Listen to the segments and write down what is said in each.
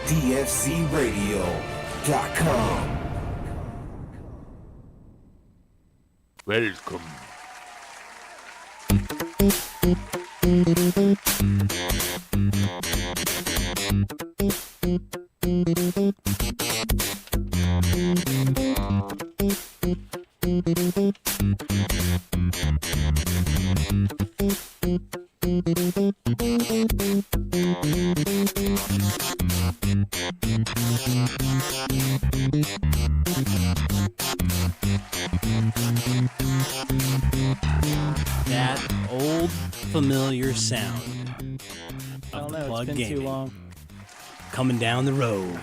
dfcradio.com. Welcome. That old familiar sound of the It's plug been gaming too long. coming down the road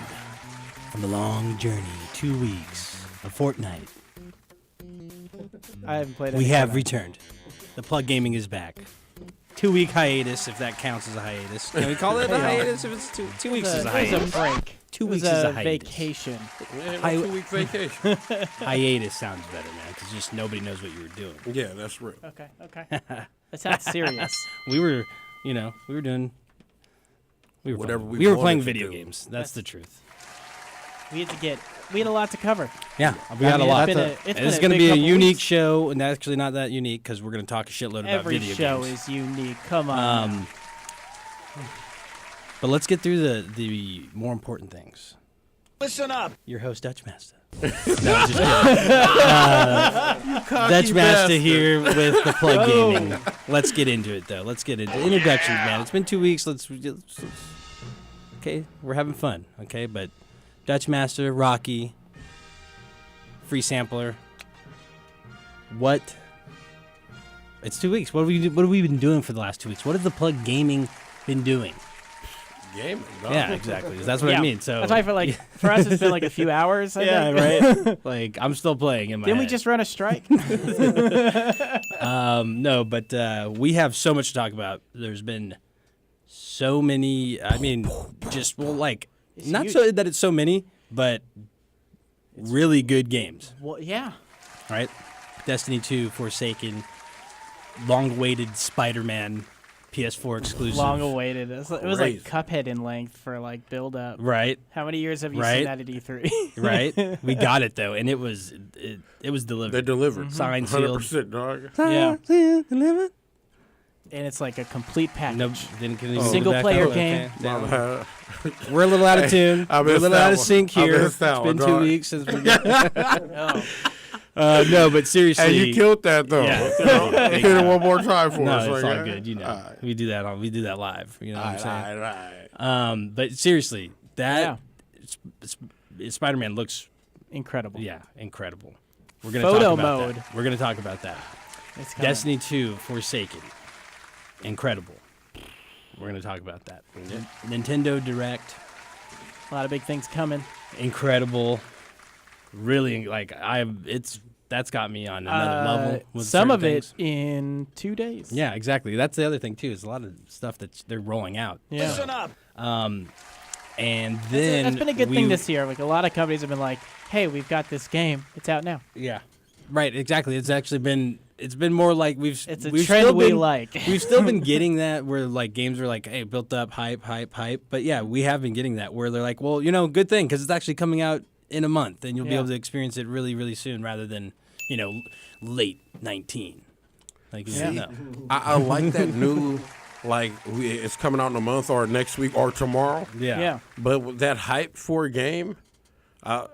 from a long journey, 2 weeks, a fortnight. I haven't played it. We have returned. The plug gaming is back. 2-week hiatus, if that counts as a hiatus. Can we call it a hiatus if it's two weeks is a It was hiatus? a break. 2 It weeks was is a a hiatus. vacation. We had Hi- a 2-week vacation. Hiatus sounds better, man, because just nobody knows what you were doing. Yeah, that's real. Okay. That sounds serious. We were doing. Whatever playing, we we were wanted playing to video do. games. That's the truth. We had a lot to cover. Yeah, we got a lot. It's It's going to be a couple unique weeks. show, and actually not that unique because we're going to talk a shitload about Every video show games. is unique. Come on. But let's get through the more important things. Listen up. Your host, Dutch Master. No, I'm just kidding. Dutch Master here with the plug gaming. Let's get into it, though. Let's get into introductions, man. It's been 2 weeks. Let's okay, we're having fun, okay? But Dutch Master, Rocky, free sampler. What? It's 2 weeks. What have we been doing for the last 2 weeks? What has the plug gaming been doing? Gaming, dog. Yeah, exactly. That's what I mean. So That's why for us it's been like a few hours. I think. right. Like I'm still playing in my Didn't we head. just run a strike? No, but we have so much to talk about. There's been so many. I mean, It's not huge. so that it's so many, but really good games. Well, yeah. Right? Destiny 2, Forsaken, long-awaited Spider-Man, PS4 exclusive. Long awaited. It was like Crazy. Cuphead in length for like build up. Right. How many years have you Right. seen that at E3? Right. We got it though, and it was delivered. They delivered. Signed, sealed. 100%, dog. Yeah. Delivered. And it's like a complete package. No, didn't get any Single back player up. game. Okay, down. My bad. We're a little out of tune. I We're a missed little that out of one. sync I here. missed that It's been one, 2 dog. weeks since we. Oh. No, but seriously. Hey, you killed that though. Yeah. Hit it one more time for No, us. it's like, all good. You know, All right. we do that live. You know what I'm saying? All right. But seriously, that Yeah. Spider-Man looks, Incredible. incredible. We're gonna Photo talk about mode. that. We're gonna talk about that. It's coming. Destiny 2, Forsaken, incredible. We're gonna talk about that. Nintendo Direct, A lot of big things coming. incredible. Really, that's got me on another level. With Some certain of things. it in 2 days. Yeah, exactly. That's the other thing too. Is a lot of stuff that they're rolling out. Yeah. Listen up. And then That's been a good thing this year. Like a lot of companies have been like, "Hey, we've got this game. It's out now." Yeah, right. Exactly. It's actually been. It's been more like It's a we've trend still we been, like. We've still been getting that where like games are like, hey, built up, hype. But yeah, we have been getting that where they're like, well, good thing because it's actually coming out in a month and you'll be Yeah. able to experience it really, really soon rather than late 19. Like Yeah. no. I like that new, it's coming out in a month or next week or tomorrow. Yeah. Yeah. But with that hype for a game, I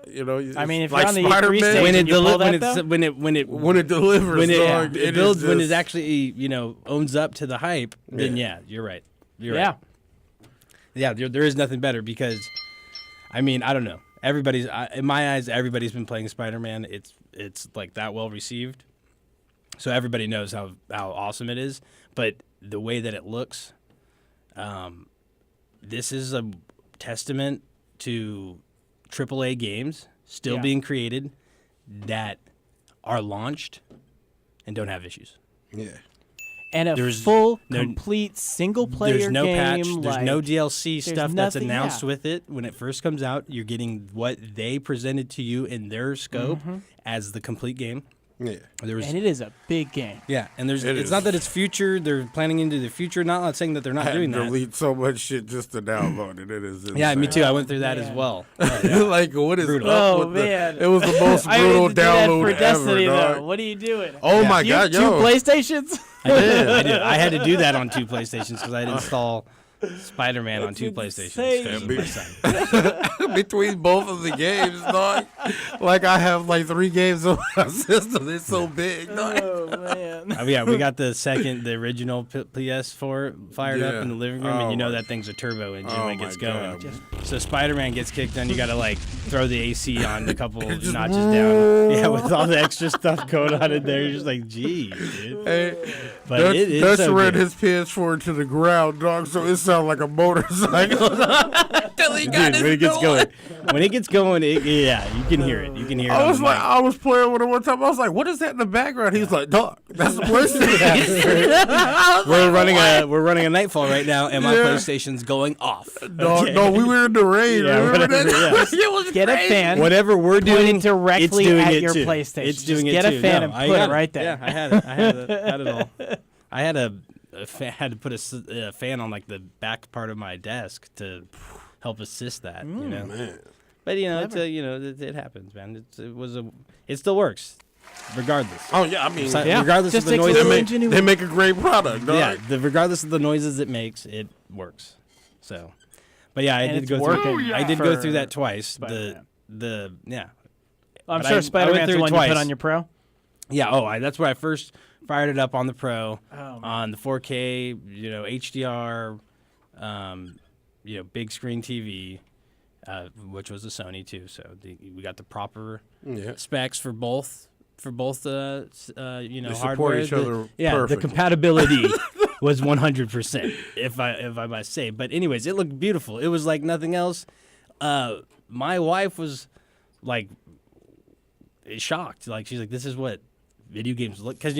mean, if like you're on the E3 Spider-Man, stage When it and you pull that, when it when it delivers, when it, dog, it it builds is when it just- actually owns up to the hype, then yeah, you're right. You're yeah. right. Yeah, there is nothing better because, I mean, I don't know. Everybody's in my eyes, everybody's been playing Spider-Man. It's like that well received, so everybody knows how awesome it is. But the way that it looks, this is a testament to AAA games still Yeah. being created that are launched and don't have issues. Yeah. And a There's full, no- complete single-player There's no game. patch. There's no like, DLC there's stuff that's nothing- announced yeah. with it. When it first comes out, you're getting what they presented to you in their scope Mm-hmm. as the complete game. Yeah. There was And it is a big game. yeah, and It it's is. not that it's future. They're planning into the future. Not saying that they're I not had to doing that. delete so much shit just to download it. It is insane. Yeah, me too. I went through that as man. well. Like, what is Brutal. up Oh, with man. It was the most I brutal need to do that download for Destiny, ever, though. dog. What are you doing? Oh, my You have God, two yo. PlayStations? I did. I had to do that on 2 PlayStations because I had to install Spider-Man on 2 PlayStations. 'cause of my son. Between both of the games, dog. Like, I have like 3 games on my system. It's so big, dog. Oh, man. Yeah, we got the original PS4 fired up Yeah. in the living room, and Oh you know my- that thing's a turbo engine Oh when it gets my going. God. So Spider-Man gets kicked on, you got to like throw the AC on a couple notches down. Yeah, with all the extra stuff going on in there, you're just like, geez, dude. Hey, But Dutch, it is Dutch so ran good. his PS4 to the ground, dog, so it sounded like a motorcycle. Till he got Dude, when it gets going, yeah, you can hear it. You can hear it. I on was the like, mic. I was playing with him one time. I was like, "What is that in the background?" He's like, "Dog, that's the PlayStation." we're running a Nightfall right now, and my Yeah. PlayStation's going off. Dog, Okay? no, we were in the rain. Yeah, remember whatever, that? yeah. It was Get a crazy. fan. Whatever we're Point doing it directly it's doing at it your too. PlayStation. It's Just doing get it a too. fan No, and I put it got right there. Yeah, I had it all. I had had to put a fan on like the back part of my desk to help assist that. You know, Man. but you know, it happens, man. It still works, regardless. Oh yeah, I mean, So- Yeah. regardless Just of the takes a noise, little they ingenuity. make a great product, dog. yeah, regardless of the noises it makes, it works. So, but yeah, I And did it's go working through. I did for go through that twice. Spider-Man. Yeah. I'm But I sure went Spider-Man's through the it one you put twice. on your Pro. Yeah. That's where I first fired it up on the Pro, Oh, man. on the 4K, HDR, big screen TV, which was a Sony too. So we got the proper Yeah. specs for both. They support hardware. each other The perfectly. compatibility was 100%, if I must say. But anyways, it looked beautiful. It was like nothing else. My wife was like shocked. Like she's like, "This is what video games look," because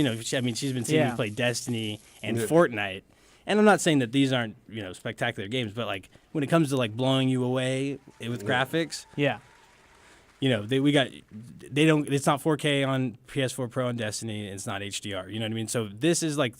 she's been seeing me play Destiny and Yeah. Fortnite. And I'm not saying that these aren't spectacular games, but like when it comes to like blowing you away with graphics. Yeah. It's not 4K on PS4 Pro and Destiny. It's not HDR. You know what I mean? So this is like,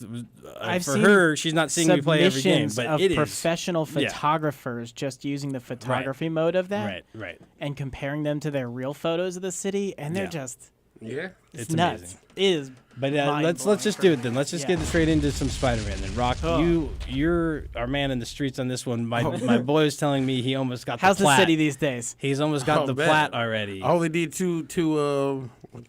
I've for seen her, she's not seeing me play every game, submissions but of it is. professional Yeah. photographers just using the photography mode of that Right. and comparing them to their real photos of the city, and they're Yeah. just Yeah. it's, It's nuts. amazing. It is. But mind-blowing let's just for do me. it then. Let's just Yeah. get straight into some Spider-Man then. Rock, Oh. you're our man in the streets on this one. My boy was telling me he almost got How's the the plat. city these days? He's almost got Oh, the man. plat already. I only need two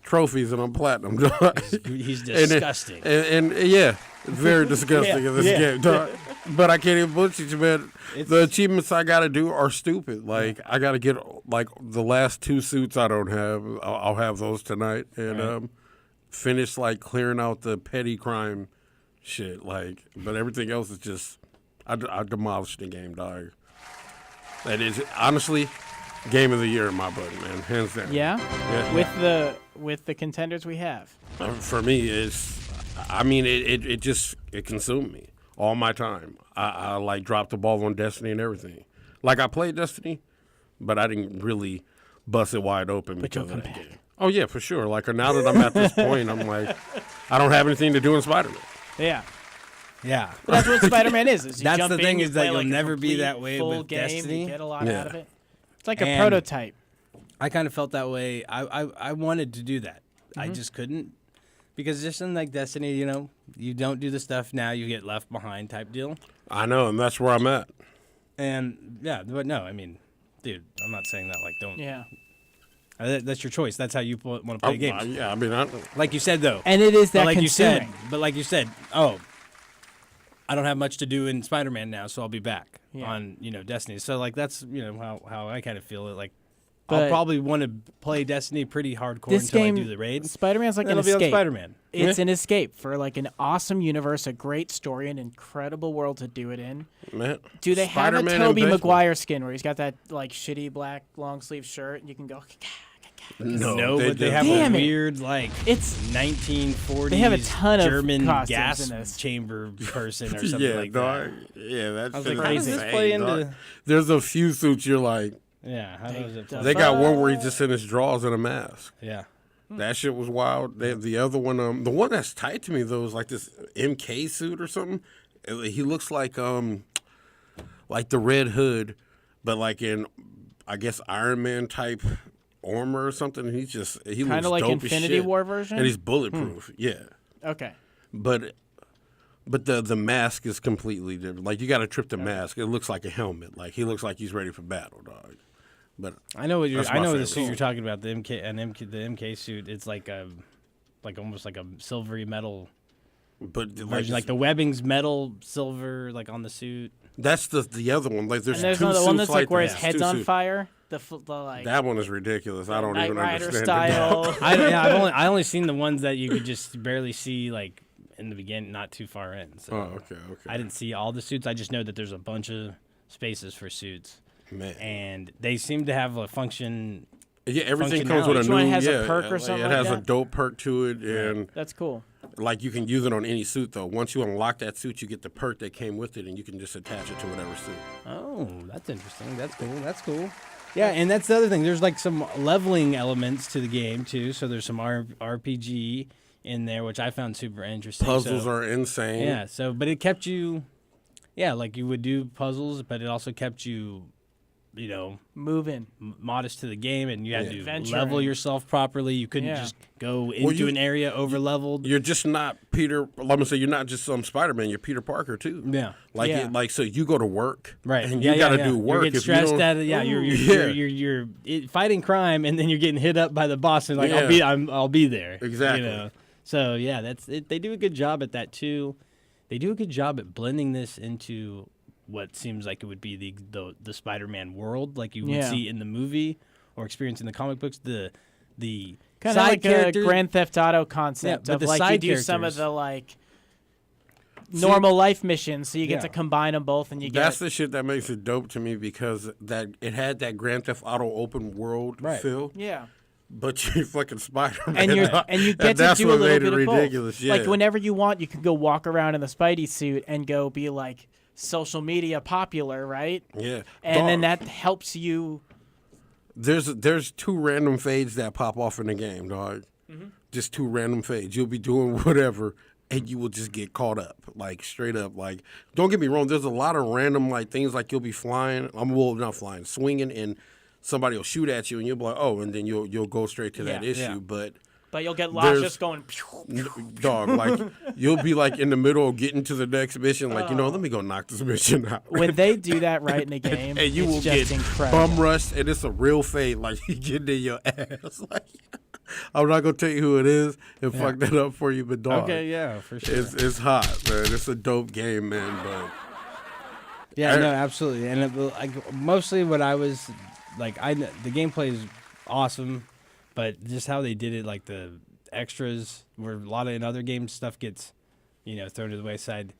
trophies and I'm platinum, dog. He's And it- disgusting. And yeah, it's very disgusting in this game, dog. But I can't even bullshit you, man. The achievements I gotta do are stupid. Like I gotta get like the last 2 suits I don't have. I'll have those tonight and finish like clearing out the petty crime shit. Like, but everything else is just I demolished the game, dog. That is honestly game of the year in my book, man, hands down. Yeah. Yeah. With the contenders we have. For me, it just consumed me all my time. I like dropped the ball on Destiny and everything. Like I played Destiny, but I didn't really bust it wide open But you'll because of come that back. game. Oh yeah, for sure. Like now that I'm at this point, I'm like, I don't have anything to do in Spider-Man. Yeah. Yeah. But that's what Spider-Man is. You That's jump the in, thing you is that play, you'll like, a never be complete that way full with game, Destiny. You get a lot Yeah. out of it. It's like a And- prototype. I kind of felt that way. I wanted to do that. Mm-hmm. I just couldn't because just in like Destiny, you don't do the stuff now, you get left behind type deal. I know, and that's where I'm at. And yeah, but no, I mean, dude, I'm not saying that like don't. Yeah. That's your choice. That's how you want to play games. Yeah, I mean, I, Like you said though. And it is that But like consuming. you said, I don't have much to do in Spider-Man now, so I'll be back on Destiny. So like that's how I kind of feel it. Like I'll But probably want to play Destiny pretty hardcore this until game, I do the raid. Spider-Man's like Then an I'll be on escape. Spider-Man. It's an escape for like an awesome universe, a great story, an incredible world to do it in. man. Do they have Spider-Man a and Tobey baseball. Maguire skin where he's got that like shitty black long sleeve shirt and you can go? No, but they just- have Damn a it. weird like It's 1940s They have a ton of German costumes gas in this. chamber person or something Yeah, like dog. that. Yeah, that's I was like, how does this play into? There's a few suits you're like, Yeah, how does it? the Play? they got one where he's just in his drawers and a mask. Yeah, That shit was wild. The other one, the one that's tight to me though, is like this MK suit or something. He looks like the Red Hood, but like in, I guess, Iron Man type armor or something. He looks kind of like dope Infinity as shit. War version, and he's bulletproof. Yeah. Okay. But the mask is completely different. Like you got to trip the mask. It looks like a helmet. Like he looks like he's ready for battle, dog. But I know what you're. that's my I know the favorite. suit you're talking about. The MK suit. It's like almost like a silvery metal but version. Like the webbing's metal, silver, like on the suit. that's the other one. Like there's And there's two another suits one that's like where his that. head's Two on suits. fire. The like That one is ridiculous. I don't Knight even Rider understand style. I only seen the ones that you could just barely see like in the beginning, not too far in. So Oh, okay. I didn't see all the suits. I just know that there's a bunch of spaces for suits, Man. and they seem to have a function. Yeah, everything comes with a Each new. one has a yeah, perk or something It like has a that? dope perk to it, and That's cool. like you can use it on any suit though. Once you unlock that suit, you get the perk that came with it, and you can just attach it to whatever suit. Oh, that's interesting. That's cool. That's cool. Yeah, and that's the other thing. There's like some leveling elements to the game too. So there's some RPG in there, which I found super interesting. Puzzles are insane. Yeah. So, but it kept you, yeah, like you would do puzzles, but it also kept you, you know, Moving. modest to the game, and you had to Adventuring. level yourself properly. You couldn't Yeah. just go into an area over leveled. You're just not Peter. Let me say, you're not just some Spider-Man. You're Peter Parker too. Yeah. Like Yeah. so you go to work, Right, And yeah, you got to yeah. do work. You get If stressed you don't, at it. Yeah, you're Yeah. fighting crime, and then you're getting hit up by the boss, and like Yeah. I'll be there. Exactly. You know? So yeah, that's it. They do a good job at that too. They do a good job at blending this into what seems like it would be the Spider-Man world, like you would Yeah. see in the movie or experience in the comic books. The Kind of side like characters, a Grand Theft Auto concept Yeah, but of the like you side do some of characters- the like normal life missions, so you get Yeah. to combine them both, and you get That's the shit that makes it dope to me because that it had that Grand Theft Auto open world Right. feel, yeah. but you're fucking Spider-Man. And you get to that's do a what little made bit it of ridiculous. both. Yeah. Like whenever you want, you can go walk around in the Spidey suit and go be like social media popular, right? Yeah. And then Dog, that helps you. there's two random fades that pop off in the game, dog. Mm-hmm. Just two random fades. You'll be doing whatever, and you will just get caught up, like straight up. Like, don't get me wrong. There's a lot of random like things, like you'll be flying. Not flying, swinging, and somebody will shoot at you, and you'll be like, oh, and then you'll go straight to that Yeah. issue. Yeah. But But you'll get lost There's- just going. dog, like you'll be like in the middle of getting to the next mission, like let me go knock this mission out. When they do that right in the game, And you it's will just get incredible. bum rushed, and it's a real fade. Like you getting in your ass. Like I'm not gonna tell you who it is and fuck that up for you, but dog, Okay, yeah, for sure. it's hot, man. It's a dope game, man. But Yeah, no, absolutely. And like mostly what I was like, the gameplay is awesome, but just how they did it, like the extras, where a lot of in other games stuff gets, thrown to the wayside.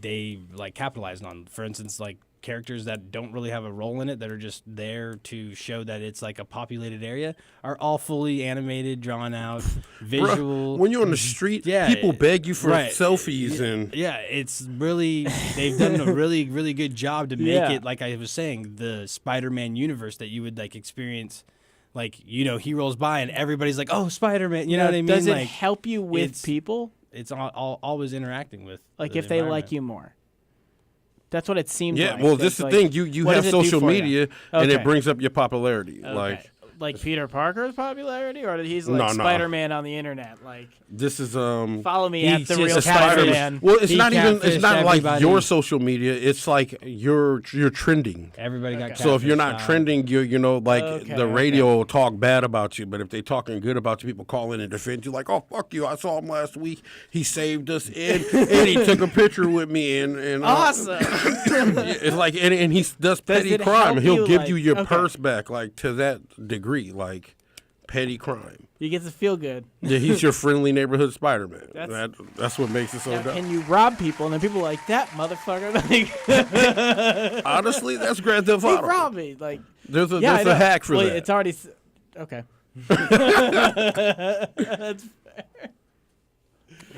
They like capitalized on. For instance, like characters that don't really have a role in it, that are just there to show that it's like a populated area, are all fully animated, drawn out, visual. bruh, when you're on the street, Yeah, people beg you for right. selfies, and Yeah, it's really, they've done a really, really good job to make Yeah. it, like I was saying, the Spider-Man universe that you would like experience. Like, he rolls by and everybody's like, oh, Spider-Man. You know what I mean? Does it Like, help you with it's- people? it's always interacting with. Like the if they like environment. you more? That's what it seems yeah. like. Well, That's this is the like- thing. You what have does it do social for you? media, and it Okay. brings up your popularity. Okay. Like Peter Parker's popularity, or he's like No, no. Spider-Man on the internet. Like, This is follow me He's at the just real a Spider-Man. Spider-Man. Well, it's He not even. It's catfished not like everybody. your social media. It's like you're trending. Everybody got So if you're not catfished. trending, like Okay, the radio will talk bad about you. But if they talking good about you, people call in and defend you. Like, oh fuck you! I saw him last week. He saved us, and he took a picture with me. And Awesome. it's like, and he does petty it crime. help He'll you, give like- you your okay. purse back, like to that degree, like petty crime. You get to feel good. Yeah, he's your friendly neighborhood Spider-Man. That's- That's what makes it so Now, dope. can you rob people? And then people are like, that motherfucker. Like, Honestly, that's Grand Theft he Auto. robbed me. Like, There's a yeah, I there's a know. hack for well, that. It's already. Okay.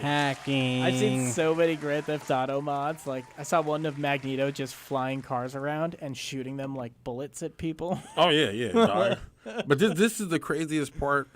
hacking. I've seen so many Grand Theft Auto mods. Like, I saw one of Magneto just flying cars around and shooting them like bullets at people. Oh yeah, dog. But this is the craziest part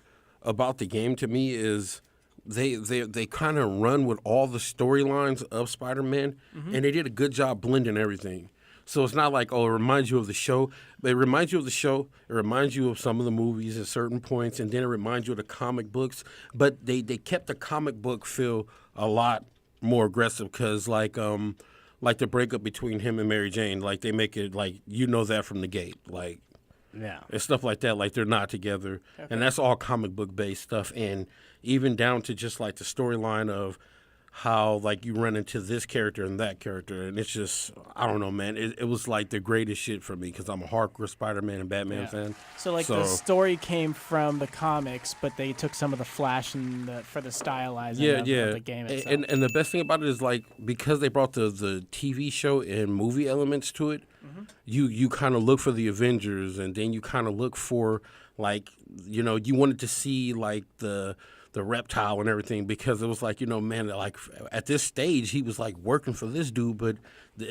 about the game to me is they kind of run with all the storylines of Spider-Man, and they did a good job blending everything. So it's not like, oh, it reminds you of the show. But it reminds you of the show. It reminds you of some of the movies at certain points, and then it reminds you of the comic books. But they kept the comic book feel a lot more aggressive because, like the breakup between him and Mary Jane, like they make it like you know that from the gate, like Yeah. and stuff like that. Like they're not together, and that's all comic book based stuff, and even down to just like the storyline of how like you run into this character and that character, and it's just I don't know, man. It was like the greatest shit for me because I'm a hardcore Spider-Man and Batman fan. So the story came from the comics, but they took some of the flash and for the stylizing of the game itself. And the best thing about it is like because they brought the TV show and movie elements to it, you kind of look for the Avengers, and then you kind of look for like you wanted to see like the reptile and everything because it was like man, like at this stage he was like working for this dude, but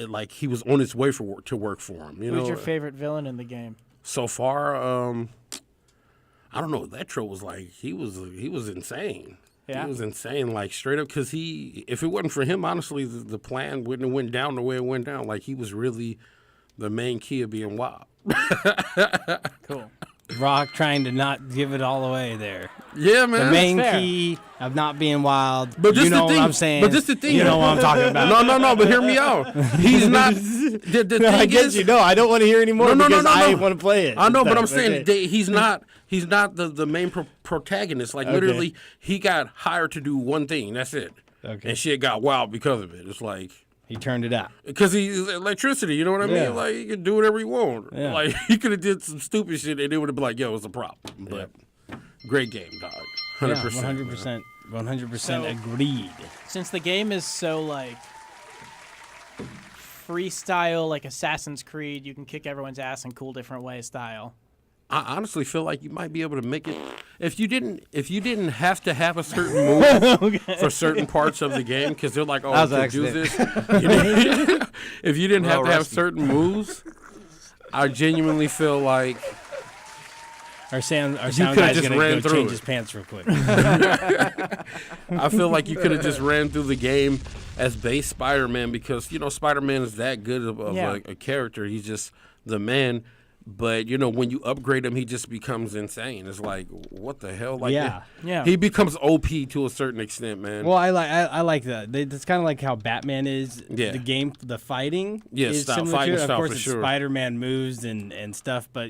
like he was on his way to work for him. Who's your favorite villain in the game so far? I don't know. Electro was like he was insane. Yeah. He was insane, like straight up. Because if it wasn't for him, honestly, the plan wouldn't have went down the way it went down. Like he was really the main key of being wild. Cool. Rock trying to not give it all away there. Yeah, man. The main fair. key of not being wild. But you this know the thing, what I'm saying. But this the thing. You know what I'm talking about. No. But hear me out. He's not. The thing I get is, you. No, I don't want to hear anymore No. I want to play it. I know, but I'm Okay. saying he's not. He's not the main protagonist. Like literally, he got hired to do one thing. That's it. Okay. And shit got wild because of it. It's like. He turned it out. Because he's electricity, you know what I Yeah. mean? Like, he could do whatever he wanted. Yeah. Like, he could have did some stupid shit, and it would have been like, yo, it's a problem. But great game, dog. 100%. Yeah, 100% agreed. Since the game is so like freestyle, like Assassin's Creed, you can kick everyone's ass in cool different ways style. I honestly feel like you might be able to make it if you didn't have to have a certain move for certain parts of the game because they're like, oh, That was you an can do this. If you didn't have to have certain moves, I genuinely feel like Our sound could've guy's just gonna ran go through change it. his pants real quick. I feel like you could have just ran through the game as base Spider-Man because Spider-Man is that good of a character. He's just the man. But when you upgrade him, he just becomes insane. It's like, what the hell? Like, Yeah. he becomes OP to a certain extent, man. Well, I like that. It's kind of like how Batman is. Yeah. The game, the fighting. Yeah, is style- similar fighting to it. style Of course, for it's sure. Spider-Man moves and stuff, but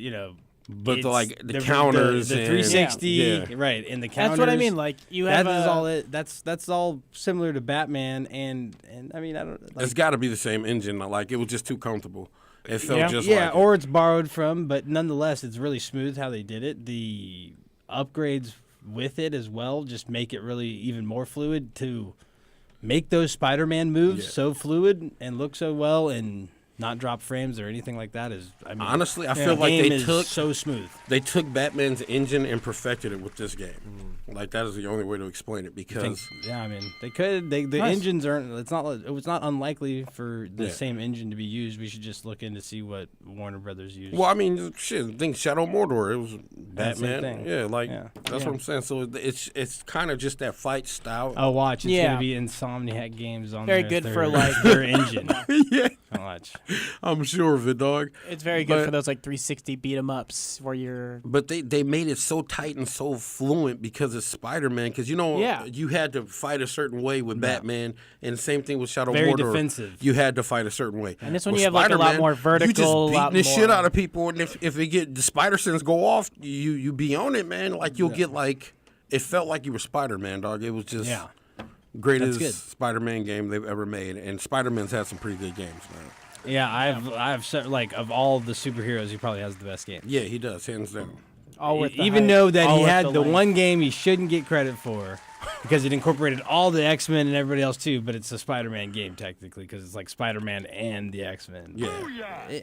But it's the counters, the and 360, Yeah. right? And the counters. That's what I mean. Like you have That is all it. That's all similar to Batman, and I mean I don't. It's got to be the same engine. Like it was just too comfortable. It felt just yeah, like it. or it's borrowed from, but nonetheless, it's really smooth how they did it. The upgrades with it as well just make it really even more fluid to make those Spider-Man moves so fluid and look so well and not drop frames or anything like that. Honestly, I the feel like game they is took so smooth. They took Batman's engine and perfected it with this game. Like that is the only way to explain it because Yeah, I mean they could. The Nice. engines aren't. It was not unlikely for the same engine to be used. We should just look in to see what Warner Brothers used. well, I mean, shit. Think Shadow Mordor. It was Same Batman. thing. Yeah, like Yeah. that's what I'm saying. So it's kind of just that fight style. Oh, watch! It's Yeah. gonna be Insomniac games on Very their, good for, like- their engine. Yeah, Watch. I'm sure of it, dog. It's very good But- for those like 360 beat 'em ups where you're. But they made it so tight and so fluent because it's Spider-Man. Because you had to fight a certain way with Batman, and the same thing with Shadow Very Mordor. defensive. You had to fight a certain way. And this one With you have, like, a lot Spider-Man, more You vertical, just a beating lot the shit more- out of people, and if they get the spider sense go off, you be on it, man. Like you'll get like it felt like you were Spider-Man, dog. It was just Yeah. greatest That's good. Spider-Man game they've ever made, and Spider-Man's had some pretty good games, man. Yeah, like of all the superheroes, he probably has the best game. Yeah, he does, hands down. All with the Even hype, though that all he with had the length. one game he shouldn't get credit for because it incorporated all the X-Men and everybody else too, but it's a Spider-Man game technically because it's like Spider-Man and the X-Men. Yeah, Yeah,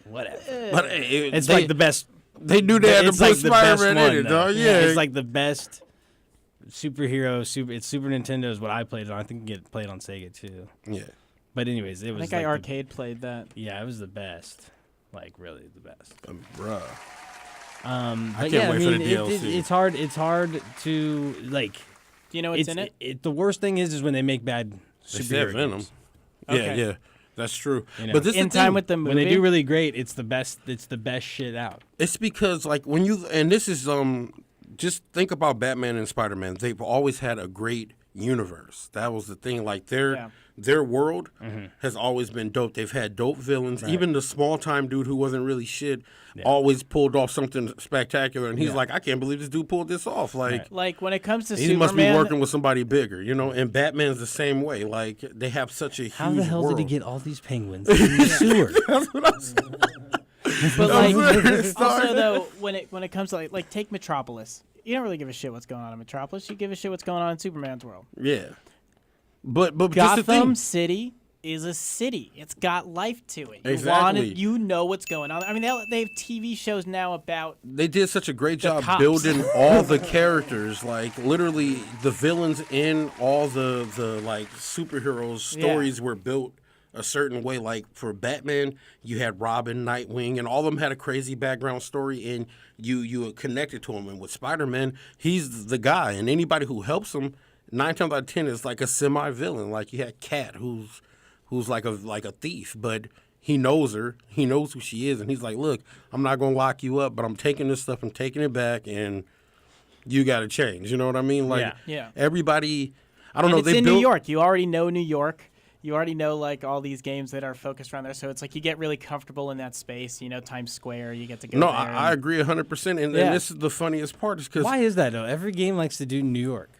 whatever. but It's like the best. They knew they had to It's put like the best Spider-Man one, in it, though. dog. Yeah, It's like the best superhero. It's Super Nintendo is what I played it on. I think you get played on Sega too. yeah. But anyways, it I was. think like I the- arcade played that. Yeah, it was the best. Like really the best. Bruh. But can't wait for the it, DLC. it's hard. It's hard to like. Do you know what's in it? The worst thing is when they make bad They said superhero Venom. games. Okay. Yeah, that's true. You know. But this In is the time thing. with the movie. When they do really great, it's the best. It's the best shit out. It's because like when you and this is just think about Batman and Spider-Man. They've always had a great universe. That was the thing. Like their world has always been dope. They've had dope villains. Right. Even the small time dude who wasn't really shit always pulled off something spectacular. And he's like, I can't believe this dude pulled this off. Like when it comes to he Superman, must be working with somebody bigger, you know. And Batman's the same way. Like they have such a huge How the hell world. did he get all these penguins in the sewer? That's what I'm saying. But like, Sorry. also though, when it comes to like take Metropolis, you don't really give a shit what's going on in Metropolis. You give a shit what's going on in Superman's world. Yeah, but just the thing. Gotham City is a city. It's got life to it. Exactly. You know what's going on. I mean, they have TV shows now about. They did such a great job cops. building all the characters, like literally the villains in all the like superheroes stories were built a certain way. Like for Batman, you had Robin, Nightwing, and all of them had a crazy background story, and you connected to him. And with Spider-Man, he's the guy, and anybody who helps him, 9 times out of 10 is like a semi-villain. Like you had Cat, who's like a thief, but he knows her. He knows who she is, and he's like, look, I'm not going to lock you up, but I'm taking this stuff and taking it back, and you got to change. You know what I mean? Like, everybody, I don't know. It's in New York. You already know New York. You already know, like, all these games that are focused around there, so it's like you get really comfortable in that space. You know, Times Square, you get to go there. I agree 100%, and this is the funniest part is because... Why is that, though? Every game likes to do New York.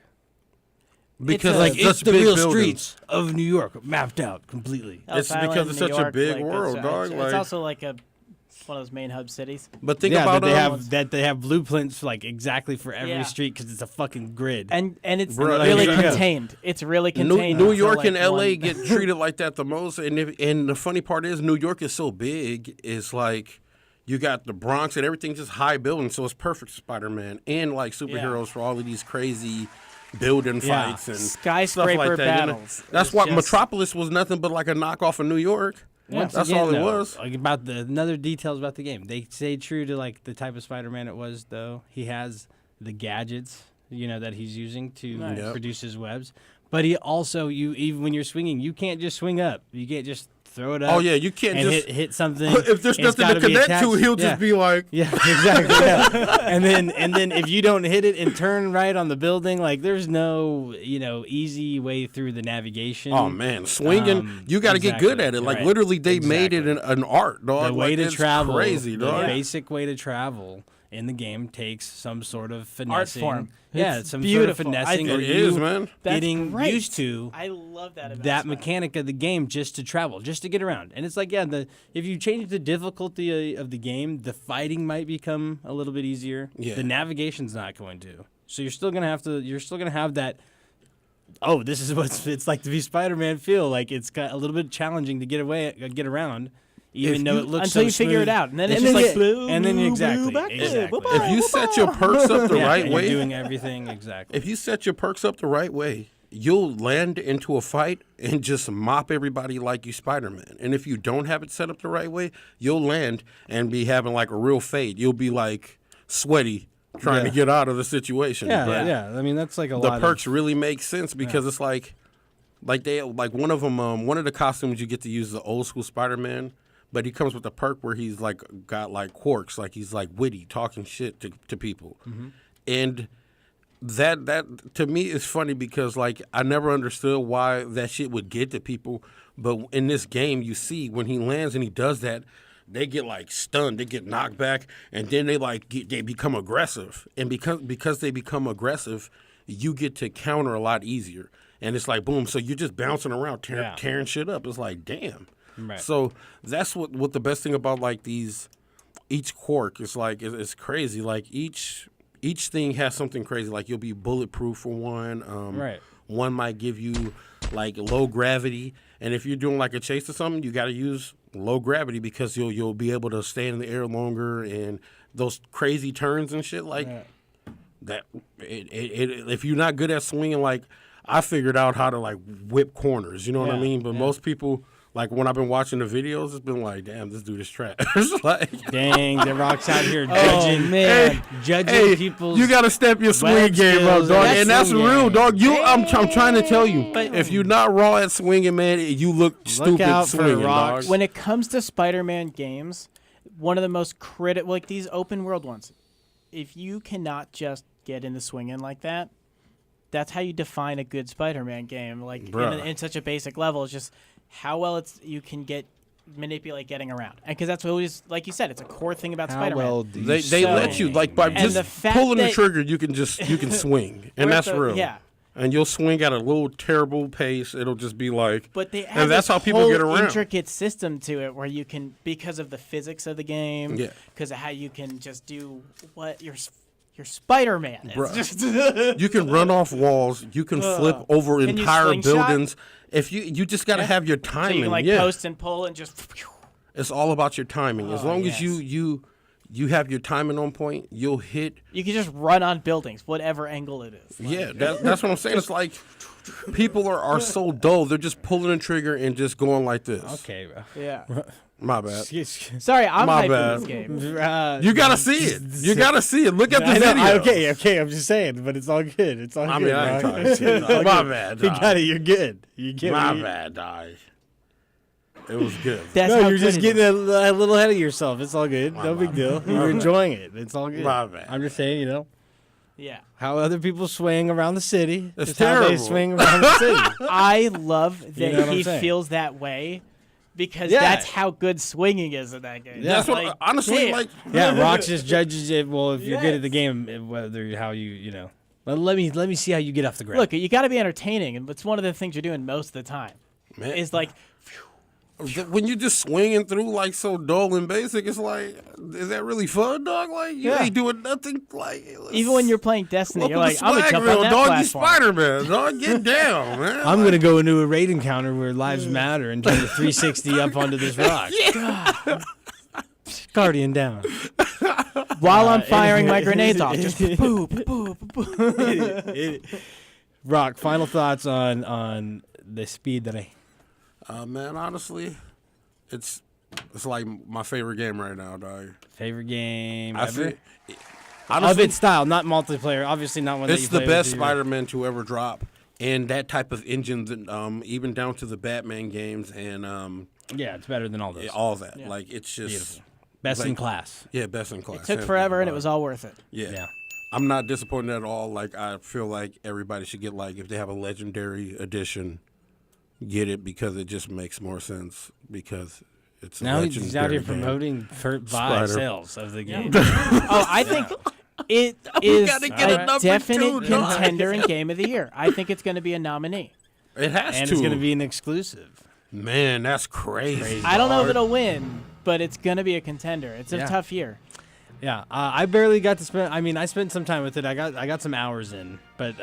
Because it's the real streets of New York mapped out completely. It's because it's such a big world, dog. It's also like one of those main hub cities. But think about they have blueprints like exactly for every street because it's a really grid. And it's really contained. It's really contained. New York and LA get treated like that the most. And the funny part is New York is so big. It's like you got the Bronx and everything just high buildings, so it's perfect for Spider-Man and like superheroes for all of these crazy building fights and skyscraper stuff like that, battles. You know? That's why Metropolis was nothing but like a knockoff of New York. Once that's again, all it though, was. Like about the another details about the game. They stayed true to like the type of Spider-Man it was, though. He has the gadgets, that he's using to produce his webs. But he also, even when you're swinging, you can't just swing up. You can't just throw it up. Oh yeah, you can't and just hit something. If there's nothing to connect to, he'll just be like, exactly. and then if you don't hit it and turn right on the building, like there's no easy way through the navigation. Oh man, swinging, you got to get good at it. Like literally, they made it an art, dog. The way to travel, crazy, dog. The basic way to travel in the game takes some sort of finessing. Art form. Yeah, it's some beautiful. sort of finessing. It is, man. Getting used to. I love that about that Spider-Man. mechanic of the game just to travel, just to get around. And it's like, if you change the difficulty of the game, the fighting might become a little bit easier. Yeah. The navigation's not going to. So you're still gonna have that. Oh, this is what it's like to be Spider-Man feel. Like it's got a little bit challenging to get around. Even though it looks until so you figure it out, and then it's just like blue, and then exactly. If you set your perks up the right way, you're doing everything exactly. If you set your perks up the right way, you'll land into a fight and just mop everybody like you Spider-Man. And if you don't have it set up the right way, you'll land and be having like a real fade. You'll be like sweaty trying to get out of the situation. Yeah. I mean, that's like a lot. The perks really make sense because it's like one of them. One of the costumes you get to use is the old school Spider-Man. But he comes with a perk where he's like got like quirks, like he's like witty, talking shit to people, and that to me is funny because like I never understood why that shit would get to people. But in this game, you see when he lands and he does that, they get like stunned, they get knocked back, and then they become aggressive, and because they become aggressive, you get to counter a lot easier, and it's like boom, so you're just bouncing around tearing shit up. It's like damn. Right. So that's what the best thing about like each quirk is like it's crazy. Like each thing has something crazy. Like you'll be bulletproof for one. Right. One might give you like low gravity, and if you're doing like a chase or something, you got to use low gravity because you'll be able to stay in the air longer and those crazy turns and shit like that. If you're not good at swinging, like I figured out how to like whip corners. You know what I mean? But most people like when I've been watching the videos, it's been like, damn, this dude is trash. It's like, Dang, the Rock's out here Oh, judging, man. judging hey, people's. you gotta step your swing web game up, skills dog, and and that's swing real, game. dog. I'm trying to tell you, But- if you're not raw at swinging, man, you look stupid out for swinging, Rocks. dog. When it comes to Spider-Man games, one of the most critical, like these open world ones, if you cannot just get in the swinging like that, that's how you define a good Spider-Man game. Like in such a basic level, it's just how well you can manipulate getting around, and because that's always, like you said, it's a core thing about How Spider-Man. well do you They So- let you, like, by And just the fact pulling the that- trigger, you can swing, and We're that's at the- real. yeah. And you'll swing at a little terrible pace. It'll just be like, But they have and that's this how people whole get around. intricate system to it where you can, because of the physics of the game, Yeah. because of how you can just do what you're Spider-Man. It's Bruh. just You can run off walls. You can flip over Can you entire slingshot? buildings. If you just got to have your so timing. you can like yeah. post and pull and just. It's all about your timing. As Oh, long yes. as you have your timing on point, you'll hit. You can just run on buildings, whatever angle it is. Like, Yeah, that's what I'm saying. It's like people are so dull. They're just pulling the trigger and just going like this. Okay, bro. Yeah. My bad. Sorry, I'm My hyping bad. this game. You gotta see it. You gotta see it. Look at the video. Okay, I'm just saying, but it's all good. It's all I good. mean, I ain't Rock. trying to say that. My bad, You dog. got it. You're good. You get My me. bad, dog. It was good. That's No, how you're good just it getting is. a little ahead of yourself. It's all good. No big deal. You're enjoying it. It's all good. My bad. I'm just saying, Yeah. how other people swing around the city. It's is how they terrible. swing around the city. I love that know what I'm he saying? feels that way because Yeah. that's how good swinging is in that game. Yeah. That's what Like, honestly damn. like. Yeah, Rox just judges it. Well, if you're good at the Yes. game, whether how you know. But let me see how you get off the ground. Look, you got to be entertaining, and it's one of the things you're doing most of the time. Man. Is like, When you just swinging through like so dull and basic, it's like, is that really fun, dog? Like you Yeah. ain't doing nothing. Like even when you're playing Destiny, you're welcome like, to I'm gonna jump on Swagville, that dog. You platform. Spider-Man, dog. Get down, man. I'm gonna go into a raid encounter where lives matter and turn the 360 up onto this rock. Guardian down. While I'm firing my grenades off, just boop, boop, boop. Rock. Final thoughts on the speed that I. Man, honestly, it's like my favorite game right now, dog. Favorite game I ever? think, Of honestly, its style, not multiplayer. Obviously, not one that it's you the play best with your- Spider-Man to ever drop, and that type of engine, that, even down to the Batman games and Yeah, it's better than all those. all that. Yeah. Like it's just Beautiful. Best in like- class. yeah, best in class. It took hands forever, down, and it dog. was all worth it. Yeah. Yeah. I'm not disappointed at all. Like I feel like everybody should get like if they have a legendary edition, get it because it just makes more sense because it's a Now legendary he's out here game. promoting buy Spider. sales of the game. Oh, I think it is gotta get a a number definite two, dog. contender in Game of the Year. I think it's going to be a nominee. It has And to. it's going to be an exclusive. Man, that's crazy. I don't know if dog. it'll win, but it's going to be a contender. It's a Yeah. tough year. Yeah, I barely got to spend. I mean, I spent some time with it. I got some hours in, but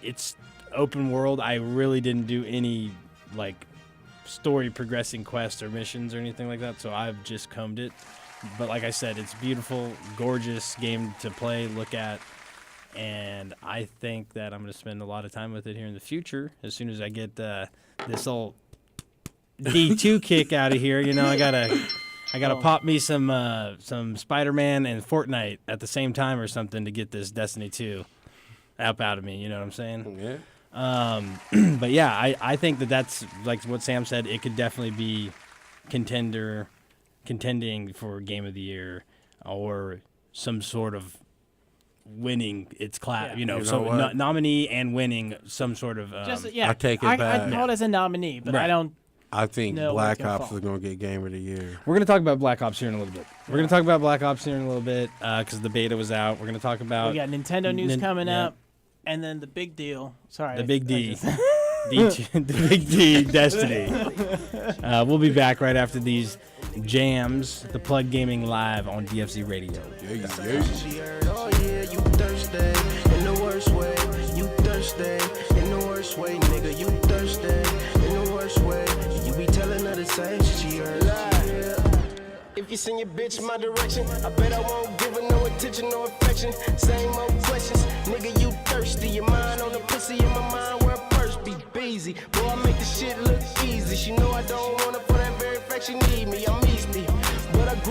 it's open world. I really didn't do any like story progressing quests or missions or anything like that. So I've just combed it. But like I said, it's beautiful, gorgeous game to play, look at, and I think that I'm going to spend a lot of time with it here in the future. As soon as I get this old D2 kick out of here, you know, I gotta pop me some Spider-Man and Fortnite at the same time or something to get this Destiny 2 app out of me. You know what I'm saying? Yeah. But yeah, I think that's like what Sam said. It could definitely be contending for Game of the Year or some sort of winning its class. Yeah. You know, You know so what? nominee and winning some sort of. Just yeah, I take it I'd back. call it as a nominee, but Right. I don't. I think No, Black where it can Ops fall. is going to get Game of the Year. We're going to talk about Black Ops here in a little bit. We're going to talk about Black Ops here in a little bit because the beta was out. We're going to talk about We got Nintendo news coming yeah. up, and then the big deal. Sorry, the big I D. just- the big D Destiny. We'll be back right after these jams. The Plug Gaming Live on DFZ Radio. Yeah. She heard, oh yeah, you thirsty in the worst way. You thirsty in the worst way, nigga. You thirsty in the worst way. You be telling her the same shit she heard. If you send your bitch my direction, I bet I won't give her no attention, no affection. Same old questions, nigga. You thirsty? Your mind on the pussy, in my mind where a purse be busy. Boy, I make the shit look easy. She know I don't wanna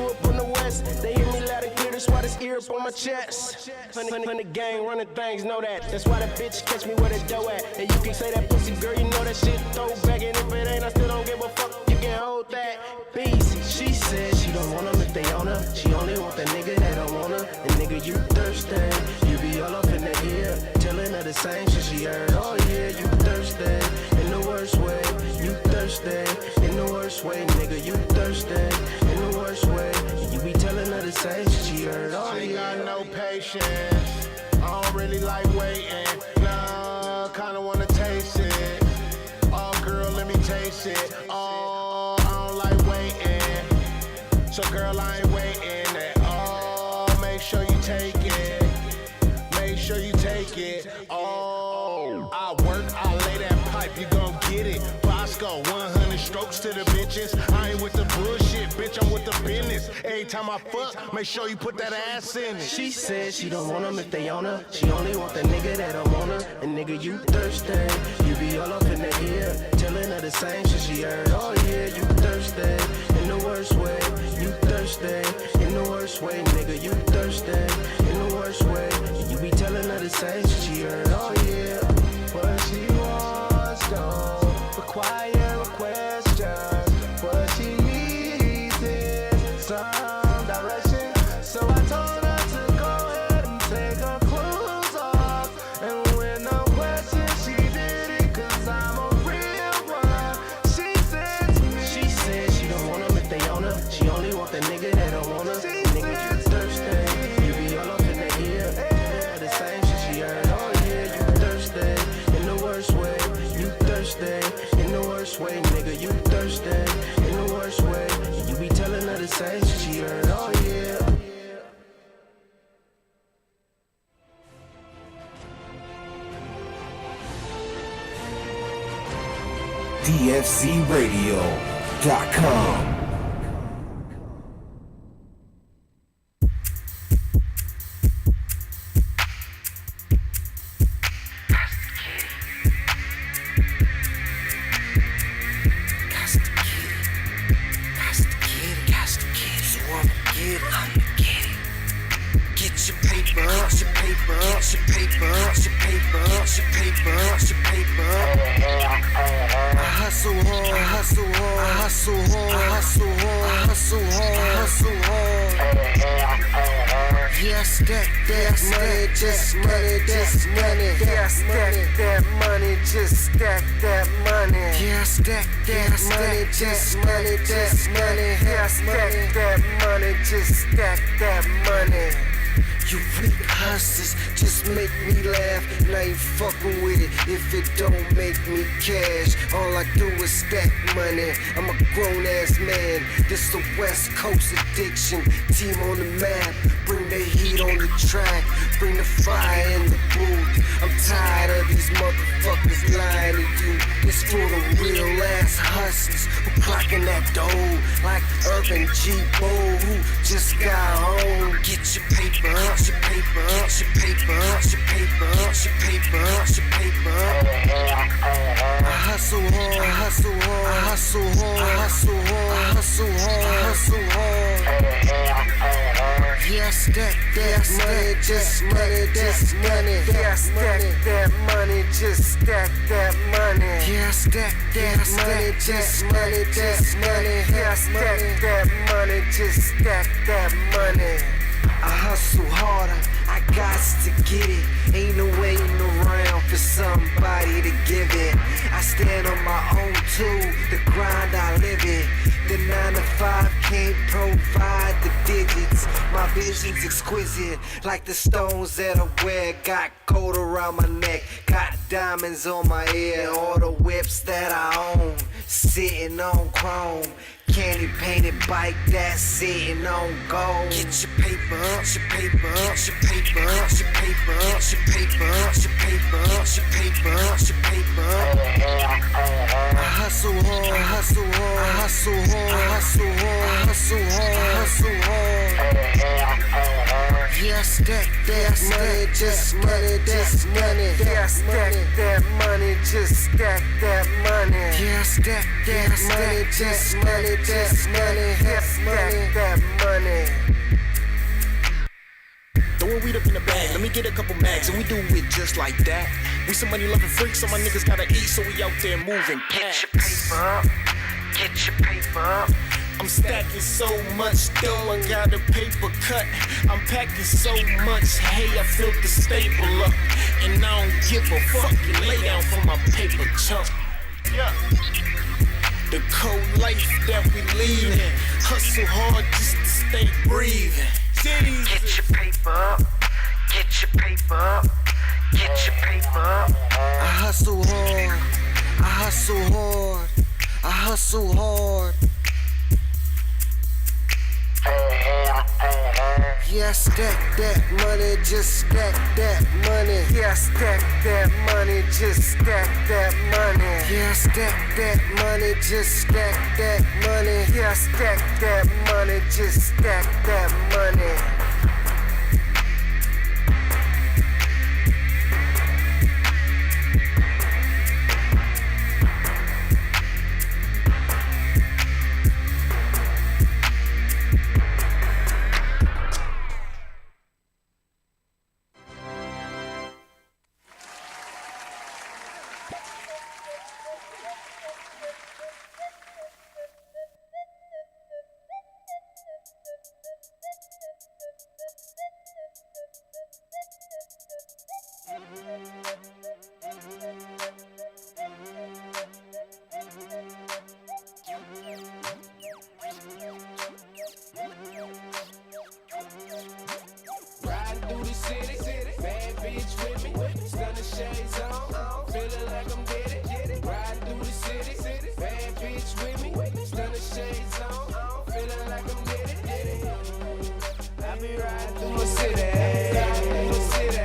Grew up on the west, they hear me loud and clear, that's why this ear up on my chest. Honey gang running things, know that. That's why that bitch catch me where the dough at. And you can say that pussy girl, you know that shit throwback. And if it ain't, I still don't give a fuck, you can hold that. Beezy, she said she don't want them if they own her. She only want the nigga that don't want her. And nigga, you thirsty. You be all up in the ear, telling her the same shit she heard. Oh yeah, you thirsty, in the worst way. You thirsty, in the worst way. Nigga, you thirsty, in the worst way. You be telling her the same shit she heard. Oh She ain't yeah. got no patience. I don't really like waiting. Nah, kinda wanna taste it. Oh, girl, let me taste it. Oh, I don't like waiting. So, girl, I ain't waiting at all. Make sure you take it. Make sure you take it. Oh, I work, I lay that pipe, you gon' get it. Bosco, 100 strokes to the bitches. I ain't with the bullshit, bitch, I'm with the business. Every time I fuck, make sure you put that ass in it. She said she don't want them if they own her. She only want the nigga that don't want her. And nigga, you thirsty. You be all up in the ear, telling her the same shit she heard. Oh yeah, you thirsty, in the worst way. You thirsty, in the worst way. Nigga, you thirsty, in the worst way. You be telling her the same shit she heard. Oh yeah. What she wants don't require a question. What she needs is some direction. So I told her to go ahead and take her clothes off. And with no question, she did it, cause I'm a real one. She said to me, she said she don't want them if they own her. She only want the nigga that don't want her. Nigga, you thirsty. You be all up in the ear. Yeah, the same shit she heard. Oh yeah, you thirsty. In the worst way. You thirsty. In the worst way. Nigga, you thirsty. In the worst way. You be telling her the same shit she heard. Oh yeah. DFCRadio.com. You weak hustlers just make me laugh, and I ain't fucking with it if it don't make me cash. All I do is stack money. I'm a grown ass man. This the West Coast addiction. Team on the map, bring the heat on the track, bring the fire in the booth. I'm tired of these motherfuckers lying to you. It's for the real ass hustlers who clocking that dough like Urban G-Bo who just got home. Get your paper, get your paper, get your paper, get your paper, get your paper, get your paper. I hustle hard, I hustle hard, I hustle hard, I hustle hard, I hustle hard, I hustle hard. Yeah, stack that money, just money, just money. Yeah, stack that money, just stack that money. Yeah, stack that money, just money, just money. Yeah, stack that money, just stack that money. I hustle harder, I got to get it. Ain't no waiting around for somebody to give it. I stand on my own too, the grind I live it. The 9 to 5 can't provide the digits. My vision's exquisite, like the stones that I wear. Got gold around my neck, got diamonds on my ear. All the whips that I own, sitting on chrome. Candy painted bike that's sitting on gold. Get your paper, get your paper, get your paper, get your paper, get your paper, get your paper, get your paper, get your paper. I hustle hard, I hustle hard, I hustle hard, I hustle hard, I hustle hard, I hustle hard. Yeah, stack that money, just money, just money. Yeah, stack that money, just stack that money. Yeah, stack that money, just money, just money. Yeah, stack that money. Throwing weed up in the bag, let me get a couple mags, and we do it just like that. We some money loving freaks, so my niggas gotta eat, so we out there moving packs. Get your paper up, get your paper up. I'm stacking so much dough, I got a paper cut. I'm packing so much hay, I filled the staple up. And I don't give a fuck, you lay down for my paper chunk. Yeah. The cold life that we leading, hustle hard just to stay breathing. Get your paper up, get your paper up, get your paper up. I hustle hard, I hustle hard, I hustle hard. Yeah, stack that money, just stack that money. Yeah, stack that money, just stack that money. Yeah, stack that money, just stack that money. Yeah, stack that money, just stack that money. Riding through the city, bad bitch with me, stunning shades on, feeling like I'm did it. Riding through the city, bad bitch with me, stunning shades on, feeling like I'm did it. I be riding through my city, riding through the city,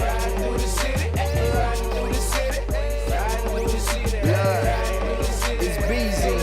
riding through the city, riding through the city, riding through the city, riding through the city. It's busy.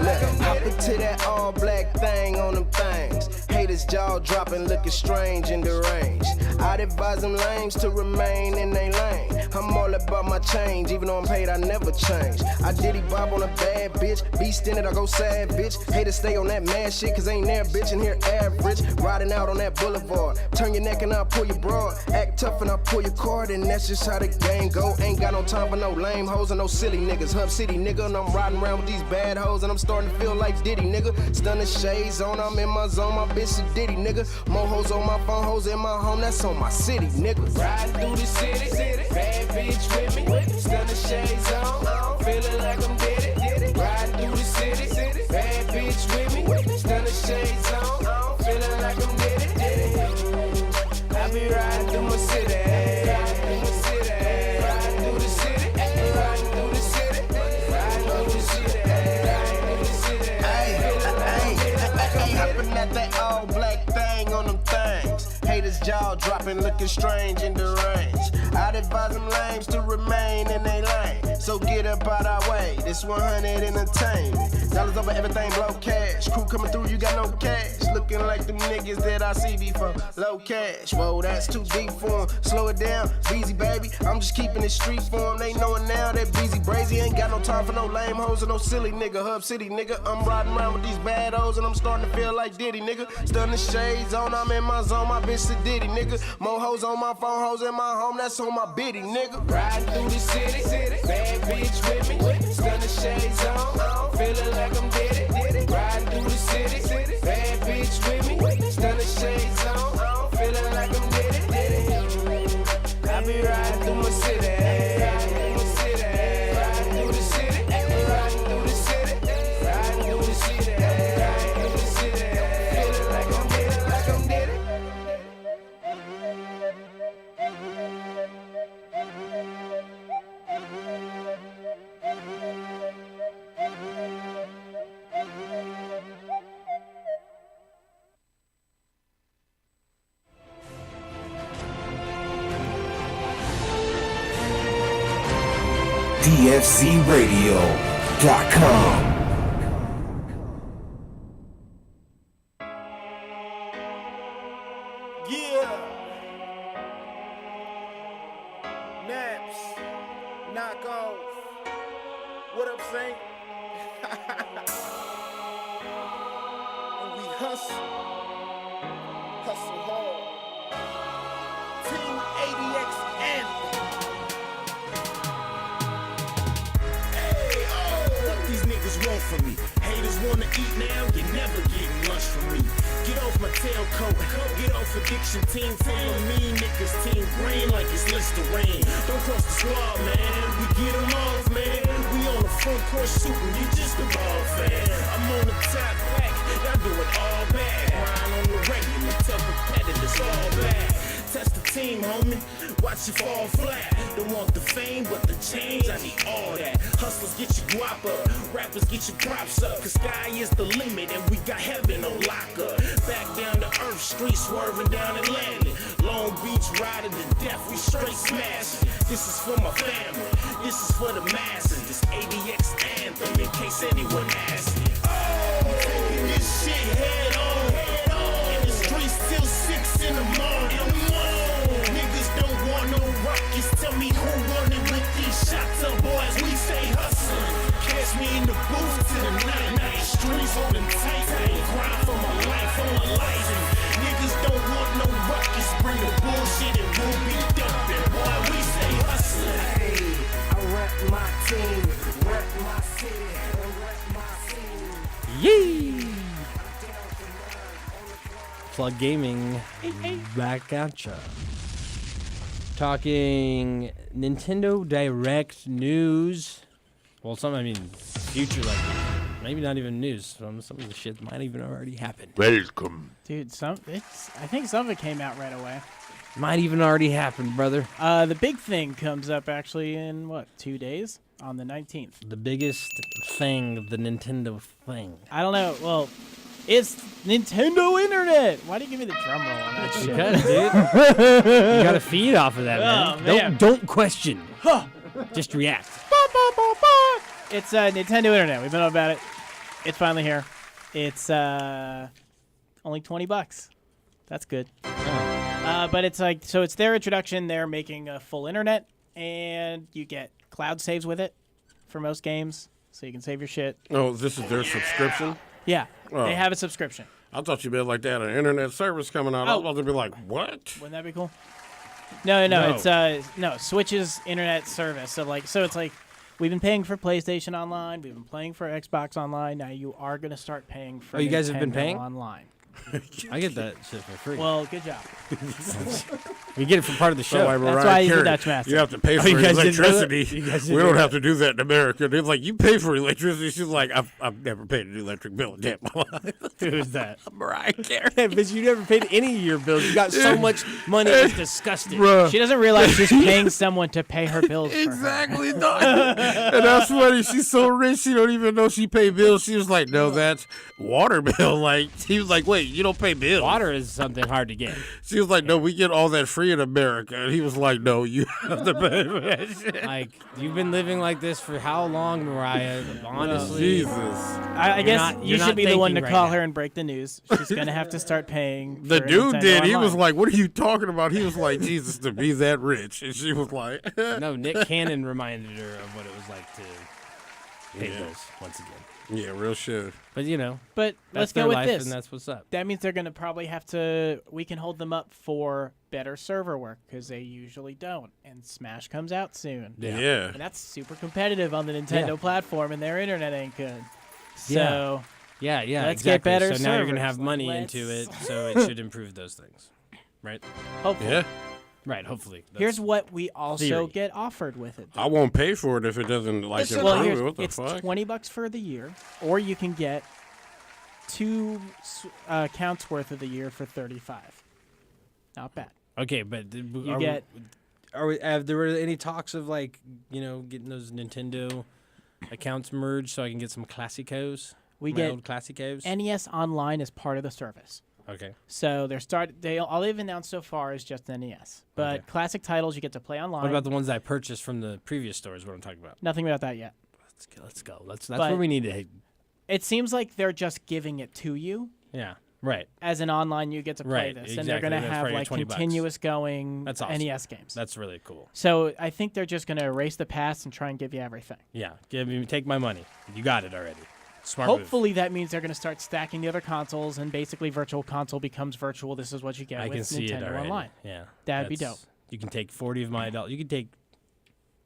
Look, hop into that all black thing on them things. Haters jaw dropping, looking strange and deranged. I'd advise them lames to remain in their lane. I'm all about my change, even though I'm paid, I never change. I diddy bob on a bad bitch, beast in it, I go savage. Haters stay on that mad shit, cause ain't there bitch in here average. Riding out on that boulevard, turn your neck and I'll pull your broad. Act tough and I'll pull your card, and that's just how the game go. Ain't got no time for no lame hoes and no silly niggas. Hub City nigga, and I'm riding around with these bad hoes, and I'm starting to feel like Diddy nigga. Stunning shades on, I'm in my zone, my bitch a Diddy nigga. More hoes on my phone, hoes in my home, that's on my city nigga. Riding through the city, bad bitch with me, stunning shades on, feeling like I'm did it. Riding through the city, bad bitch with me, stunning shades on, feeling like I'm did it. I be riding through my city, riding through the city, riding through the city, riding through the city, riding through the city, riding through the city. Hey, hopping at that all black thing on them things. Haters jaw dropping, looking strange and deranged. I'd advise them lames to remain in their lane. So get up out our way, this 100 entertainment. Dollars over everything, blow cash. Crew coming through, you got no cash. Looking like them niggas that I see before. Low cash, whoa, that's too deep for 'em. Slow it down, Beezy baby. I'm just keeping it street for 'em. They knowin' now that Beezy Brazy ain't got no time for no lame hoes or no silly nigga. Hub City nigga, I'm riding around with these bad hoes and I'm starting to feel like Diddy nigga. Stunning shades on, I'm in my zone, my bitch a Diddy nigga. More hoes on my phone, hoes in my home, that's on my biddy nigga. Riding through the city, bad bitch with me, stunning shades on, feeling like I'm did it. Riding through the city, bad bitch with me, stunning shades on, feeling like I'm did it. I be riding through my city, riding through the city, riding through the city, riding through the city, riding through the city, riding through the city, feeling like I'm did it, like I'm did it. DFCRadio.com. Yeah. how it goes. What I'm saying? We hustle hard. Team ADX anthem. Hey, what these niggas want from me? Haters wanna eat now, you never get lunch from me. Get off my tailcoat, get off addiction. Team full of mean niggas, team green like it's Listerine. Don't cross the squad, man. We get them off, man. We on the front court shooting, you just a ball fan. I'm on the top back, y'all do it all bad. Grind on the regular, tell competitors all bad. Test the team, homie. Watch you fall flat. Don't want the fame, but the change. I need all that. Hustlers get your guap up. Rappers get your props up. Cause sky is the limit and we got heaven on lock up. Back down to earth, street swerving down Atlantic. Long Beach riding to death, we straight smashing. This is for my family. This is for the masses. This ADX anthem in case anyone asks me. Oh, taking this shit head on. And the streets till 6 in the morning. Niggas don't want no ruckus. Tell me who running with these shots up, boys. We stay hustling. Catch me in the booth till the night. Streets holding tight. Grind for my life, for my life. And niggas don't want no ruckus. Bring the bullshit and we'll be dumping. Boy, we stay hustling. Hey, I rep my team, rep my city, and rep my scene. Yee! Plug Gaming back at ya. Talking Nintendo Direct news. Well, future, like, maybe not even news. Some of the shit might even already happen. Welcome. Dude, I think some of it came out right away. Might even already happen, brother. The big thing comes up actually in, 2 days? On the 19th. The biggest thing, the Nintendo thing. I don't know. Well, it's Nintendo Internet. Why do you give me the drum roll on that shit? Because, dude, you got to feed off of that, man. Oh, man. Don't question. Just react. It's Nintendo Internet. We've been on about it. It's finally here. It's only $20. That's good. But it's it's their introduction. They're making a full internet, and you get cloud saves with it for most games, so you can save your shit. Oh, this is their subscription? Yeah, Oh. they have a subscription. I thought you meant like they had an internet service coming out. I was about to be like, what? Wouldn't that be cool? No. It's Switch's internet service. So it's like we've been paying for PlayStation Online, we've been paying for Xbox Online. Now you are going to start paying for. Oh, you guys have been Nintendo paying? Online. I get that shit for free. Well, good job. We get it for part of the show. So like That's Mariah why he's a Carey, Dutch master. you have to pay for you guys didn't know that? electricity. You guys didn't We know don't that? have to do that in America. They're like, you pay for electricity. She's like, I've never paid an electric bill in damn my life. Who's that? Mariah Carey. But you never paid any of your bills. You got so much money, it's disgusting. Bruh. She doesn't realize she's paying someone to pay her bills for her. Exactly, dog. And that's funny. She's so rich, she don't even know she pay bills. She was like, no, that's water bill. Like, he was like, wait, you don't pay bills. Water is something hard to get. She was like, no, we get all that free in America. And he was like, no, you have to pay for that shit. Like, you've been living like this for how long, Mariah? Honestly. Jesus. I guess not- you you're should not be the one to thinking right call now. her and break the news. She's going to have to start paying. The for dude Nintendo did. He was Online. like, what are you talking about? He was like, Jesus, to be that rich. And she was like, No, Nick Cannon reminded her of what it was like to pay Yeah. bills once again. yeah, real shit. But, But that's let's their go with life, this. and that's what's up. That means they're going to probably have to. We can hold them up for better server work because they usually don't. And Smash comes out soon. Yeah. And that's super competitive on the Nintendo Yeah. platform, and their internet ain't good. So Yeah, Let's get exactly. better So now you're going to servers. have money Let's- into it, so it should improve those things. Right? hopefully. Yeah. Right, hopefully. Here's what we also theory. get offered with it. I won't pay for it if it doesn't like Well, improve here's, it. What the it's fuck? $20 for the year, or you can get 2 accounts worth of the year for $35. Not bad. Okay, but You get have there were any talks of getting those Nintendo accounts merged so I can get some Classicos? we my get old Classicos. NES Online as part of the service. Okay. So all they've announced so far is just NES. But Okay. classic titles you get to play online. What about the ones that I purchased from the previous store? Is what I'm talking about. Nothing about that yet. Let's go. That's But- where we need to. It seems like they're just giving it to you. Yeah. Right. as an online, you get to play Right, this, and they're exactly. going to That's have probably like $20. continuous going That's awesome. NES games. That's really cool. So I think they're just going to erase the past and try and give you everything. Yeah. Take my money. You got it already. Smart move. Hopefully that means they're going to start stacking the other consoles, and basically Virtual Console becomes virtual. This is what you get I with can see it Nintendo already. Online. Yeah. That'd be dope. You can take 40 of my dollars. You can take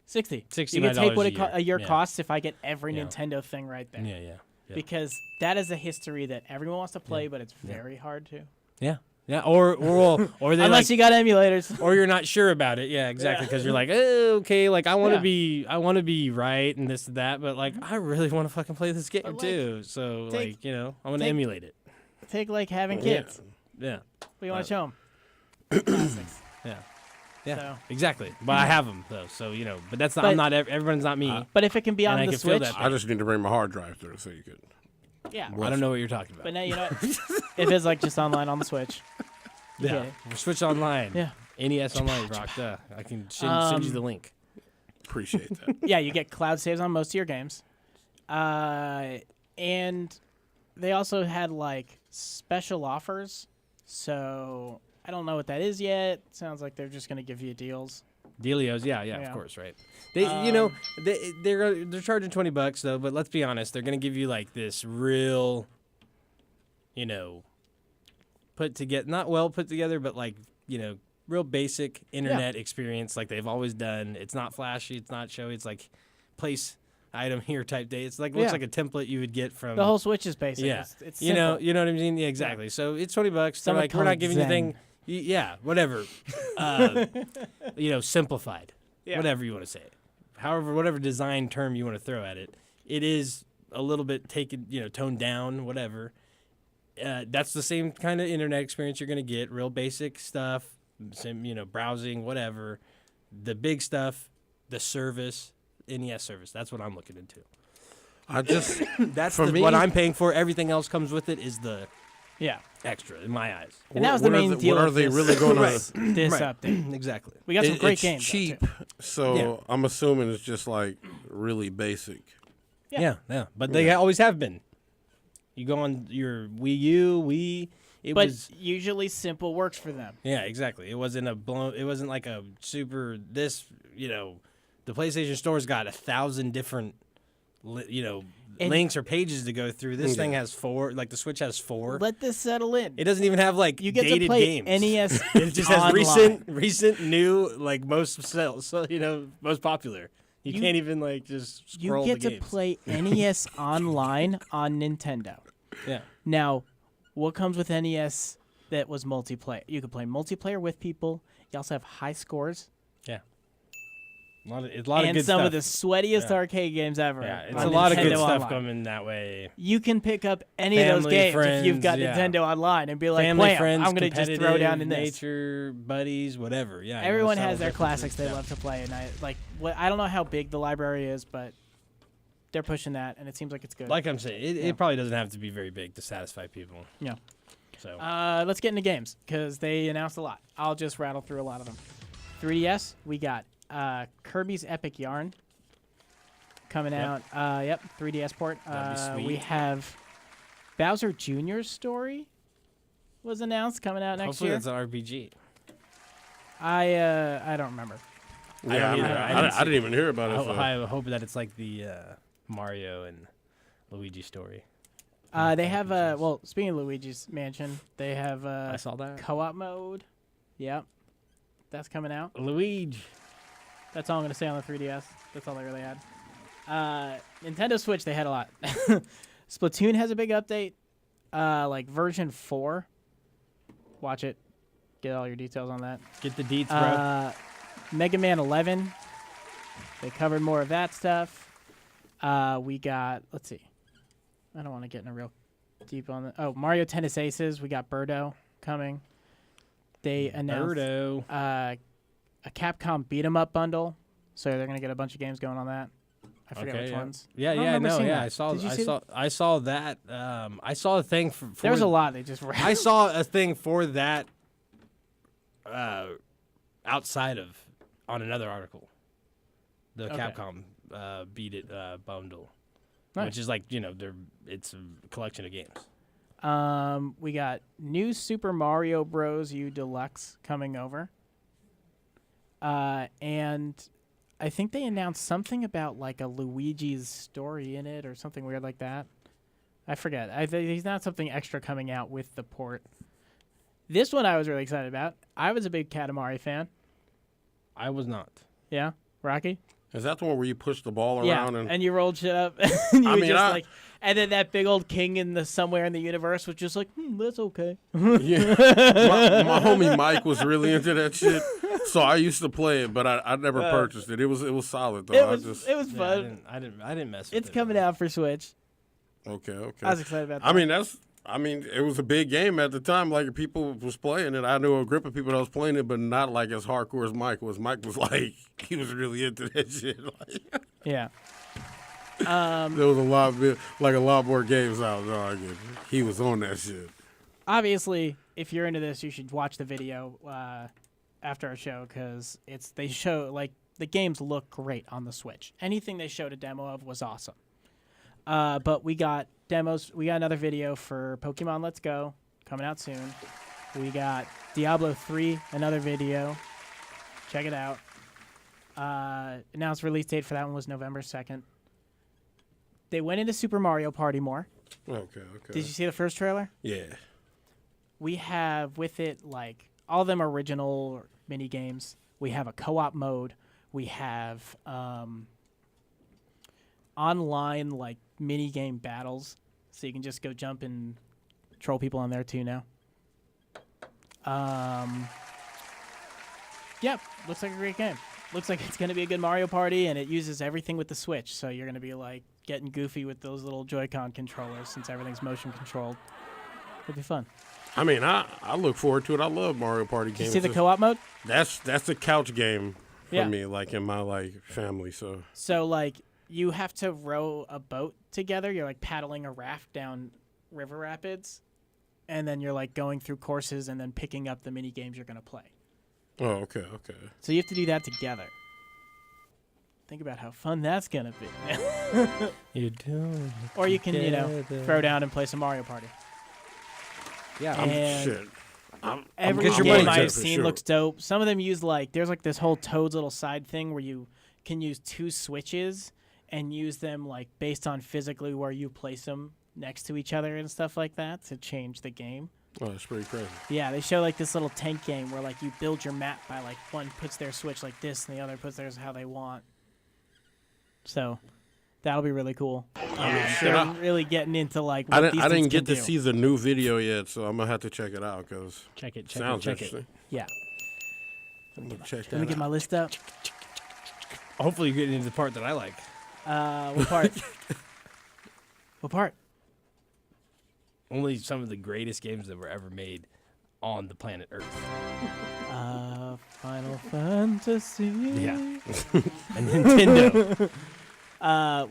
60. $69 You can take what a a year year. costs if I get every Yeah. Nintendo thing right there. Yeah. Because that is a history that everyone wants to play, but it's very hard to. Yeah. Or they Unless you got emulators. or you're not sure about it. Yeah, exactly. Because you're like, okay, like I want to be right and this and that, but like I really want to fucking play this game like, too. So take- I'm gonna take- emulate it. Take like having kids. Yeah. What do you want to show them? Classics. Yeah. So- Exactly. But I have them though, so but that's not. But- I'm not. Everyone's not me. But if it can be And on I the can feel Switch, that. I just need to bring my hard drive through so you could. yeah. I don't know what you're talking about. But now you know if it's like just online on the Switch. You get it. Switch Online. Yeah. NES Online rocked. I can send you the link. Appreciate that. Yeah, you get cloud saves on most of your games. And they also had like special offers. So I don't know what that is yet. Sounds like they're just going to give you deals. Dealios, yeah, Yeah. of course, right. They, they're charging $20 though, but let's be honest, they're gonna give you like this real, put together, not well put together, but like real basic internet experience, like they've always done. It's not flashy, it's not showy, it's like place item here type day. It's like looks Yeah. like a template you would get from The whole Switch is basic. yeah, It's you know simple. what I mean. Yeah, exactly. So it's $20. They're Someone like, we're call not it giving you Zen. anything. Yeah, whatever. Simplified. Yeah. Whatever you want to say. However, whatever design term you want to throw at it, it is a little bit taken, toned down, whatever. That's the same kind of internet experience you're going to get. Real basic stuff, browsing, whatever. The big stuff, the service, NES service. That's what I'm looking into. I just That's For me- what I'm paying for. Everything else comes with it is the Yeah. extra in my eyes. And that was the what are main the- deal What are of they this- really going Right. to? This Right. update. Exactly. We got some great It's games. though, cheap, too. so Yeah. I'm assuming it's just like really basic. Yeah. But they always have been. You go on your Wii U, it But was usually simple works for them. yeah, exactly. It wasn't it wasn't like a super the PlayStation Store's got 1,000 different And- links or pages to go through. This thing has 4, like the Switch has 4. Let this settle in. It doesn't even have like You get dated to play games. NES It just has online. recent, new, like most sales, so most popular. You can't even like just You scroll get the to games. play NES online on Nintendo. Yeah. Now, what comes with NES that was multiplayer? You could play multiplayer with people. You also have high scores Yeah. A lot of and good some stuff. of the sweatiest Yeah. arcade games ever. Yeah, it's on a lot of good Nintendo stuff Online. coming that way. You can pick up any of those Family, games if you've friends, got yeah. Nintendo Online and be like, Family, "Wham, friends, I'm going to just throw down in this." nature, buddies, whatever. Yeah. Everyone several has their different classics they things. love to play, and I don't know how big the library is, but they're pushing that, and it seems like it's good. Like I'm saying, it probably doesn't have to be very big to satisfy people. Yeah. So Let's get into games because they announced a lot. I'll just rattle through a lot of them. 3DS, we got Kirby's Epic Yarn coming out. 3DS port. That'd be We sweet. have Bowser Jr.'s story was announced coming out next hopefully year. that's an RPG. I don't remember. I Yeah, don't either. I didn't even hear about it. so- I hope that it's like the Mario and Luigi story. They have speaking of Luigi's Mansion, they have I saw that. co-op mode. Yep. That's coming out. Luigi. That's all I'm going to say on the 3DS. That's all they really had. Nintendo Switch, they had a lot. Splatoon has a big update, like version 4. Watch it. Get all your details on that. Get the deets, bro. Mega Man 11. They covered more of that stuff. We got, let's see. I don't want to get in a real deep on the. Oh, Mario Tennis Aces. We got Birdo coming. They announced Birdo. a Capcom beat 'em up bundle, so they're gonna get a bunch of games going on that. I forget which ones. Yeah, I don't yeah, remember no, seeing yeah. that. I saw. Did you I see saw. I saw that. I saw a thing for. There's a lot. They just. I saw a thing for that. Outside of on another article, the Okay. Capcom Beat It bundle, Nice. which is like it's a collection of games. We got new Super Mario Bros. U Deluxe coming over. And I think they announced something about like a Luigi's story in it or something weird like that. I forget. He's not something extra coming out with the port. This one I was really excited about. I was a big Katamari fan. I was not. Yeah, Rocky? Is that the one where you push the ball Yeah, around? and you rolled shit up. And you I were mean, just like, and then that big old king in the somewhere in the universe was just like, that's okay. Yeah. my homie Mike was really into that shit, so I used to play it, but I never purchased it. It was solid though. It was Yeah, fun. I didn't mess with it. It's coming out for Switch. Okay. I was excited about that. I mean, it was a big game at the time. Like, people was playing it. I knew a group of people that was playing it, but not like as hardcore as Mike was. Mike was like, he was really into that shit. Like, Yeah. there was a lot more games out. No, I get it. He was on that shit. Obviously, if you're into this, you should watch the video after our show because they show like the games look great on the Switch. Anything they showed a demo of was awesome. But we got demos. We got another video for Pokemon Let's Go coming out soon. We got Diablo 3, another video. Check it out. Announced release date for that one was November 2nd. They went into Super Mario Party more. Okay. Did you see the first trailer? Yeah. We have with it like all of them original mini games. We have a co-op mode. We have online like mini game battles, so you can just go jump and troll people on there too now. Yeah, looks like a great game. Looks like it's gonna be a good Mario Party, and it uses everything with the Switch, so you're gonna be like getting goofy with those little Joy-Con controllers since everything's motion controlled. It'll be fun. I mean, I look forward to it. I love Mario Party games. You see the co-op mode? That's a couch game for Yeah. me, like in my like family. So like you have to row a boat together. You're like paddling a raft down river rapids, and then you're like going through courses and then picking up the mini games you're gonna play. Oh, okay. So you have to do that together. Think about how fun that's gonna be. You do. Or you can, throw down and play some Mario Party. Yeah. And Shit. every get your game money I've for seen sure. looks dope. Some of them use there's like this whole Toad's little side thing where you can use two switches and use them like based on physically where you place them next to each other and stuff like that to change the game. Oh, that's pretty crazy. Yeah, they show like this little tank game where like you build your map by like one puts their switch like this and the other puts theirs how they want. So that'll be really cool. They're really getting into like what these I things didn't get can to do. see the new video yet, so I'm gonna have to check it out because Check it. sounds Check it. interesting. Yeah. I'm gonna check Let me that get out. my list up. Hopefully, you get into the part that I like. What part? What part? Only some of the greatest games that were ever made on the planet Earth. Final Fantasy. Yeah. And Nintendo.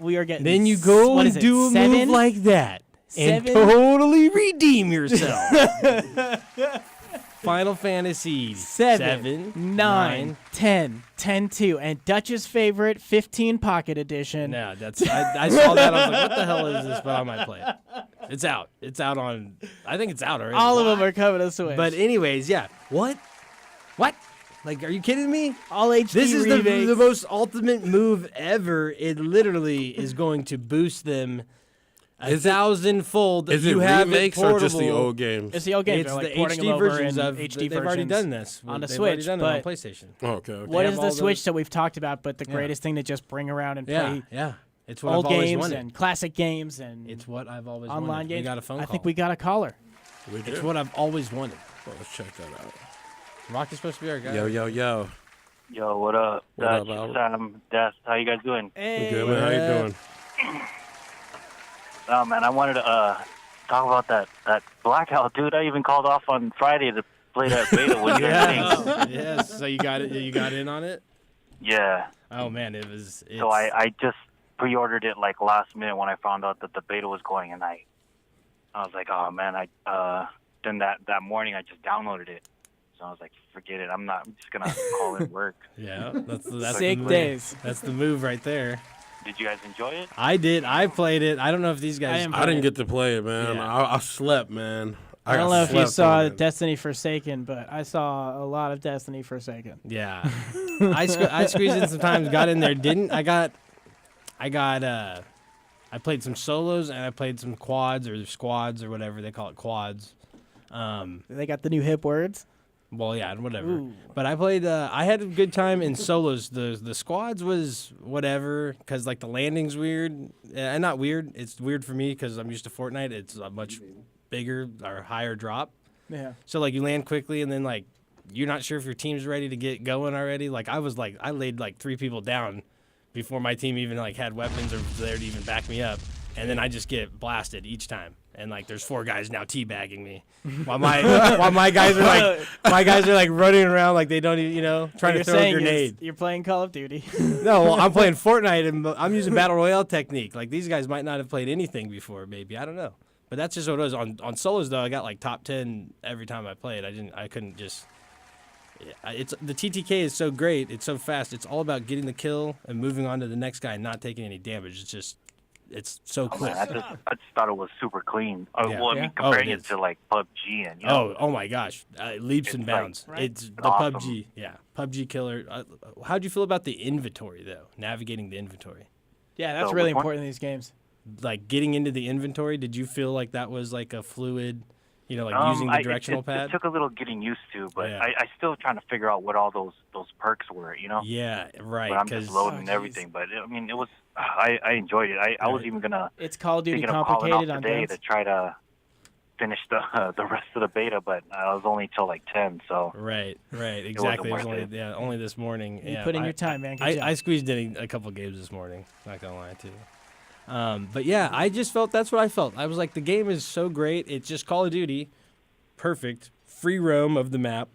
We are getting. Then you go what and is it, do a 7? move like that and 7? totally redeem yourself. Final Fantasy 7, 9, 10, 10-2, and Dutch's favorite 15 Pocket Edition. No, that's I saw that. I was like, what the hell is this? But I might play it. It's out. It's out on. I think it's out already. All of them are coming to Switch. But anyways, yeah. What? Like, are you kidding me? all HD This is remakes. the most ultimate move ever. It literally is going to boost them a thousandfold. Is it you have remakes it or just the portable. old games? It's the old games. It's They're like the porting them HD over versions in of. HD They've already versions done this on the They've already Switch, done it on but PlayStation. Okay. What have is all the those- Switch that we've talked about? But the Yeah. greatest thing to just bring around and Yeah, play yeah. It's what old I've always games wanted. and classic games and It's what I've always online wanted. games. We got a phone I call. think we got a caller. We did. It's what I've always wanted. Oh, let's check that out. Rock is supposed to be our guy. Yo. Yo, what up? What up, Dutch, Albert? Sam, Des, how you guys doing? Hey. Good man. How you doing? Oh man, I wanted to talk about that blackout, dude. I even called off on Friday to play that beta with your thing. Yes. So you got it. You got in on it. Yeah. Oh man, it was. So I just pre-ordered it like last minute when I found out that the beta was going, and I was like, oh man, then that morning I just downloaded it. So I was like, forget it. I'm just gonna call in work. Yeah, that's Sick the move. days. That's the move right there. Did you guys enjoy it? I did. I played it. I don't know if these guys. am- I didn't get to play it, man. Yeah. I slept, man. I don't got know if you slept saw on it. Destiny Forsaken, but I saw a lot of Destiny Forsaken. Yeah, I squeezed in sometimes. Got in there. Didn't I played some solos and I played some quads or squads or whatever they call it, quads. They got the new hip words. Well, yeah, whatever. Ooh. But I played. I had a good time in solos. The squads was whatever because like the landing's weird. Not weird. It's weird for me because I'm used to Fortnite. It's a much bigger or higher drop. Yeah. So like you land quickly and then like you're not sure if your team's ready to get going already. Like I laid like 3 people down before my team even like had weapons or was there to even back me up, and then I just get blasted each time. And like there's 4 guys now teabagging me, while my guys are like running around like they don't even trying to throw a grenade. You're playing Call of Duty. No, well, I'm playing Fortnite and I'm using battle royale technique. Like these guys might not have played anything before, maybe I don't know. But that's just what it was. On solos though, I got like top 10 every time I played. I couldn't just. It's the TTK is so great. It's so fast. It's all about getting the kill and moving on to the next guy and not taking any damage. It's so quick. I just thought it was super clean. Yeah. Well, I mean, Yeah. comparing Oh, it it is. to like PUBG and Oh my gosh, leaps and It's like- bounds. Right? It's the Awesome. PUBG. Yeah, PUBG killer. How'd you feel about the inventory though? Navigating the inventory, Yeah, that's So really which one? important in these games. like getting into the inventory. Did you feel like that was like a fluid? Like using the directional it pad. took a little getting used to, but Yeah. I still trying to figure out what all those perks were, Yeah, right. But I'm just loading and Oh, everything. But I mean, it was I enjoyed it. I was even gonna It's Call of Duty thinking of calling off complicated on today guns. to try to finish the rest of the beta, but I was only till like 10, so Right, exactly. It was worth only it. only this morning. You Yeah, put in your time, man. Good I job. squeezed in a couple games this morning. Not gonna lie to you. But yeah, I just felt that's what I felt. I was like, the game is so great. It's just Call of Duty, perfect, free roam of the map,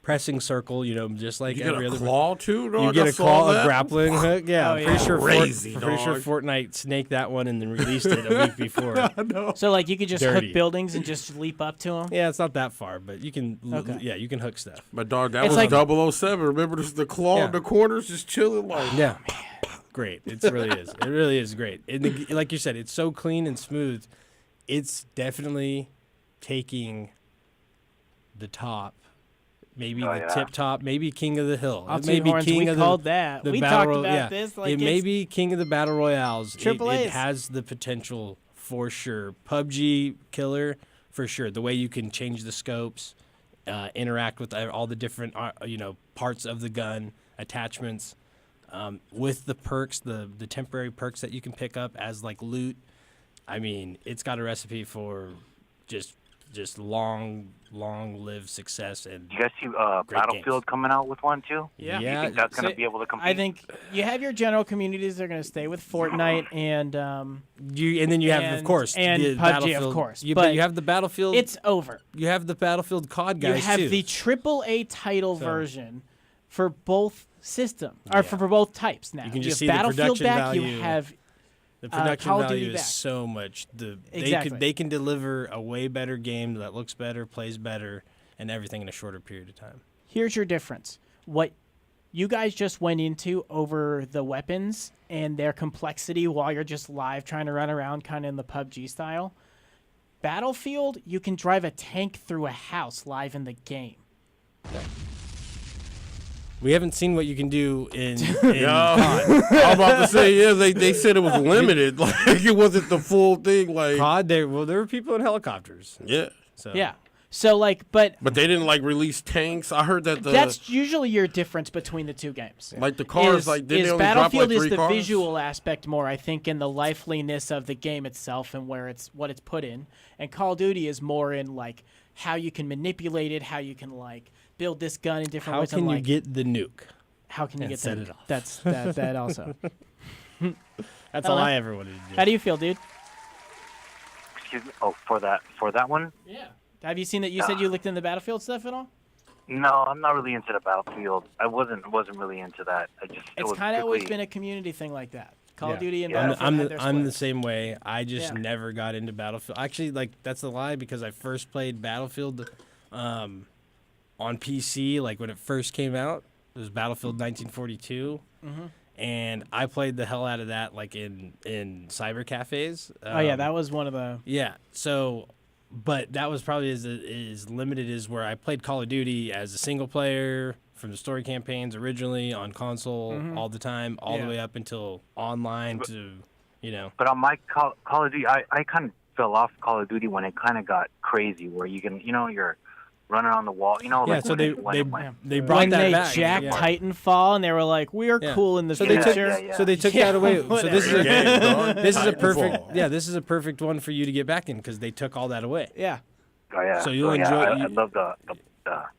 pressing circle. Just like You get every a other. claw too, dog? You get I a saw claw, a that. grappling hook. Yeah, Oh, I'm yeah. pretty sure. Crazy, I'm pretty sure dog. Fortnite snaked that one and then released it a week before. So like you could just Dirty. hook buildings and just leap up to them. Yeah, it's not that far, but you can. Okay. Yeah, you can hook stuff. But dog, that It's was like- 007. Remember the claw Yeah. in the corners just chilling like. Yeah. Great. It really is. It really is great. Like you said, it's so clean and smooth. It's definitely taking the top, maybe Oh, the yeah. tip top, maybe king of the hill. I'll It may toot be horns. king We of called the, that. the We battle talked ro- about yeah. this. Like it may it's be king of the battle royales. Triple It A's. has the potential for sure. PUBG killer for sure. The way you can change the scopes, interact with all the different parts of the gun, attachments. With the perks, the temporary perks that you can pick up as like loot, I mean, it's got a recipe for just long lived success. And you guys see Great Battlefield coming out with one too? Yeah. You think that's gonna So, be able to compete? I think you have your general communities that are going to stay with Fortnite and and then you have, of and- course, and the PUBG, of Battlefield. course, But but you have the Battlefield. it's over. You have the Battlefield COD guys You have too. the AAA title So- version for both systems, or for both types now. You can You just have see the Battlefield production back. value. You have The production Call of value Duty is back. so much. Exactly. They can deliver a way better game that looks better, plays better, and everything in a shorter period of time. Here's your difference. What you guys just went into over the weapons and their complexity while you're just live trying to run around kind of in the PUBG style. Battlefield, you can drive a tank through a house live in the game. We haven't seen what you can do in I'm about to say, yeah, they said it was limited. Like it wasn't the full thing. Like COD. There were people in helicopters. yeah, So Yeah. So but but they didn't like release tanks. I heard that that's usually your difference between the two games. like the cars is, like didn't is they only Battlefield drop like 3 is the cars? visual aspect more, I think, in the liveliness of the game itself and what it's put in. And Call of Duty is more in like how you can manipulate it, how you can like build this gun in different how ways. can and, you like, get the nuke? how can you and get set that? it off? That's that also. That's all Hello? I ever wanted to do. How do you feel, dude? Excuse me. Oh, for that one? Yeah. Have you seen that? You said you looked in the Battlefield stuff at all? No, I'm not really into the Battlefield. I wasn't really into that. It's kind of always been a community thing like that. Call of Yeah. Duty and Yeah. Battlefield had their I'm the splits. same way. I just Yeah. never got into Battlefield. Actually, like that's a lie because I first played Battlefield on PC like when it first came out. It was Battlefield 1942, and I played the hell out of that like in cyber cafes. Oh yeah, that was one of the. Yeah. So, but that was probably as limited as where I played Call of Duty as a single player from the story campaigns originally on console all the time, all the way up until online to, you know. But on my Call of Duty, I kind of fell off Call of Duty when it kind of got crazy, where you can, you're running on the wall, Yeah, like so they brought When that they back. jacked yeah. Titanfall, and they were like, "We are cool in the So future." they took that away. So this is this is a perfect Titanfall. this is a perfect one for you to get back in because they took all that away. Yeah. Oh yeah. So you'll enjoy. I love the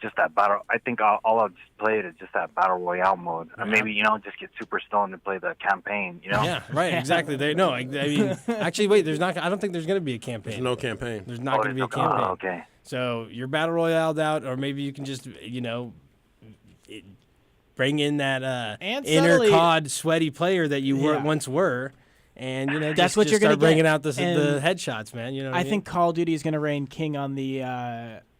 just that battle. I think all I'll just play it is just that battle royale mode, and maybe just get super stoned and play the campaign. Yeah, right, exactly. I mean, actually, wait. There's not. I don't think there's going to be a campaign. There's no campaign. There's not going to be a campaign. Oh, okay. So you're battle royale'd out, or maybe you can just bring in that And inner suddenly- COD sweaty player that you once were. And That's just, what just you're gonna start bringing get. out the headshots, man. You know, what I I mean? think Call of Duty is going to reign king on the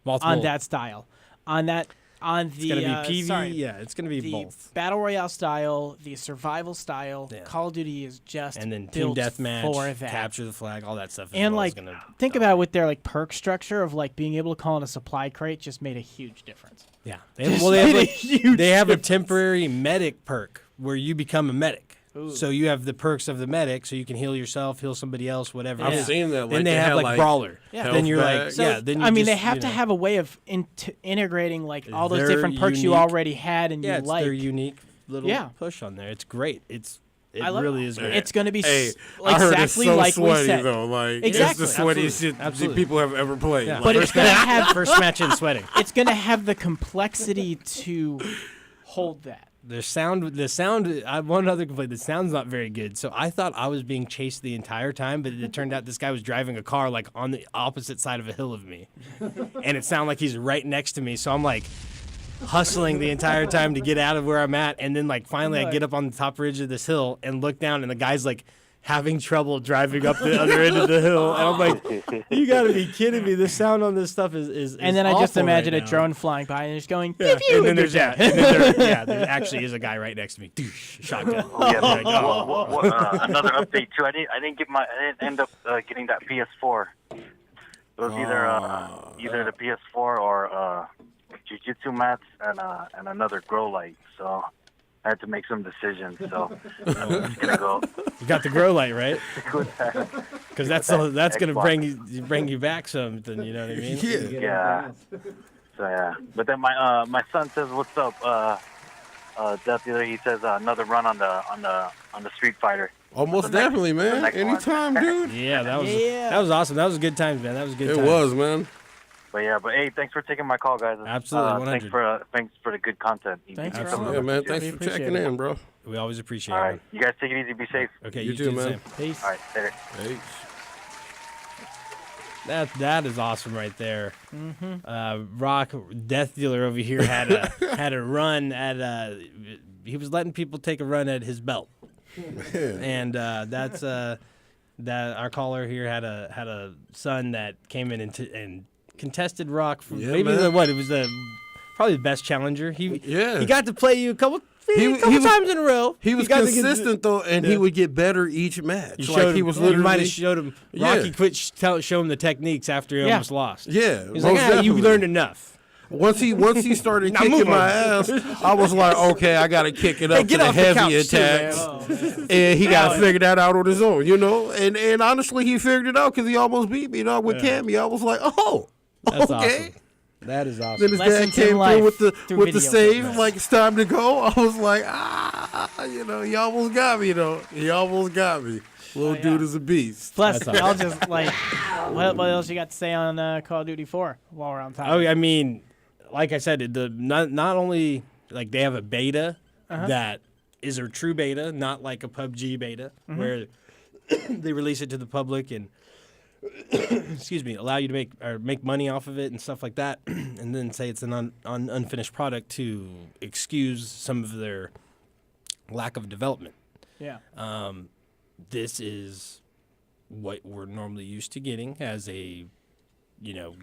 Multiple. on that style, on the it's gonna be PV. sorry, Yeah, it's gonna be the both. battle royale style, the survival style. Yeah. Call of Duty is just And then team built deathmatch, for that. capture the flag, all that stuff. And is like, think about it with their like perk structure of like being able to call in a supply crate just made a huge difference. yeah, Just they have made a like, huge they have a difference. temporary medic perk where you become a medic. So you have the perks of the medic, so you can heal yourself, heal somebody else, whatever. I've it is. seen that. Then they have like brawler. Yeah. Then you're like, Health So, Then you I mean, they just, have you to know, have a way of integrating like all those Their different perks you unique- already had and yeah, you it's like. their unique little Yeah. push on there. It's great. It I love really is great. It's going to be Hey, like I heard exactly it's so like sweaty we said. though. Like Exactly. it's the sweatiest shit Absolutely. people have ever played. Yeah. Like, But it's going to have First match in sweating. it's going to have the complexity to hold that. The sound. One other complaint. The sound's not very good. So I thought I was being chased the entire time, but it turned out this guy was driving a car like on the opposite side of a hill of me, and it sounded like he's right next to me. So I'm like hustling the entire time to get out of where I'm at, and then like finally I get up on the top ridge of this hill and look down, and the guy's like having trouble driving up the other end of the hill, and I'm like, you got to be kidding me! The sound on this stuff is And then I just awful imagine right a now. drone flying by and just going, Yeah. pew, pew, And then and there's you're that. dead. And then there actually is a guy right next to me. Doosh, shotgun. Yeah, Like, oh. another update too. I didn't end up getting that PS4. It was either the PS4 or jiu-jitsu mats and another grow light. So I had to make some decisions. So I'm just gonna go You got the grow light, right? with that. Because that's going to Xbox. bring you back something. You know what I mean? Yeah. So yeah, but then my son says, "What's up?" Death Dealer. He says another run on the Street Fighter. almost definitely, man. next one. Anytime, dude. Yeah, that was Yeah. that was awesome. That was good times, man. That was good. It times. was, man. But hey, thanks for taking my call, guys. Absolutely, 100. Thanks for the good content. Thanks for Absolutely. Yeah, man. Cheers. Thanks We for appreciate checking it. in, bro. We always appreciate All it. right, you guys take it easy. Be safe. Okay, You you, too, do the man. same. Peace. All right, later. Hey. That is awesome right there. Rock Death Dealer over here had a run at he was letting people take a run at his belt, and that's that our caller here had a son that came in and contested Rock for Yeah, maybe man. it was probably the best challenger. He got to play you a couple times in a row. He was got to get- consistent though, and he would get better each match. You Like showed he him, was you literally. might have showed him. Yeah. Rocky quit show him the techniques after he Yeah. almost lost. Yeah, He's most like, you definitely. learned enough. Once he started Now kicking move my on. ass, I was like, okay, I got to kick it up get to the off the heavy couch too, man. attacks, and he got to figure that out on his own, you know. And honestly, he figured it out because he almost beat me, dog. With Cammy, I was like, oh, That's okay. awesome. That is awesome. Then his dad Lessons in came life through with the through video save, games. like it's time to go. I was like, he almost got me though. He almost got me. Little dude is a beast. Plus, That's I'll just like, what else you got to say on Call of Duty 4 while we're on top? Oh, I mean, like I said, not only like they have a beta that is a true beta, not like a PUBG beta where they release it to the public and excuse me, allow you to make money off of it and stuff like that, and then say it's an unfinished product to excuse some of their lack of development. Yeah. This is what we're normally used to getting as a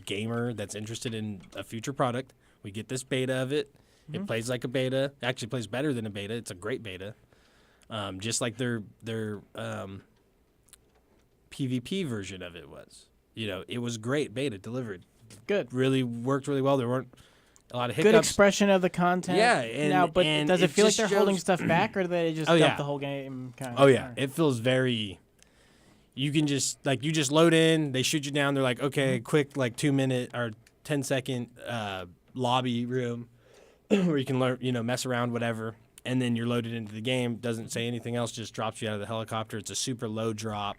gamer that's interested in a future product. We get this beta of it. It plays like a beta. Actually plays better than a beta. It's a great beta. just like their PvP version of it was. It was great. Beta delivered. Good. Really worked really well. There weren't a lot of hiccups. Good expression of the content. Yeah, but and does it feel like just they're holding shows- stuff back, or do they just Oh, dump yeah. the whole game? Kind of, Oh yeah, it feels very. You can just you just load in. They shoot you down. They're like, okay, quick 2-minute or 10-second lobby room where you can learn, mess around, whatever, and then you're loaded into the game. Doesn't say anything else. Just drops you out of the helicopter. It's a super low drop.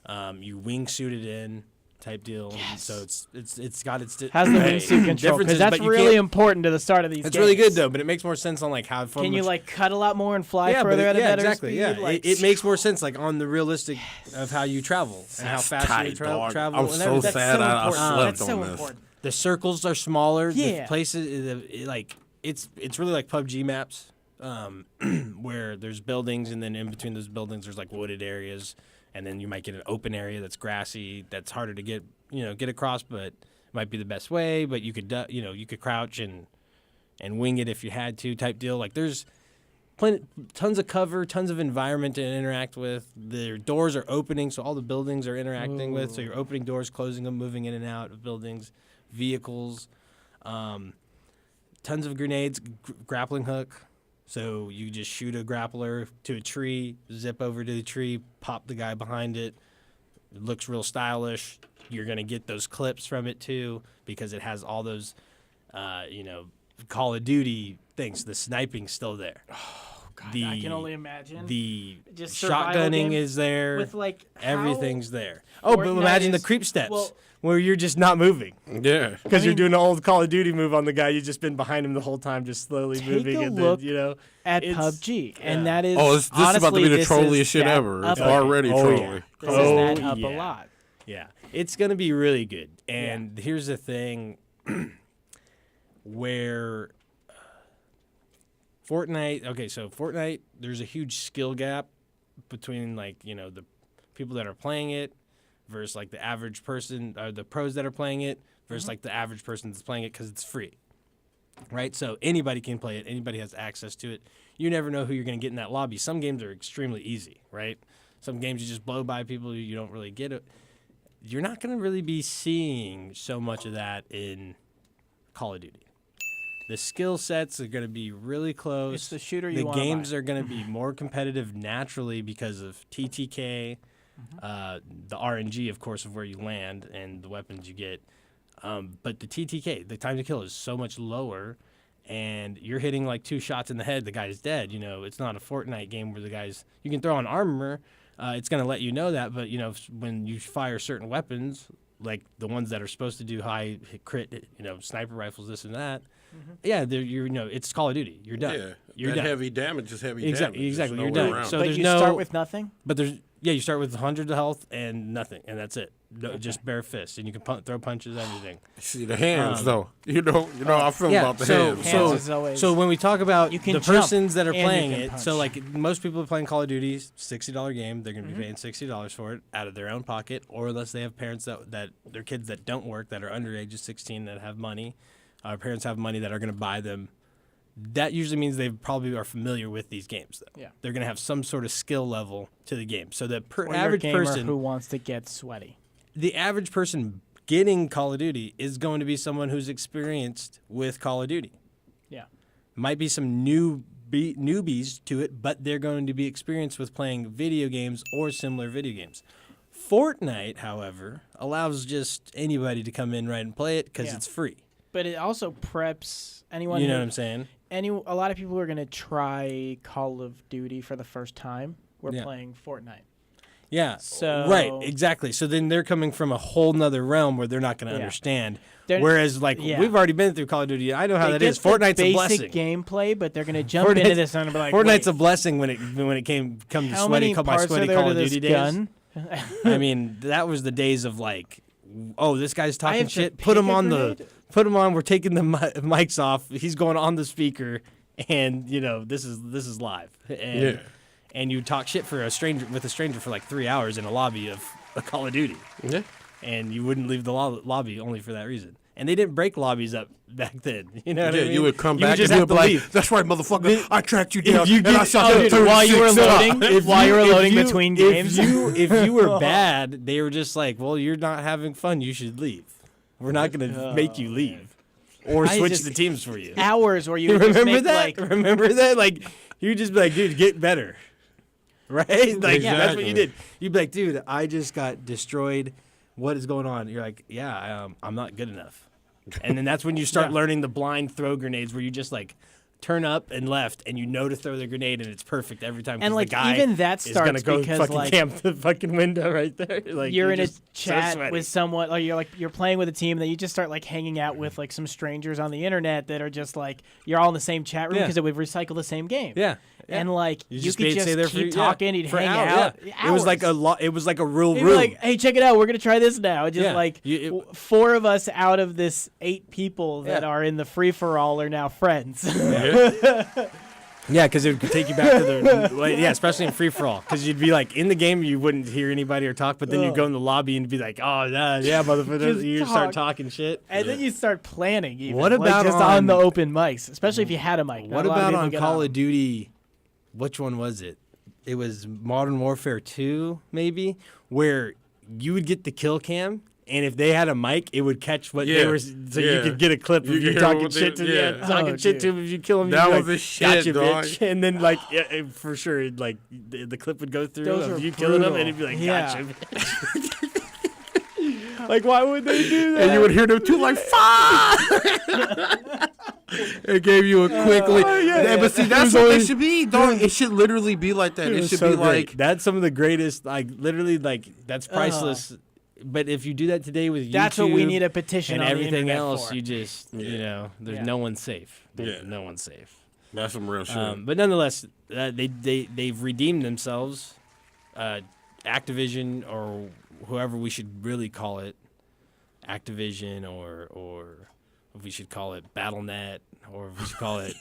You wingsuit it in. Type deal. Yes. So it's got its has the wingsuit control, because that's really important to the start of these games. It's really good though, but it makes more sense on how far. Can you cut a lot more and fly further at a better exactly. speed? Yeah, it makes more sense on the realistic of how you travel and how fast you travel. I'm so sad I slept on this. Important. The circles are smaller. Yeah. The places it's really like PUBG maps, where there's buildings and then in between those buildings there's wooded areas. And then you might get an open area that's grassy, that's harder to get across, but might be the best way. But you could, you could crouch and wing it if you had to, type deal. There's tons of cover, tons of environment to interact with. Their doors are opening, so all the buildings are interacting with. So you're opening doors, closing them, moving in and out of buildings, vehicles, tons of grenades, grappling hook. So you just shoot a grappler to a tree, zip over to the tree, pop the guy behind it. It looks real stylish. You're going to get those clips from it, too, because it has all those, Call of Duty things. The sniping's still there. Oh, God, I can only imagine. The just shotgunning is there. With, everything's there. Oh, but imagine the creep steps. Well, where you're just not moving. Yeah. Because you're doing an old Call of Duty move on the guy. You've just been behind him the whole time, just slowly moving. Take a look at PUBG. And that is, this is about to be the trolliest shit ever. It's already trolly. This is that up a lot. Yeah. It's going to be really good. And here's the thing where Fortnite, there's a huge skill gap between, the people that are playing it versus the average person, or the pros that are playing it versus the average person that's playing it because it's free, right? So anybody can play it. Anybody has access to it. You never know who you're going to get in that lobby. Some games are extremely easy, right? Some games you just blow by people, you don't really get it. You're not going to really be seeing so much of that in Call of Duty. The skill sets are going to be really close. It's the shooter you want. The games are going to be more competitive naturally because of TTK. The RNG, of course, of where you land and the weapons you get. But the TTK, the time to kill, is so much lower, and you're hitting 2 shots in the head, the guy's dead. It's not a Fortnite game where you can throw on armor. It's going to let you know that, but, when you fire certain weapons, like the ones that are supposed to do high hit crit, sniper rifles, this and that, it's Call of Duty. You're done. Yeah, you're done. Heavy damage is heavy damage. Exactly. You're done. So but you start with nothing? But you start with 100 health and nothing, and that's it. No, just bare fists, and you can throw punches, everything. See the hands, though. I feel about the hands. So when we talk about the persons that are playing it, punch. so most people are playing Call of Duty, $60 game, they're going to be paying $60 for it out of their own pocket, or unless they have parents that their kids that don't work, that are under age of 16, that have money. Parents have money that are going to buy them. That usually means they probably are familiar with these games, though. Yeah. They're going to have some sort of skill level to the game. So the average person who wants to get sweaty. The average person getting Call of Duty is going to be someone who's experienced with Call of Duty. Yeah. Might be some newbies to it, but they're going to be experienced with playing video games or similar video games. Fortnite, however, allows just anybody to come in and play it because it's free. But it also preps anyone. You know what I'm saying? A lot of people who are going to try Call of Duty for the first time were playing Fortnite. Yeah. So right. Exactly. So then they're coming from a whole nother realm where they're not going to understand. Whereas, we've already been through Call of Duty. I know how that is. Fortnite's a blessing. Basic gameplay, but they're going to jump into this and be like, Fortnite's a blessing when it come to sweaty Call of Duty days. I mean, that was the days of this guy's talking shit. Put him on. We're taking the mics off. He's going on the speaker, and this is live. And you talk shit with a stranger for 3 hours in a lobby of a Call of Duty. Yeah. And you wouldn't leave the lobby only for that reason. and they didn't break lobbies up back then. You know what I mean? You would come You back would just and have be to like, leave. "That's right, motherfucker. I tracked you down, you and I get- shot oh, you dude, while you were 36 loading, times." while you were loading If between games. if you were bad, they were just like, well, you're not having fun. You should leave. We're not going to make you leave or I switch just- the teams for you. Hours where you would Remember just make that? like Remember that? Like, you would just be like, dude, get better. Right? Like, that's what you Exactly. did. You'd be like, dude, I just got destroyed. What is going on? You're like, yeah, I'm not good enough. And then that's when you start learning the blind throw grenades where you just like turn up and left and you know to throw the grenade and it's perfect every time. 'cause And, like, the guy even that is gonna starts go because, fucking like, camp the fucking window right there. Like you're in a just so chat sweaty. with someone, or you're playing with a team, and then you just start like hanging out with like some strangers on the internet that are just like you're all in the same chat room Yeah. because it would recycle the same game. Yeah. And like you, just could stay just there keep for, talking, you'd for hang hours, out. Yeah. It was like a lot. It was like a real You'd room. be like, hey, check it out. We're gonna try this now. Just Yeah. like You- 4 of us out of this 8 people that Yeah. are in the free for all are now friends. Yeah, because it would take you back to the yeah, especially in free for all. Because you'd be like in the game, you wouldn't hear anybody or talk, but then you'd go in the lobby and be like, oh yeah, motherfucker, Just you start talk. talking shit. And then you start planning. Even, What like, about just on on- the open mics, especially if you had a mic? What about on Call of Duty? Which one was it? It was Modern Warfare 2, maybe, where you would get the kill cam. And if they had a mic, it would catch what they Yeah. were, so you Yeah. could get a clip of You you could hear talking what they- shit to yeah. talking Oh, shit to dude. him. If you kill him, That you'd be was like, the shit, gotcha, dog. bitch. And then like for sure, like the clip would go through Those of are you killing him, and brutal. it'd be like, Yeah. gotcha. Bitch. Like, why would they do that? And you would hear them too, like, fuck! It gave you a quick lead. Yeah, but see, that's what it should be, dog. It should literally be like that. It was should so be great. like, That's some of the greatest, like literally, like that's priceless. But if you do that today with That's what we YouTube need a petition and on the everything internet else, for. you just you know, there's Yeah. no one safe. Yeah. No one's safe. that's some real shit. But nonetheless, they've redeemed themselves. Activision, or whoever we should really call it, Activision, or if we should call it BattleNet, or if we should call it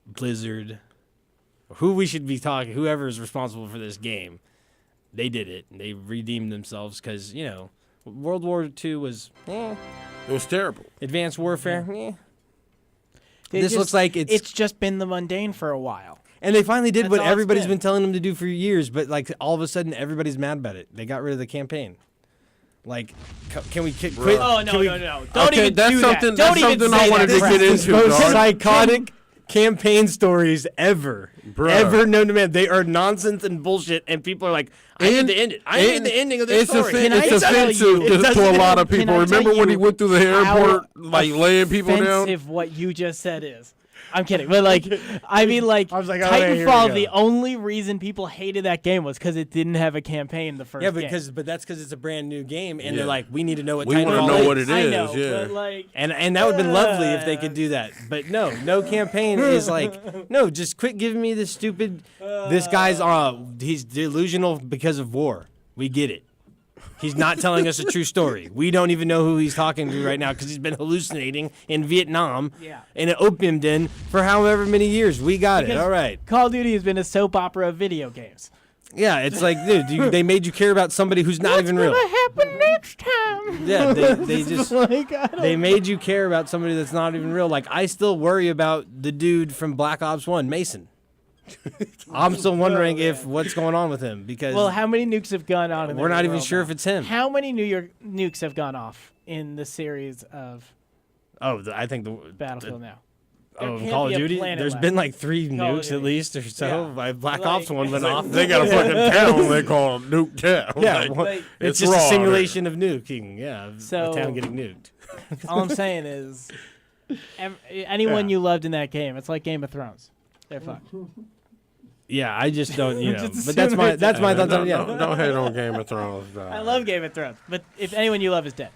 Blizzard, or who we should be talking, whoever is responsible for this game, they did it. And they redeemed themselves because World War II was It was terrible. advanced warfare. They This just- looks like it's just been the mundane for a while. And they finally did That's what all it's everybody's been. been telling them to do for years, but like all of a sudden everybody's mad about it. They got rid of the campaign. Like, can we quit? Oh no, can we- no! Don't Okay, even that's do something- that. Don't that's even something I say wanted that to crap. get This is into, the most dog. psychotic campaign stories ever. Bruh. Ever known to man. They are nonsense and bullshit, and people are like, I need And- to end it. I need and the ending of this it's story. It's I tell offensive you- to, It to a doesn't- lot of Can people. I tell Remember when he you went through the airport, like laying people down? Offensive what you just said is. I'm kidding, but like, I mean, like, I was like, oh, yeah, here we Titanfall. go. The only reason people hated that game was because it didn't have a campaign the first. Yeah, game. but that's because it's a brand new game, and Yeah. they're like, we need to know what We wanna Titanfall know is. what it I is, know, yeah. but like, And that would have been lovely if they could do that. But no campaign is like, no, just quit giving me this stupid, this guy's, he's delusional because of war. We get it. He's not telling us a true story. We don't even know who he's talking to right now because he's been hallucinating in Vietnam in an opium den for however many years. We got it. Because All right. Call of Duty has been a soap opera of video games. Yeah, it's like, dude, they made you care about somebody who's not even real. What happened next time? Yeah, they just... Like, I don't They made you care about somebody that's not even real. Like, I still worry about the dude from Black Ops 1, Mason. I'm still wondering if what's going on with him because Well, how many nukes have gone on? In we're the not even world sure now? if it's him. How many New York nukes have gone off in the series of I think the Battlefield now? There Oh, can't Call be of a Duty. planet There's left. been like 3 Call of nukes Duty. at least or so. Yeah. Like, Black Like- Ops one went off. They got a fucking town they call Nuke Town. Yeah, Like, well, like, it's it's just raw a there. simulation of nuking. Yeah, of So- the town getting nuked. All I'm saying is, anyone you loved in that game, it's like Game of Thrones. They're fucked. Yeah, I just don't, Just but that's my assume that's my thoughts on it. Don't, Yeah. don't hate on Game of Thrones, dog. I love Game of Thrones, but if anyone you love is dead,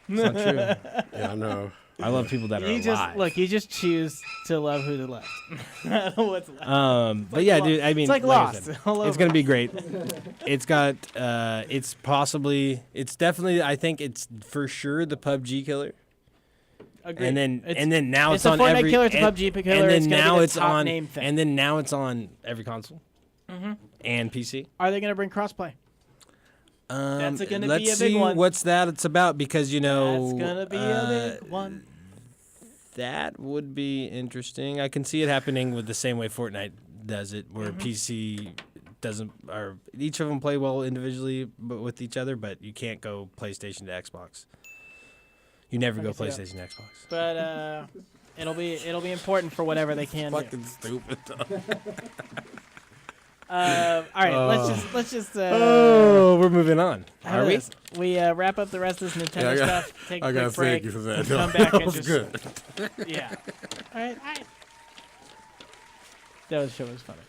It's not true. Yeah, I know. I love people that are you alive. just look. You just choose to love who to love. I don't know what's left. But yeah, dude. I mean, It's like I Lost. said, all it's over. gonna be great. It's got. It's definitely. I think it's for sure the PUBG killer. Agreed. And then It's- now it's it's a on Fortnite every. killer, it's a and, PUBG killer, And then it's gonna be now the it's top on. name thing. And then now it's on every console. And PC. Are they going to bring crossplay? That's going to let's be a big see one. what's that it's about, because That's going to be a big one. that would be interesting. I can see it happening with the same way Fortnite does it, where PC doesn't, or each of them play well individually, but with each other. But you can't go PlayStation to Xbox. You never go can see PlayStation to Xbox. But it'll be important for whatever they can do. Fucking stupid. All right, let's just. We're moving on. How Are we? this? We wrap up the rest of this Nintendo stuff. Take a I quick got break. thank you for that. Come back That and was just good. yeah. All right. That show was funny.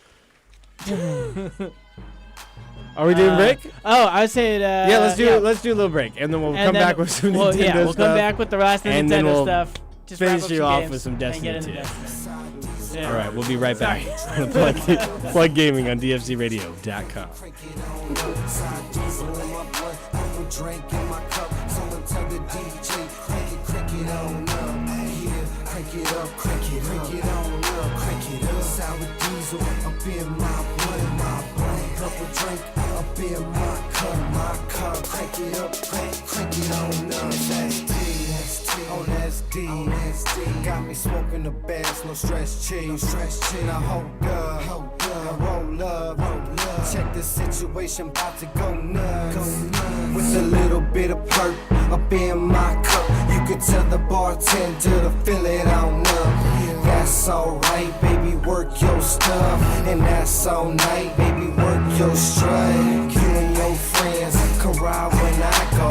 Are we doing break? Oh, I would say Yeah, let's do let's do a little break, and then we'll come back with some Nintendo Yeah, we'll stuff. come back with the last of the and then Nintendo we'll stuff. Just wrap finish up you some off games with some and get Destiny into 2. Destiny. Yeah. All right, we'll be right back. Plug Gaming on DFCRadio.com. Drink in my cup, someone tell the DJ, crank it on up, yeah, crank it up, crank it on up, crank it up, sour diesel, up in my blood, couple drink, up in my car, crank it up, crank it on up, that's D, got me smoking the bass, no stress cheese, now hold up, now roll up, check the situation, about to go nuts, with a little bit of perk up in my cup. You could tell the bartender to fill it on up. That's alright, baby, work your stuff. And that's all night, baby, work your strut. You and your friends can ride when I go.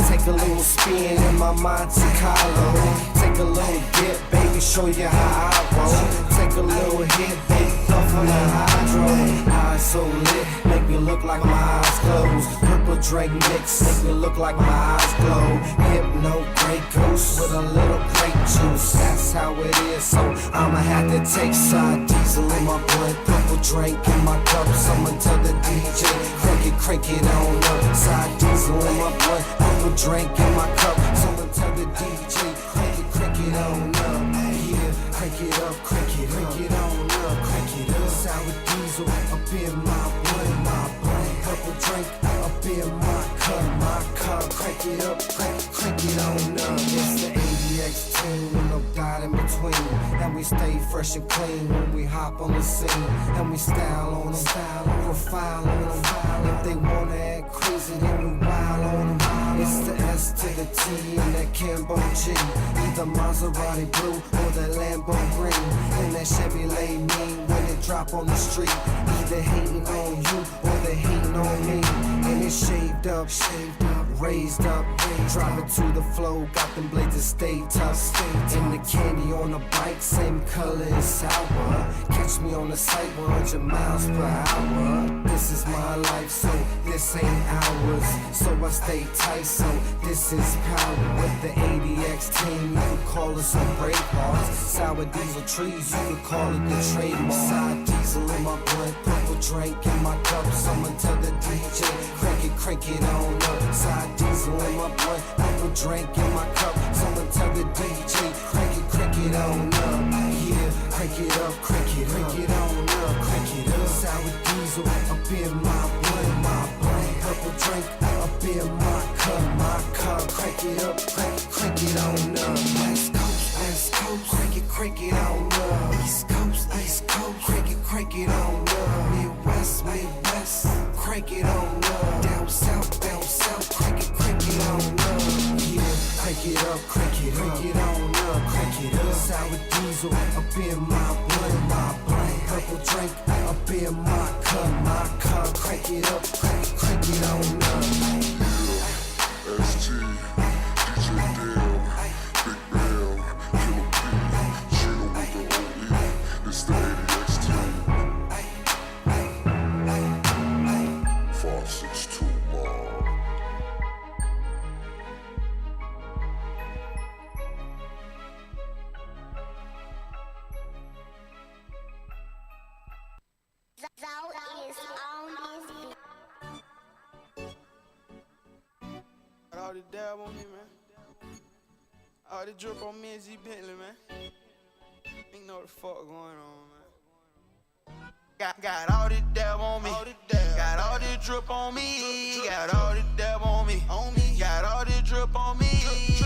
Take a little spin in my Monte Carlo. Take a little dip, baby, show you how I roll. Take a little hit, baby, puff on the hydro. Eyes so lit, make me look like my eyes closed. Purple drink mix, make me look like my eyes glow. Hypno Grey Goose with a little grape juice. That's how it is, so I'ma have to take side diesel in my blood. Purple drink in my cup, someone tell the DJ, crank it on up. Side diesel in my blood, purple drink in my cup, someone tell the DJ, crank it on up. Yeah, crank it up, crank it on up, crank it up. Sour diesel up in my blood, purple drink up in my car, crank it up, crank it on up. It's the ADX team with no doubt in between, and we stay fresh and clean when we hop on the scene, and we style on them, profile on them. If they wanna act crazy, then we wild on them. It's the S to the T and that Cambo G, either Maserati blue or the Lambo green, and that Chevrolet mean when it drop on the street, either hating on you or they hating on me. And it's shaved up, raised up, drop it to the flow, got them blades to stay tough. And the candy on the bike, same color as sour. Catch me on the site, 100 miles per hour. This is my life, so this ain't ours. So I stay tight, so this is power. With the ADX team, you could call us some brave hearts. Sour diesel trees, you could call it the trademark. Side diesel in my blood, purple drink in my cup. Someone tell the DJ, crank it on up. Side diesel in my blood, purple drink in my cup. Someone tell the DJ, crank it on up. Yeah, crank it up, crank it on up, crank it up. Sour diesel up in my blood, purple drink up in my car, crank it up, crank it on up. West Coast, crank it on up. East Coast, crank it on up. Midwest, crank it on up. Down south, crank it on up. Yeah, crank it up, crank it on up, crank it up. Sour diesel up in my blood, purple drink up in my car, crank it up, crank it on up. ST, DJ Dale, Big Bell, Killer P, Gino with the OE, it's the ADX team. 462 Mob. All the dab on me, man. All the drip on me and Z Bentley, man. Ain't know what the fuck going on, man. Got all the dab on me. Got all the drip on me. Got all the dab on me. Got all the drip on me.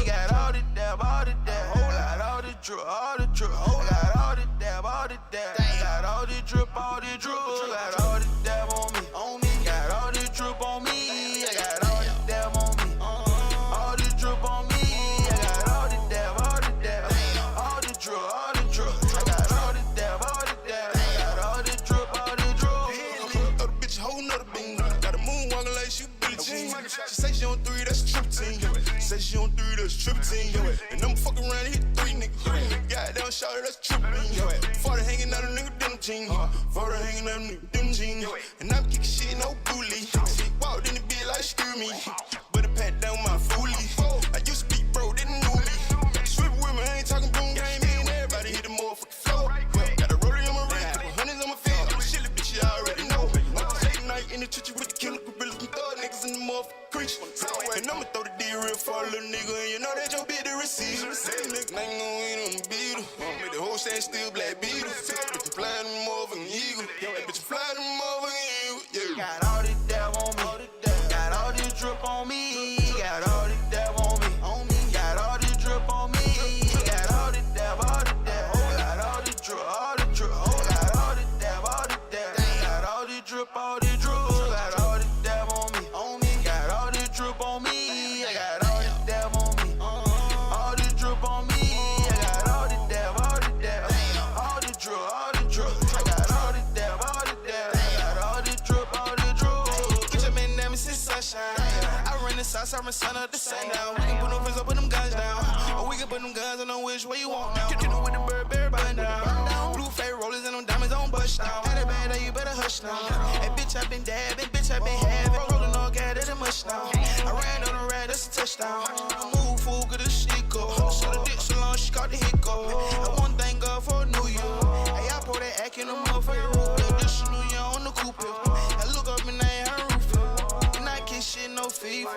Got all the dab, all the dab. Got all the drip, all the drip. Got all the dab, all the dab. Got all the drip, all the drip. Got all the dab on me. Got all the drip on me. I got all the dab on me. All the drip on me. I got all the dab, all the dab. All the drip, all the drip. I got all the dab, all the dab. Got all the drip, all the drip. Throw the bitch a whole nother bean. Got a moon walking like she Billie Jean. She say she on 3, that's a triple team. Say she on 3, that's a triple team. And I'm fucking around and hit 3 niggas. Goddamn shot, that's triple beam. 40 hanging out a nigga denim jean. 40 hanging out a nigga denim jean. And I'm kicking shit, no bully. Walked in the bitch like screw me. But I pat down my foolie. I used to be bro, didn't know me. Swift with me, I ain't talking boom game. Me and everybody hit the motherfucking floor. Got a rollie on my wrist, couple hundreds on my feet. I'm a shit, bitch, you already know. Late night in the church with the killer gorillas and thug niggas in the motherfucking creek. And I'ma throw the D real for a little nigga, and you know that your bitch the receiver. Nigga, I ain't gon' eat on the beetle. Make the whole stand still black beetle. Bitch, you flying them motherfucking eagle. Bitch, you flying them motherfucking eagle. Got all the dab on me. Got all the drip on me. Got all the dab on me. Got all the drip on me. Got all the dab, all the dab. Got all the drip, all the drip. Got all the dab, all the dab. Got all the drip, all the drip. Got all the dab on me. Got all the drip on me. I got all the dab on me. All the drip on me. I got all the dab, all the dab. All the drip, all the drip. I got all the dab, all the dab. Got all the drip, all the drip. Get your man name since sunshine. I run the south, I run sun up the sundown. We can put them friends up, put them guns down. Or we can put them guns on them which way you want now. You know with the bird, button down. Blue fade rollers and them diamonds on bust down. Had a bad day, you better hush now. Hey, bitch, I been dabbing, bitch, I been having. Rolling all gas, that's a mush now. I ran on the rad, that's a touchdown. I move, fool, good as shit go. So the dick so long, she caught the hit go. I want thank God for a new year. Hey, I pour that act in the motherfucking roof. This new year on the coupe. I look up and I ain't her roof. And I can't shit no fever.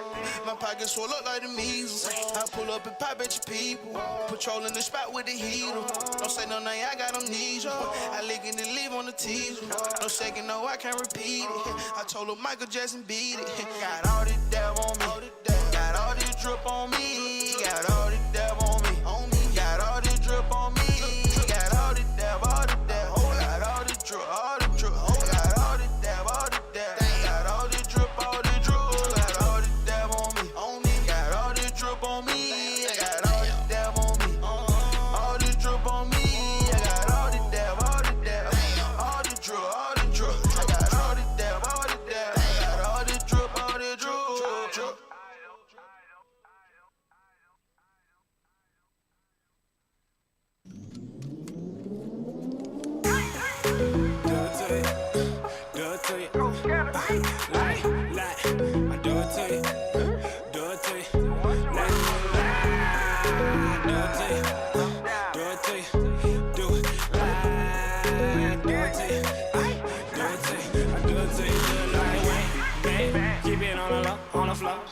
My pockets swell up like the measles. I pull up and pop at your people. Patrolling the spot with the heater. Don't say no name, I got amnesia. I lick it and leave on the teaser. No second, no, I can't repeat it. I told her Michael Jackson beat it. Got all the dab on me. Got all the drip on me. Got all the dab on me. Got all the drip on me. Got all the dab, all the dab. Got all the drip, all the drip. Got all the dab, all the dab. Got all the drip, all the drip. Got all the dab on me. Got all the drip on me. I got all the dab on me. All the drip on me. I got all the dab, all the dab. All the drip, all the drip. I got all the dab, all the dab. Got all the drip, all the drip.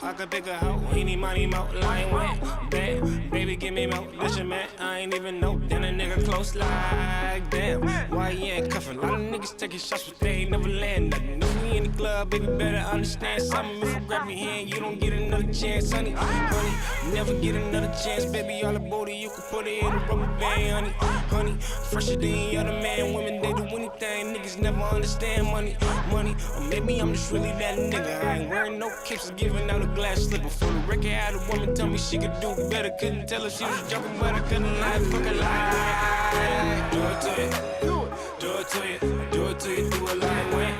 I could pick a hoe, any money, mo, line one. Damn, baby, give me more. Listen, man, I ain't even know. Then a nigga close like, damn, why you ain't cuffin'? A lot of niggas taking shots, but they ain't never land nothing. If we in the club, baby, better understand something. If I grab your hand, you don't get another chance, honey. Honey, never get another chance, baby. All the booty, you can put it in a rubber band, honey. Fresher than any other man, women, they do anything. Niggas never understand money. Or maybe I'm just really that nigga. I ain't wearing no capes or giving out a glass slipper. For the record, had a woman tell me she could do better. Couldn't tell if she was joking, but I couldn't lie. Fucking lie. Do it to you. Do it to you. Do it to you. Do it like when.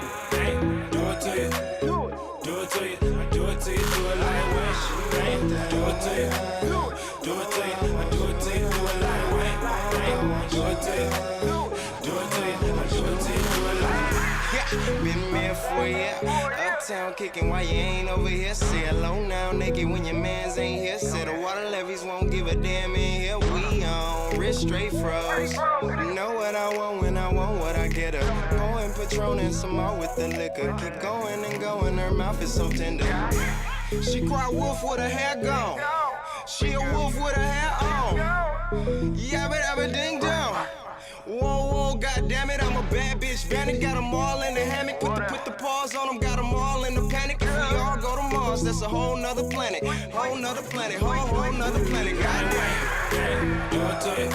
Do it to you. Do it to you. Do it to you. Do it like when. Do it to you. Do it to you. Do it to you. Do it like when. Do it to you. Do it to you. Do it to you. Do it like when. Been there for ya. Uptown kicking while you ain't over here. Say hello now, naked when your mans ain't here. Said the water levies won't give a damn in here. We on wrist straight froze. You know what I want when I want what I get her. Pouring Patron and some more with the liquor. Keep going and going, her mouth is so tender. She cry wolf with her hair gone. She a wolf with her hair on. Yabba dabba ding dong. Whoa, whoa, goddammit, I'm a Bad bitch Vanny got them all in the hammock. Put the paws on them, got them all in the panic. If we all go to Mars, that's a whole nother planet. Whole nother planet, whole nother planet. Goddamn. Do it to you.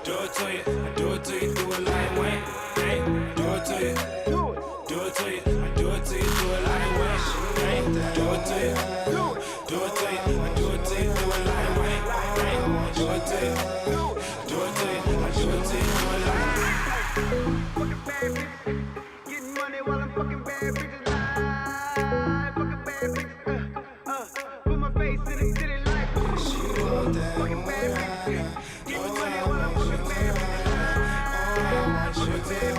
Do it to you. I do it to you. Do it like Wayne. Hey, do it to you. Do it to you. I do it to you. Do it like Wayne. Hey, do it to you. Do it to you. I do it to you. Do it like Wayne. Hey, do it to you. Do it to you. I do it to you. Do it like Fucking bad bitches, getting money while I'm fucking bad bitches live. Fucking bad bitches, put my face in the city like fucking bad bitches, getting money while I'm fucking bad bitches live. Fucking bad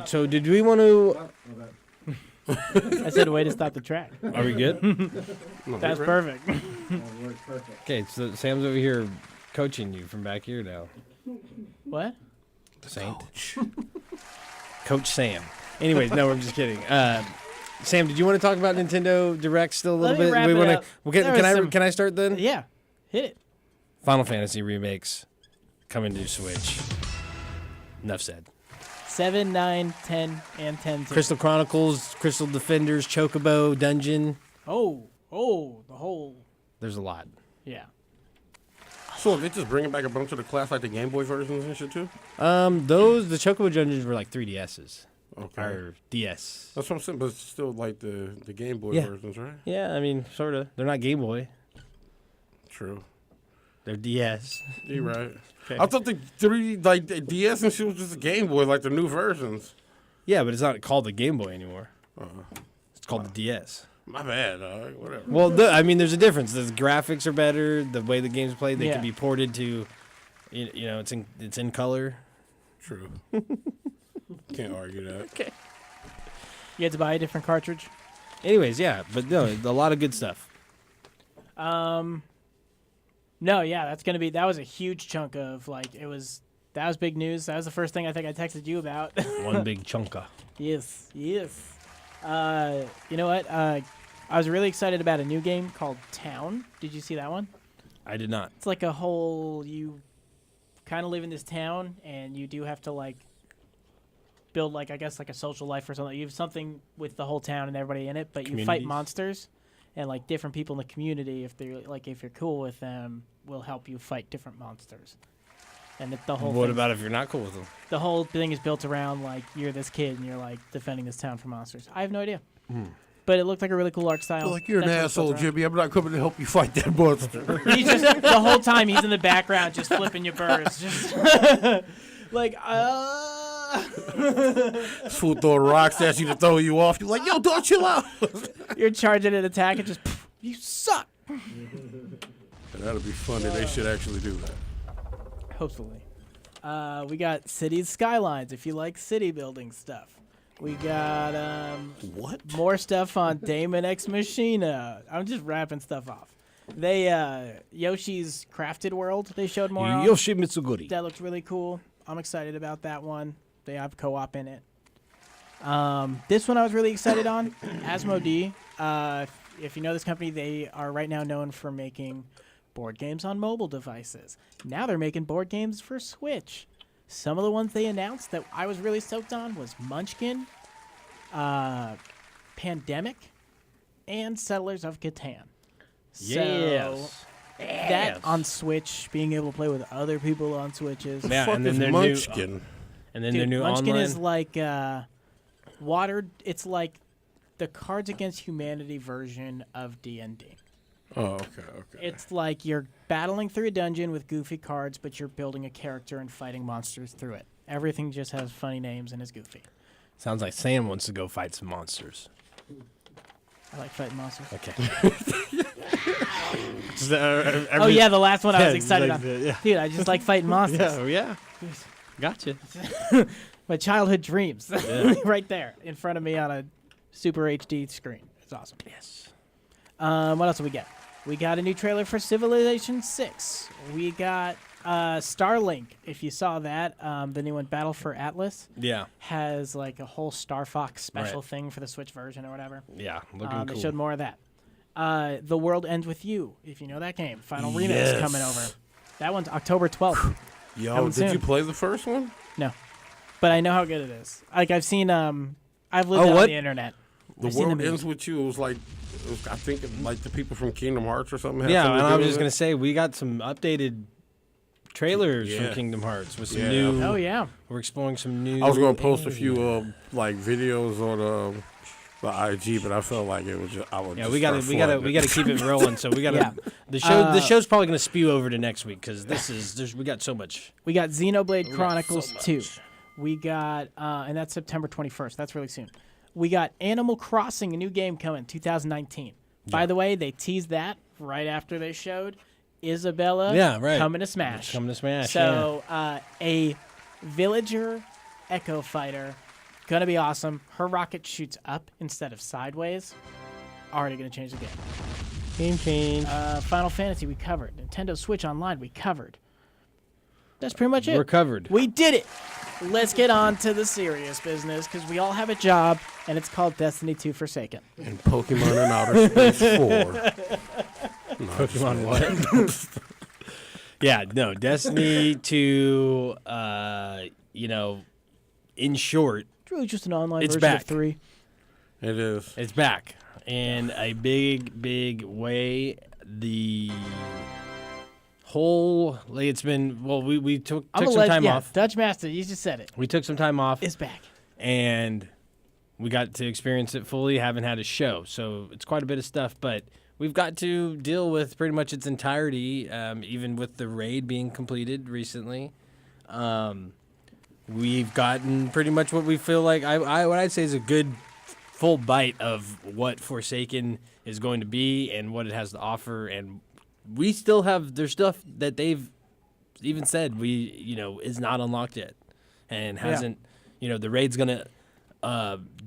So did we want to? I said, way to stop the track. Are we good? That's perfect. Okay, so Sam's over here coaching you from back here now. What? Saint. Coach Sam. Anyways, no, I'm just kidding. Sam, did you want to talk about Nintendo Direct still a little Let me bit? wrap it wanna, up. Can I start then? Yeah, hit it. Final Fantasy remakes coming to Switch. Enough said. 7, 9, 10, and 10. Crystal Chronicles, Crystal Defenders, Chocobo, Dungeon. Oh, the whole. There's a lot. Yeah. So they just bringing back a bunch of the class like the Game Boy versions and shit too? The Chocobo Dungeons were like 3DSs. Okay. Or DS. That's what I'm saying, but it's still like the Game Boy Yeah. versions, right? Yeah, I mean, sort of. They're not Game Boy. True. They're DS. You're right. Okay. I thought the the DS and shit was just a Game Boy, like the new versions. Yeah, but it's not called the Game Boy anymore. It's called the DS. My bad, dog. Whatever. Well, I mean, there's a difference. The graphics are better. The way the game's played, they can be ported to, you know, it's in color. True. Can't argue that. Okay. You had to buy a different cartridge? Anyways, yeah, but no, a lot of good stuff. No, yeah, that was a huge chunk of, that was big news. That was the first thing I think I texted you about. One big chunka. Yes. You know what? I was really excited about a new game called Town. Did you see that one? I did not. It's like you kind of live in this town, and you do have to, build, I guess, a social life or something. You have something with the whole town and everybody in it, but you fight monsters. And different people in the community, if they're if you're cool with them, will help you fight different monsters. And the whole. What about if you're not cool with them? The whole thing is built around you're this kid and you're defending this town from monsters. I have no idea, but it looked like a really cool art style. You're an asshole, Jimmy. I'm not coming to help you fight that monster. He's just the whole time he's in the background, just flipping your birds, just This fool throwing rocks at you to throw you off. You're like, yo, don't chill out. You're charging an attack and just, you suck. That'll be funny. They should actually do that. Hopefully. We got Cities Skylines, if you like city building stuff. We got more stuff on Daemon X Machina. I'm just wrapping stuff off. They Yoshi's Crafted World they showed more on. Yoshi Mitsuguri. That looks really cool. I'm excited about that one. They have co-op in it. This one I was really excited on. Asmodee. If you know this company, they are right now known for making board games on mobile devices. Now they're making board games for Switch. Some of the ones they announced that I was really stoked on was Munchkin, Pandemic, and Settlers of Catan. Yes. So that on Switch, being able to play with other people on Switches. Yeah, and then their Munchkin. their new Munchkin online. is like watered. It's like the Cards Against Humanity version of D&D. Oh, okay. It's like you're battling through a dungeon with goofy cards, but you're building a character and fighting monsters through it. Everything just has funny names and is goofy. Sounds like Sam wants to go fight some monsters. I like fighting monsters. Okay. Oh yeah, the last one I was Yeah, excited like on. the- Dude, I just like fighting monsters. Yeah. Gotcha. My childhood dreams, right there in front of me on a super HD screen. It's awesome. Yes. What else do we get? We got a new trailer for Civilization 6. We got Starlink. If you saw that, the new one, Battle for Atlas, Yeah. has like a whole Star Fox special thing for the Switch version or whatever. Yeah. Looking They cool. showed more of that. The World Ends With You, if you know that game. Final Remix coming over. That one's October 12th. Yo, Coming did soon. you play the first one? No. But I know how good it is. Like, I've seen, I've lived on the internet. The I've seen World movie. Ends With You. It was like, I think like the people from Kingdom Hearts or something. Had Yeah, something and to I do was with just it. going to say, we got some updated trailers Yeah. from Kingdom Hearts with some Yeah. new. Oh, yeah. We're exploring some new. I was going to post a few like videos on the IG, but I felt like it was just. I would. Yeah, just we got to start flooding we got to keep it rolling. So we got to. Yeah. The show's probably going to spew over to next week because we got so much. We got Xenoblade got Chronicles so 2. much. We got, and that's September 21st. That's really soon. We got Animal Crossing, a new game coming, 2019. By the way, they teased that right after they showed Isabella coming to Smash. Coming to Smash. So, a villager echo fighter, gonna be awesome. Her rocket shoots up instead of sideways. Already gonna change the game. Game change. Final Fantasy, we covered. Nintendo Switch Online, we covered. That's pretty much it. We're covered. We did it. Let's get on to the serious business because we all have a job, and it's called Destiny 2 Forsaken. And Pokemon in Outer Space 4. Pokemon what? Yeah, no, Destiny 2, in short, It's really just an online It's version back. of 3. It is. it's back in a big, big way. The whole, it's been, we took some time off. Dutch Master, you just said it. We took some time off. It's back. And we got to experience it fully. Haven't had a show, so it's quite a bit of stuff. But we've got to deal with pretty much its entirety, even with the raid being completed recently. We've gotten pretty much what we feel like. What I'd say is a good full bite of what Forsaken is going to be and what it has to offer. And we still have there's stuff that they've even said is not unlocked yet and hasn't. The raid's gonna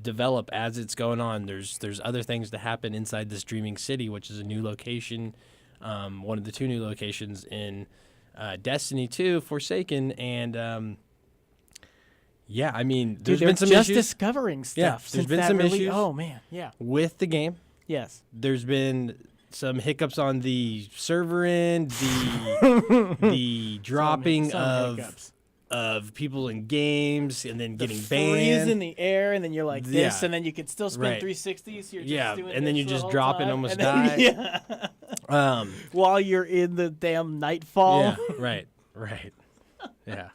develop as it's going on. There's other things to happen inside this Dreaming City, which is a new location, one of the 2 new locations in Destiny 2 Forsaken, and I mean, there's Dude, been some just issues discovering stuff. Yeah, there's since been that some really, issues. Oh man, yeah. with the game. Yes. There's been some hiccups on the server end, the dropping Some hiccups. of people in games and then getting Freeze banned. in the air, and then you're like this, Yeah. and then you can still spin Right. 360. So you're just Yeah, doing and then this you the just whole drop and time, almost then- die. Yeah. While you're in the damn nightfall. Yeah, right. Yeah.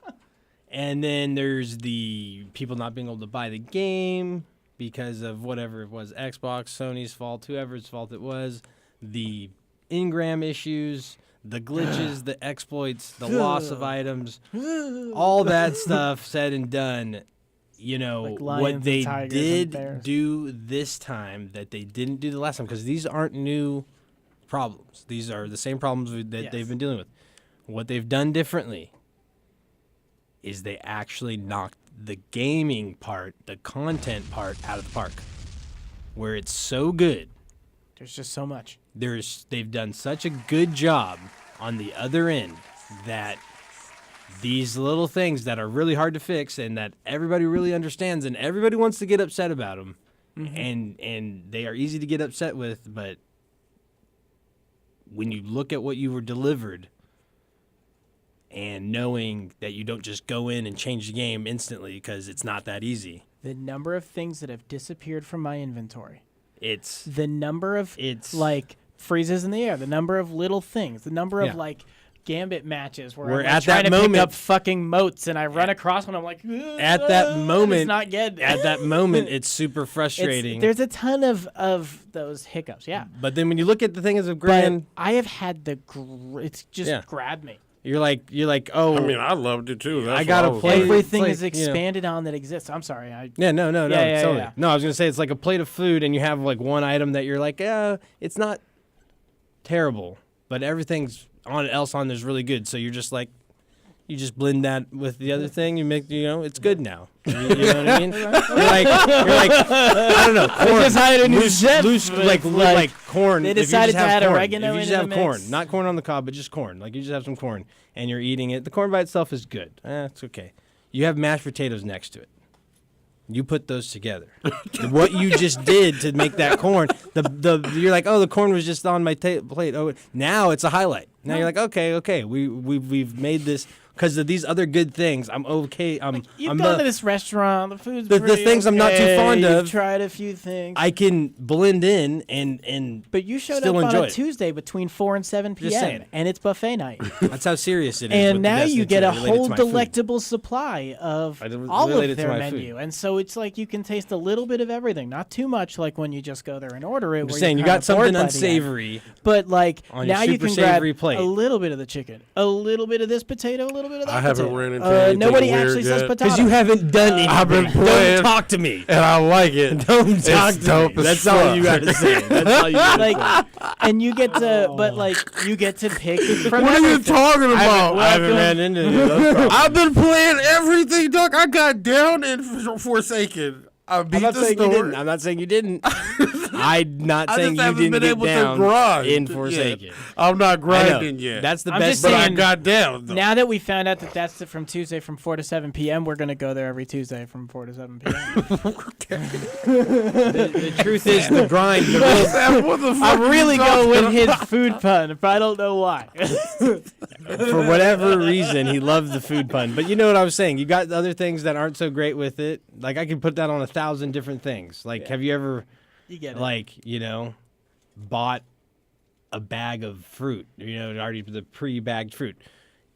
And then there's the people not being able to buy the game because of whatever it was, Xbox, Sony's fault, whoever's fault it was, the Ingram issues, the glitches, the exploits, the loss of items, all that stuff said and done. Like lions What and they tigers and did bears. do this time that they didn't do the last time, because these aren't new problems. These are the same problems that Yes. they've been dealing with. What they've done differently is they actually knocked the gaming part, the content part, out of the park, where it's so good. There's just so much. They've done such a good job on the other end that these little things that are really hard to fix and that everybody really understands and everybody wants to get upset about them, and they are easy to get upset with, but when you look at what you were delivered and knowing that you don't just go in and change the game instantly because it's not that easy. The number of things that have disappeared from my inventory. It's The number of It's- like freezes in the air. The number of little things. The number Yeah. of like gambit matches where We're I'm like, at trying that to pick moment- up fucking moats and I run across one. I'm like, at that moment. it's not getting it. At that moment, it's super It's- frustrating. there's a ton of those hiccups. Yeah. But then when you look at the thing as a But grand, I have had it's just Yeah. grabbed me. you're like, oh, I mean, I loved it too. That's I gotta why was play- like- Everything like, is expanded on that exists. I'm sorry. yeah, no, Yeah, totally. yeah. No, I was gonna say it's like a plate of food, and you have like one item that you're like, it's not terrible, but everything's else on there's really good. So you're just like, you just blend that with the other thing. You make, it's good now. You know what I mean? You're like, I don't know, corn. just hired a new chef loose, with, like corn. they if you decided just to have add corn, oregano if you just into have the corn, mix. not corn on the cob, but just corn. Like you just have some corn, and you're eating it. The corn by itself is good. It's okay. You have mashed potatoes next to it. You put those together. What you just did to make that corn, you're like, oh, the corn was just on my plate. Oh, now it's a highlight. Now you're like, okay, we've made this because of these other good things. I'm okay. You've gone to this restaurant. The food's the pretty things I'm not too fond of. You've tried a few things. I can blend in and but you showed still up on enjoy a it. Tuesday between 4 and 7 Just p.m. saying. and it's buffet night. That's how serious it is. And with now the you get a Destiny related whole to my food. delectable supply of all related of to their my menu. food. And so it's like you can taste a little bit of everything. Not too much like when you just go there and order it. I'm where just saying, you're you kinda got bored something by the end. unsavory. But like on your now you super can grab savory plate. a little bit of the chicken, a little bit of this potato, a little bit of that I haven't potato. ran into anything Nobody weird actually says yet. potato. Because you haven't done anything. I've been playing. Don't talk to me. And I like it. Don't talk It's to dope me. as That's all fuck. you got to say. That's all you got to like, and you get to, but like you get to pick from What are you everything. talking about? I haven't ran into those problems. I've been playing everything, Doc. I got down in Forsaken. I beat I'm not the saying you story. didn't. I'm not saying you didn't. I'm not I saying just you haven't didn't been get able down to grind in yet. Forsaken. I'm not I know. grinding yet. That's the I'm best. just but I saying- got down, though. Now that we found out that that's from Tuesday from 4 to 7 p.m., we're gonna go there every Tuesday from 4 to 7 p.m. The truth is the grind. The real, What the fuck I'm are really you going with talking his food pun, if I don't know why. for whatever reason, he loved the food pun. But you know what I was saying. You got other things that aren't so great with it. Like I could put that on 1,000 different things. Like, have you ever, You get it. like, bought a bag of fruit? Already the pre-bagged fruit.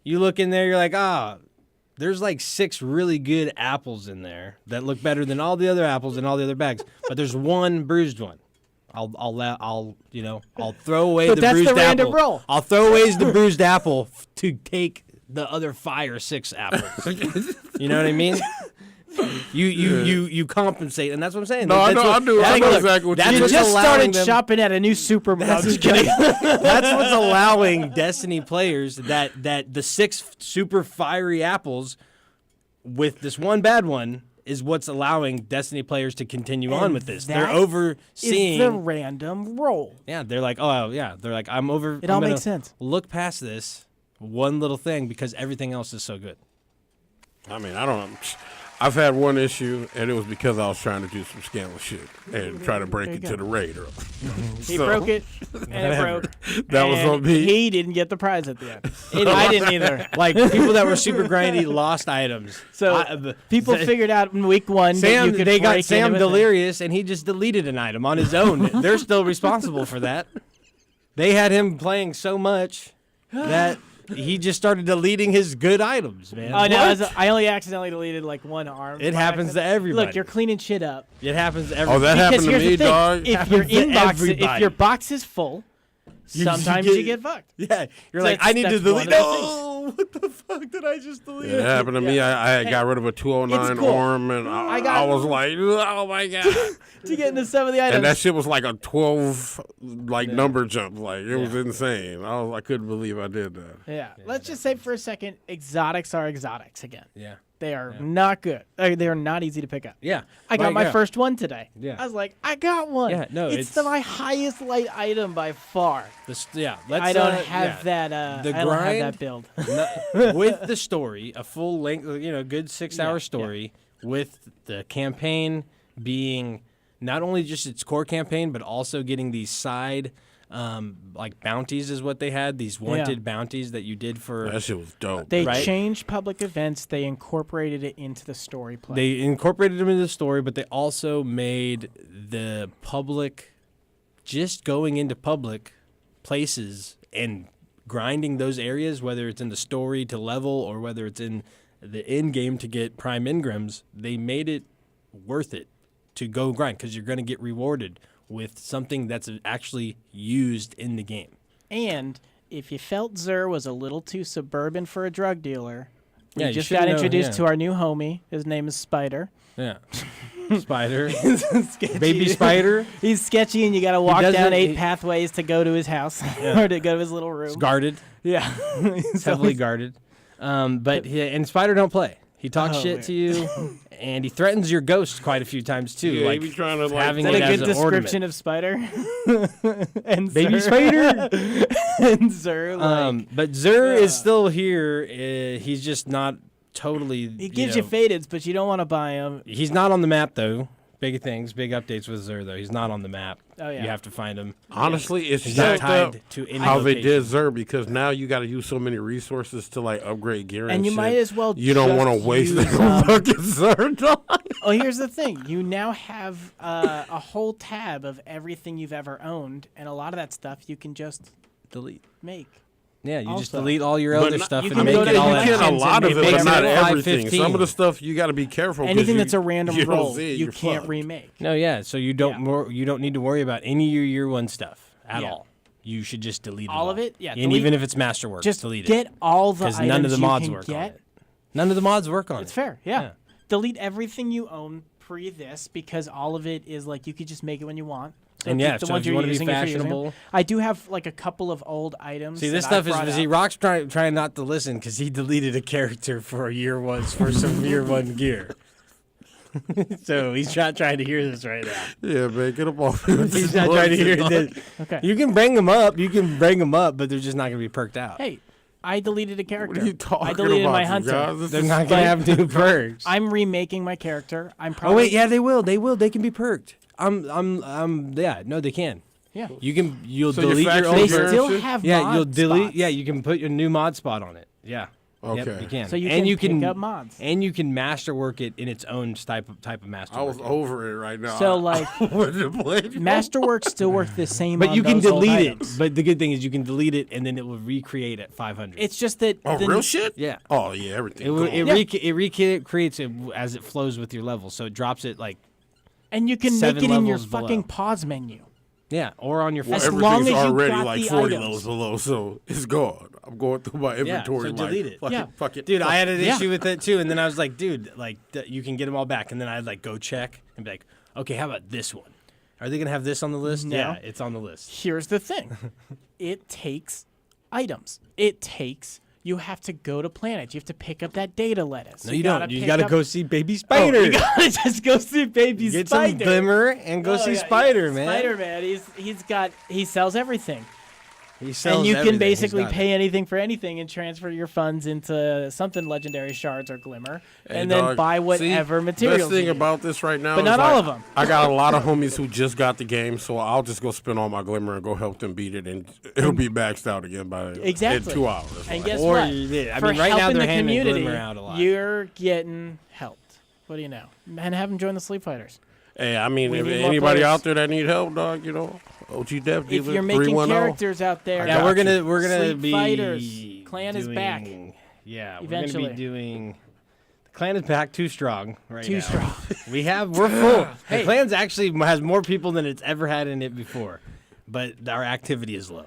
You look in there, you're like, there's like 6 really good apples in there that look better than all the other apples in all the other bags. But there's one bruised one. I'll throw away But the that's the bruised random apple. roll. I'll throw away the bruised apple to take the other 5 or 6 apples. You know what I mean? You compensate, and that's what I'm saying. No, I That's know- what- I do- I that's know what- exactly what that's you You what's just allowing started them- shopping at a new supermarket. I'm just kidding. That's what's allowing Destiny players that the 6 super fiery apples with this one bad one is what's allowing Destiny players to continue on And with this. They're that overseeing. Is the random roll. Yeah, they're like, oh yeah, they're like, I'm over. It all I'm gonna makes sense. Look past this one little thing because everything else is so good. I mean, I don't know. I've had one issue, and it was because I was trying to do some scandalous shit and try to break There you it go. to the raid. He broke it, and it broke. That was and on me. He didn't get the prize at the end. I didn't either. Like people that were super grindy lost items. So people figured out in week 1 that Sam, you could they got break Sam into a thing. delirious, and he just deleted an item on his own. They're still responsible for that. They had him playing so much that he just started deleting his good items, man. Oh no! I only accidentally deleted like one arm. It by happens to accident. everybody. Look, you're cleaning shit up. It happens to Oh, everybody. that happened to Because here's me, the thing. dog. If your Happens to inbox, if everybody. your box is full, sometimes you get fucked. Yeah, you're So like, I need to that's one delete. of the No, what the fuck did I just delete? It happened to me. I got rid of a 209 It's cool. arm, and I got- was like, oh my God. To get into some of the items. And that shit was like a 12 number jump. Like, it was insane. I couldn't believe I did that. yeah. Let's just say for a second, exotics are exotics again. Yeah. They are not good. They are not easy to pick up. Yeah. I got Right, my yeah. first one today. Yeah. I was like, I got one. Yeah, no, it's it's- my highest light item by far. Let's I don't have that. The I don't have grind- that build. With the story, a full length, good 6-hour story, with the campaign being not only just its core campaign, but also getting these side, like bounties is what they had. These wanted bounties that you did for. That shit was dope. They Right. changed public events. They incorporated it into the story play. They incorporated them into the story, but they also made the public, just going into public places and grinding those areas, whether it's in the story to level or whether it's in the end game to get prime engrams, they made it worth it to go grind because you're going to get rewarded with something that's actually used in the game. And if you felt Zur was a little too suburban for a drug dealer, we Yeah, you just should got know, introduced yeah. to our new homie. His name is Spider. Yeah. Spider. Sketchy. Baby Spider. He's sketchy, and you got to walk down doesn't- 8 he- pathways to go to his house or to go to his little room. It's guarded. Yeah. It's heavily guarded. But and Spider don't play. He talks Oh, shit man. to you, and he threatens your ghost quite a few times too. Yeah, like he be trying to, like, having Is that it a as good an description ornament. of Spider? And Baby Zur. Spider. And Zur, like, But Zur is still here. He's just not totally. It gives you fadeds, but you don't want to buy them. He's not on the map though. Big things, big updates with Xur though. He's not on the map. Oh yeah. You have to find him. Honestly, it's He's not jacked up tied to any how they location. did Xur because now you got to use so many resources to like upgrade gear And you shit. might as well You don't just want to waste use, the fucking Xur dog. Oh, here's the thing. You now have a whole tab of everything you've ever owned, and a lot of that stuff you can just Delete. make. Yeah, you just Also. delete all your But other not- stuff you and can make go to it all the at You can a Actions lot and of it, make but it not at everything. 5:15. Some of the stuff you got to be careful. 'cause Anything you- that's a random you don't roll, see it, you you're can't fucked. remake. No, yeah. So you don't you don't need to worry about any of your year one stuff at Yeah. all. You should just delete All of it? Yeah, And delete- even if it's masterwork, Just delete get it. all the Because items none of the you mods can work get. on it. None of the mods work on It's it. fair, yeah. Yeah. Delete everything you own pre this because all of it is like you could just make it when you want. So And keep yeah, the so ones if you you're wanna be using, if you're using them. fashionable- I do have like a couple of old items. See, this that stuff I brought is up. Rock's trying not to listen because he deleted a character for some year one gear. So he's not trying to hear this right now. Yeah, man, get up off. He's not trying to hear that. Okay. You can bring them up. But they're just not going to be perked out. Hey, I deleted a character. What are you talking I deleted about, my you hunter. guys? This They're is- not going to have new perks. I'm remaking my character. I'm probably. Oh wait, yeah, they will. They will. They can be perked. Yeah, no, they can. Yeah. You'll So your delete your faction old They Fair still shit? have Yeah, mod you'll delete. spots. Yeah, you can put your new mod spot on it. Yeah. Okay. Yep, you can. So you and can you can pick up mods. And you can masterwork it in its own type of masterwork. I was over it right now. So, I like, wouldn't play it. Masterwork still work the same. But on you can those old delete it. items. But the good thing is you can delete it and then it will recreate at 500. It's just that. Oh, the- real shit? Yeah. Oh, yeah, everything. It will- gone. it recreates it as it flows with your level, so it drops it like And you can 7 make it in your levels below. fucking pause menu. or on your Well, As phone. long everything's as you already got like the 40 items. levels below, so it's gone. I'm going through my Yeah, inventory. so like, delete it. Fuck Yeah. it. Fuck it. Dude, I had an Yeah. issue with it too, and then I was like, dude, like you can get them all back, and then I'd like go check and be like, okay, how about this one? Are they gonna have this on the list? No. Yeah, it's on the list. Here's the thing. It takes items. You have to go to planets. You have to pick up that data lettuce. No, you don't. You gotta pick go up- see Baby Oh, Spider. you gotta just go see Baby Get Spider. some Glimmer and go Oh, see yeah, Spider, yeah. man. Spider-Man. He sells everything. He sells And you can everything. He's basically got it. pay anything for anything and transfer your funds into something legendary shards or glimmer, Hey, and then dog, buy whatever see, materials. Best thing you need. about this right now, But is not like, all of 'em. I got a lot of homies who just got the game, so I'll just go spend all my glimmer and go help them beat it, and it'll be maxed out again by Exactly. in 2 hours. And Like, guess Or what? you did. I For mean, right now helping they're the handing community, Glimmer out a lot. you're getting helped. What do you know? And have them join the Sleep Fighters. hey, I mean, We if need more anybody players. out there that need help, dog, OG Dev If dealer you're making 310. characters out there, I Yeah, got we're you. gonna Sleep be Fighters. Clan is back. Yeah, we're Eventually. gonna be doing. The clan is back too strong right Too now. strong. We're full. Hey. The clan's actually has more people than it's ever had in it before, but our activity is low.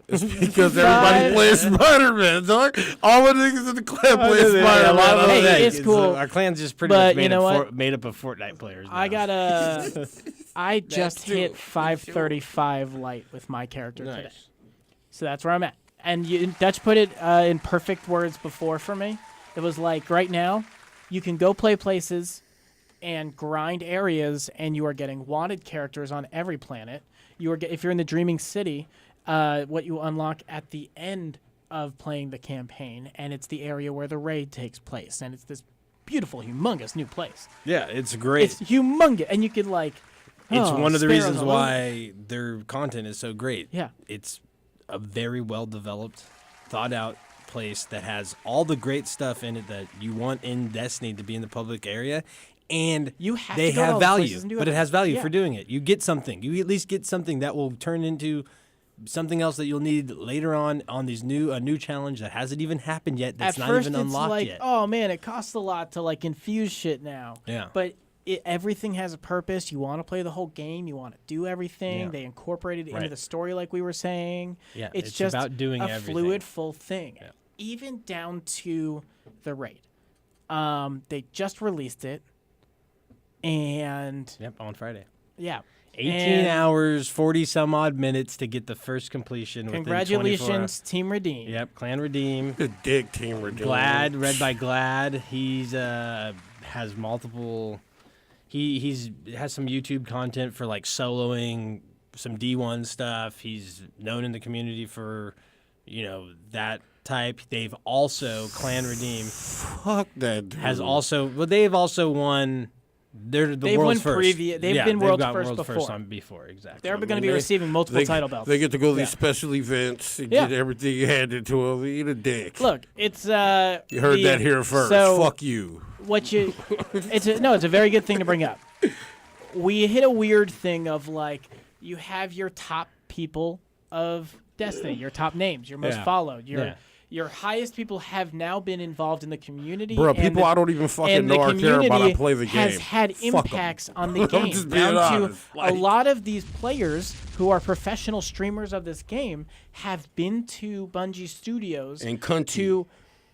It's because everybody plays Spider-Man, dog. All the niggas in the clan play A Spider-Man. lot of Hey, them, it's cool. Our clan's just pretty But much you know what? made up of Fortnite players. I now. got I just hit 535 light with my character today. Nice. So that's where I'm at. And Dutch put it in perfect words before for me. It was like, right now, you can go play places and grind areas, and you are getting wanted characters on every planet. If you're in the Dreaming City, what you unlock at the end of playing the campaign, and it's the area where the raid takes place, and it's this beautiful, humongous new place. Yeah, it's great. It's humongous, and you can like. It's one of the sparrows reasons all over. why their content is so great. Yeah. It's a very well developed, thought out place that has all the great stuff in it that you want in Destiny to be in the public area. And You have they to go to have all the value, places and do but it it. has value Yeah. for doing it. You get something. You at least get something that will turn into something else that you'll need later on these a new challenge that hasn't even happened yet. That's At not first, even it's unlocked like, yet. oh man, it costs a lot to like infuse shit now. Yeah. But everything has a purpose. You want to play the whole game. You want to do everything. Yeah. They incorporate it into Right. the story, like we were saying. Yeah, it's it's just about doing a everything. fluid, full thing. Yeah. Even down to the raid. They just released it, and Yep, on Friday. yeah. 18 And hours, 40 some odd minutes to get the first completion. within 24 hours. Congratulations, Team Redeem. Yep, Clan Redeem. The dick team we're doing. Glad, read by Glad. He's has multiple. He's has some YouTube content for like soloing some D1 stuff. He's known in the community for, that type. They've also Clan Redeem Fuck that dude. has also, but they've also won. They're the They've world's won first. they've been world's got first world's before. first on before, exactly. They're going to be receiving multiple title belts. They get to go to these special events and get everything handed to them. Eat a dick. Look, it's You heard that here first. So Fuck you. what you it's a very good thing to bring up. We hit a weird thing of like you have your top people of Destiny, your top names, your most followed, your highest people have now been involved in the community. Bro, and people I don't even fucking know or care about. I play the game. Has had Fuck 'em. impacts on the I'm game. just being Down to honest. a lot of these players who are professional streamers of this game have been to Bungie Studios And cunty. to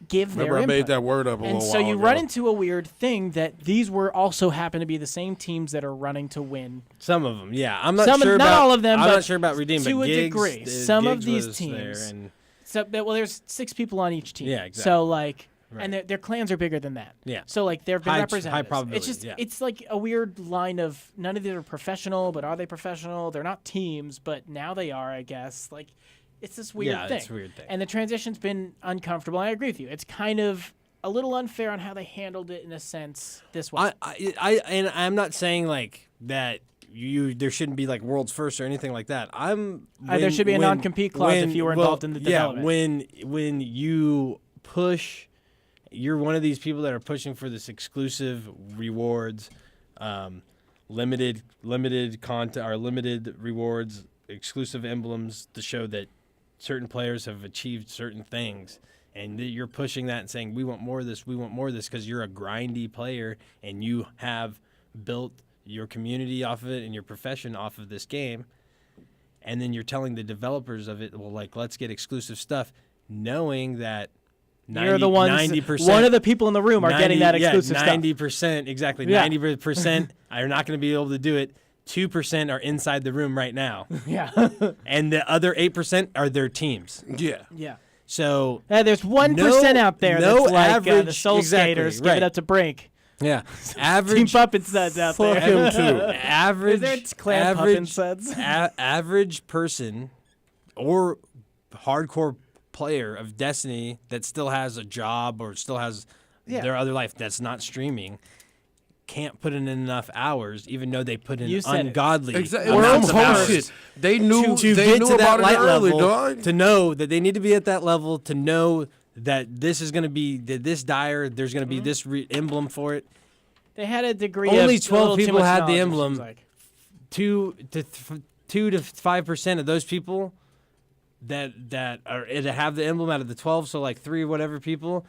give Remember, their I made input. that word up a And little so while you ago. run into a weird thing that these were also happen to be the same teams that are running to win. Some of them, yeah. I'm not Some of- sure not about all of them, I'm but not sure about Redeem, to but a Giggs, degree. Some of Giggs these was teams. there, and So, well, there's 6 people on each team. Yeah, exactly. So like, Right. and their clans are bigger than that. Yeah. So like, they've been High represented. probability, It's just, yeah. it's like a weird line of none of these are professional, but are they professional? They're not teams, but now they are, I guess. Like, it's this weird Yeah, thing. it's a weird thing. And the transition's been uncomfortable. I agree with you. It's kind of a little unfair on how they handled it in a sense this way. and I'm not saying like that. There shouldn't be like world's first or anything like that. There should be a non-compete clause if you were involved in the development. Yeah, when you push, you're one of these people that are pushing for this exclusive rewards, limited content or limited rewards, exclusive emblems to show that certain players have achieved certain things. And you're pushing that and saying, we want more of this, because you're a grindy player and you have built your community off of it and your profession off of this game. And then you're telling the developers of it, well, like, let's get exclusive stuff, knowing that You're the ones. 90%, one of the people in the room are getting that exclusive stuff. 90%, exactly. Yeah. 90% are not going to be able to do it. 2% are inside the room right now. Yeah. And the other 8% are their teams. Yeah. Yeah. So There's 1% out there that's like the average- Soul exactly, Skaters. Give right. it up to Brink. yeah, Team average Puppet Suds out Fuck there. him too. average Is there clan Puppet average Suds? average person or hardcore player of Destiny that still has a job or still has their other life that's not streaming can't put in enough hours, even though they put in You said it. ungodly Exactly. amounts of Well, hours. shit. They knew to they get knew to that about it light early, level, dog. to know that they need to be at that level, to know that this is going to be this dire, there's going to be this emblem for it. They had a degree Only of 12 a little too people much had the knowledge, it emblem. seems like. 2 to 5% of those people that have the emblem out of the 12, so like 3 or whatever people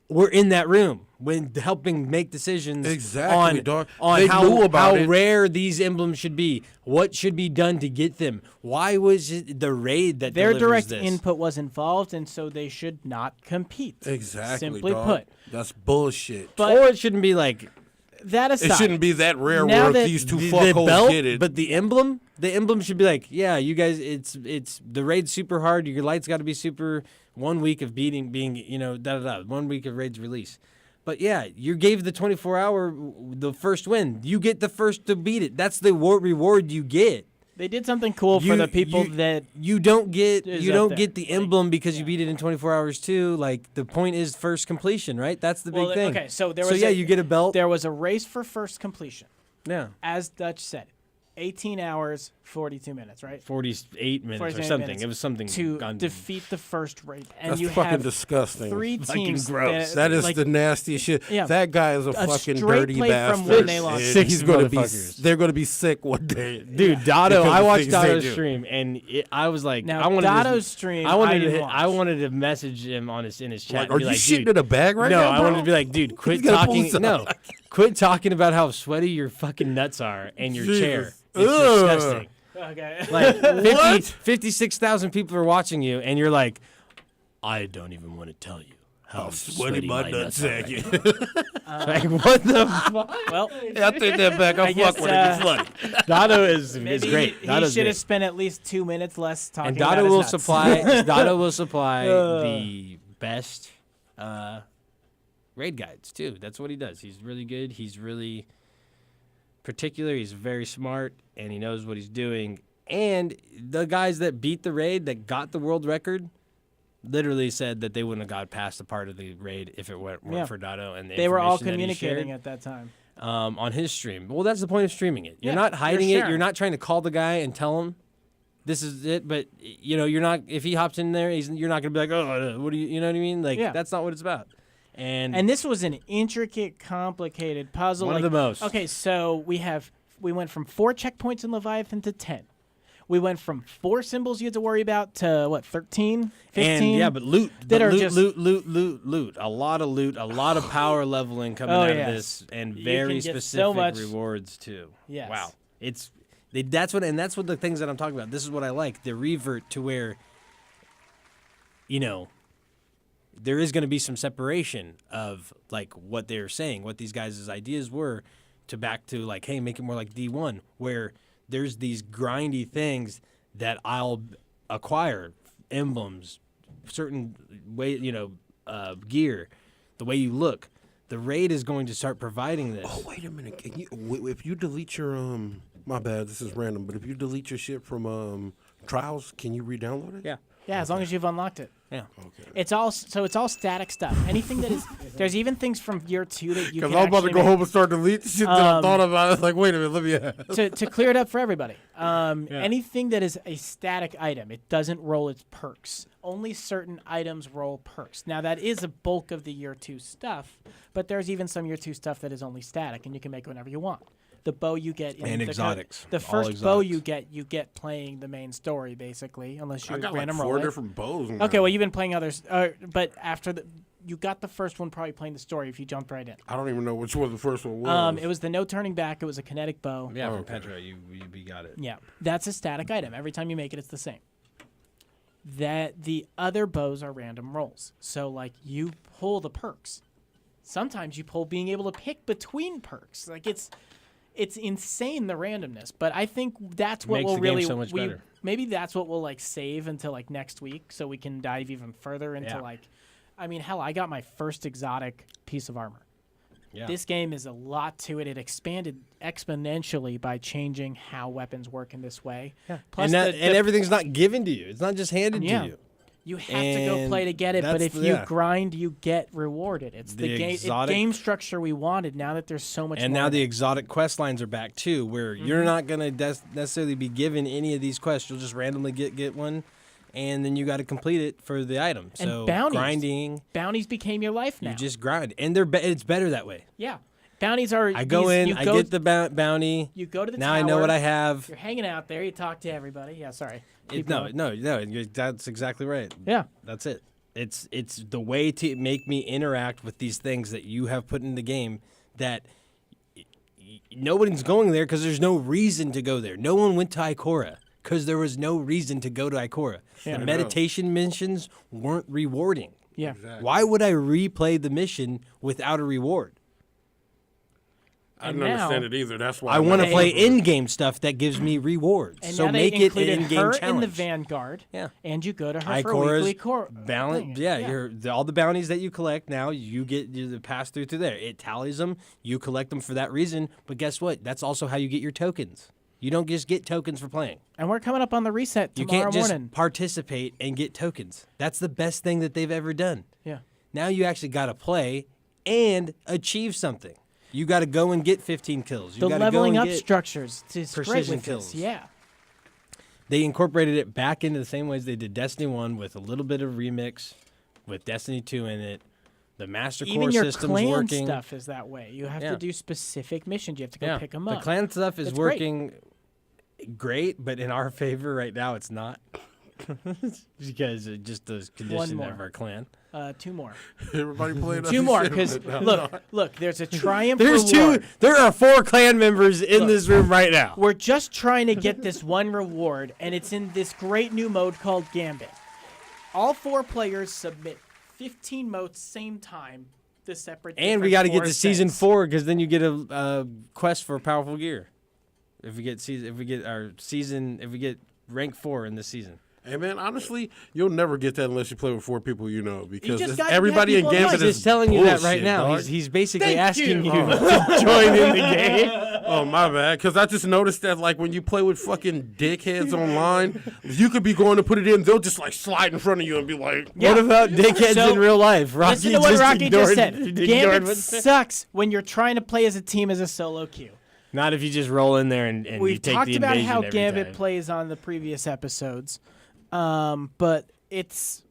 were in that room when helping make decisions Exactly, dog. on They how, knew about how it. rare these emblems should be, what should be done to get them. Why was it the raid that Their delivers direct this? input was involved, and so they should not compete. Exactly, Simply dog. put. That's bullshit. But Or it shouldn't be like that aside, It shouldn't be that rare Now where that these two the fuckholes belt, get it. but the emblem should be like, yeah, you guys, it's the raid's super hard. Your lights got to be super. 1 week of being 1 week of raid's release. But yeah, you gave the 24-hour the first win. You get the first to beat it. That's the reward you get. they did something cool for the people that You don't get is up there. the emblem because you beat it in 24 hours too. Like the point is first completion, right? That's the big thing. Okay, so there So was yeah, you get a belt. There was a race for first completion, Yeah. as Dutch said, 18 hours, 42 minutes, right? 48 minutes or 48 something. minutes It was something to gone- defeat the first raid, and That's you fucking have disgusting. 3 Fucking teams. gross. That is like, the nastiest shit. Yeah. That guy is a fucking straight dirty play from bastard. when they lost. And 6 he's gonna be. motherfuckers. They're gonna be sick one day, Dude, Dotto. Because I of watched things they Dotto's do. stream, and I was like, Now, I wanted Dotto's to, stream, I wanted I to, didn't watch. I wanted to message him in his chat. Like, and are be you like, shitting dude, in a bag right no, now? I bro? wanted to be like, dude, quit gonna pull talking. some- No, quit talking about how sweaty your fucking nuts are and your Jesus. chair. It's Ugh. disgusting. Okay. Like 56,000 people are watching you, and you're like, I don't even want to tell you how sweaty my nuts are. nutsack. Like, what the fuck? Well, I take that back. I guess, fuck with it. It's funny. Dotto is maybe great. he Dotto's should great. have spent at least 2 minutes less talking And about Dotto his will nuts. supply. Dotto will supply the best raid guides too. That's what he does. He's really good. He's really particular. He's very smart, and he knows what he's doing. And the guys that beat the raid, that got the world record, literally said that they wouldn't have got past the part of the raid if it weren't Yeah. for Dotto and the They were all information that he communicating shared, at that time. on his stream. Well, that's the point of streaming it. You're Yeah, not you're hiding it. sharing. You're not trying to call the guy and tell him this is it. But you're not. If he hops in there, you're not gonna be like, oh, what do you? You know what I mean? Like Yeah. that's not what it's about. And this was an intricate, complicated puzzle. One of like- the most. Okay, so we went from 4 checkpoints in Leviathan to 10. We went from 4 symbols you had to worry about to, what, 13, 15? And yeah, but loot, that are loot, just- loot. A lot of loot, a lot of power leveling coming Oh, out yes. of this, and You very can get so specific much- rewards too. Yes. Wow, that's what the things that I'm talking about. This is what I like. The revert to where, there is going to be some separation of like what they're saying, what these guys' ideas were, to back to like, hey, make it more like D1, where there's these grindy things that I'll acquire, emblems, certain way, gear, the way you look. The raid is going to start providing this. Oh, wait a minute. Can you, if you delete your my bad, this is random, but if you delete your shit from Trials, can you re-download it? Yeah. Yeah, as long as you've unlocked it. Yeah. Okay. It's all static stuff. Anything that is there's even things from year 2 that you can Because I was about to actually go make- home and start deleting shit that I thought about. It's like, wait a minute, let me. to clear it up for everybody. Anything that is a static item, it doesn't roll its perks. Only certain items roll perks. Now that is a bulk of the year 2 stuff, but there's even some year 2 stuff that is only static, and you can make it whenever you want. The bow you get in And the exotics. The All first bow exotics. you get playing the main story basically, unless you I got like random 4 roll it. different bows. Okay, well you've been playing others, but after you got the first one probably playing the story if you jumped right in. I don't even know which one the first one was. It was the no turning back. It was a kinetic bow. Yeah, from Okay. Petra, you got it. Yeah, that's a static item. Every time you make it, it's the same. That the other bows are random rolls. So like you pull the perks. Sometimes you pull being able to pick between perks. Like it's insane the randomness. But I think that's what Makes will the game really so much better. maybe that's what we'll like save until like next week so we can dive even further into Yeah. like I mean hell I got my first exotic piece of armor. Yeah. This game is a lot to it. It expanded exponentially by changing how weapons work in this way. Yeah. Plus, and everything's not given to you. It's not just handed Yeah. to you. you have to go play to get it, but that's if the- you yeah. grind, you get rewarded. It's the exotic- game structure we wanted. Now that there's so much, And more now of the it. exotic quest lines are back too, where you're not going to necessarily be given any of these quests. You'll just randomly get one, and then you got to complete it for the item. And So bounties. grinding, bounties became your life now. you just grind, and it's better that way. yeah, bounties are. I go in, I get the bounty. You go to the now tower, I know what I have. You're hanging out there. You talk to everybody. Yeah, sorry. Keep No, going. no, that's exactly right. Yeah. That's it. It's the way to make me interact with these things that you have put in the game that nobody's going there because there's no reason to go there. No one went to Ikora because there was no reason to go to Ikora. Yeah. The meditation missions weren't rewarding. Yeah. Why would I replay the mission without a reward? I And don't understand now- it either. That's why I want to Hey. play in-game stuff that gives me rewards. And so now make they it an included in-game her challenge. in the Vanguard. Yeah. And you go to her for Ikora's weekly balance. thing. Yeah, all the bounties that you collect now, you pass through there. It tallies them. You collect them for that reason. But guess what? That's also how you get your tokens. You don't just get tokens for playing. And we're coming up on the reset You tomorrow can't just morning. participate and get tokens. That's the best thing that they've ever done. Yeah. Now you actually got to play and achieve something. You got to go and get 15 kills. You The gotta go leveling and up get structures is great precision with kills. this. Yeah. They incorporated it back into the same ways they did Destiny 1 with a little bit of remix with Destiny 2 in it. The Master Even Core your system's clan working. stuff is that way. You have Yeah. to do specific missions. You have to go pick them the up. clan stuff is It's great. working great, but in our favor right now it's not. Because of just the condition more. of our clan. 2 more. everybody playing. 2 more, because look, there's a triumph There's reward. there are 4 clan members in this room right now. We're just trying to get this one reward, and it's in this great new mode called Gambit. All 4 players submit 15 motes same time. The separate. And we got to get to season 4 because then you get a quest for powerful gear. If we get rank 4 in this season. Hey man, honestly, you'll never get that unless you play with 4 people you know, because just it's- got to everybody have in people in Gambit mind. is He's telling you that right bullshit, now. dog. He's basically Thank asking you. you to join in the game. Oh my bad, because I just noticed that like when you play with fucking dickheads online, you could be going to put it in, they'll just like slide in front of you and be like, Yeah. What about dickheads So, in real life? Rocky Listen to what just Rocky ignored, just said. ignored Gambit what- sucks when you're trying to play as a team as a solo queue. Not if you just roll in there and you We've take talked the about invasion how every Gambit time. plays on the previous episodes, but it's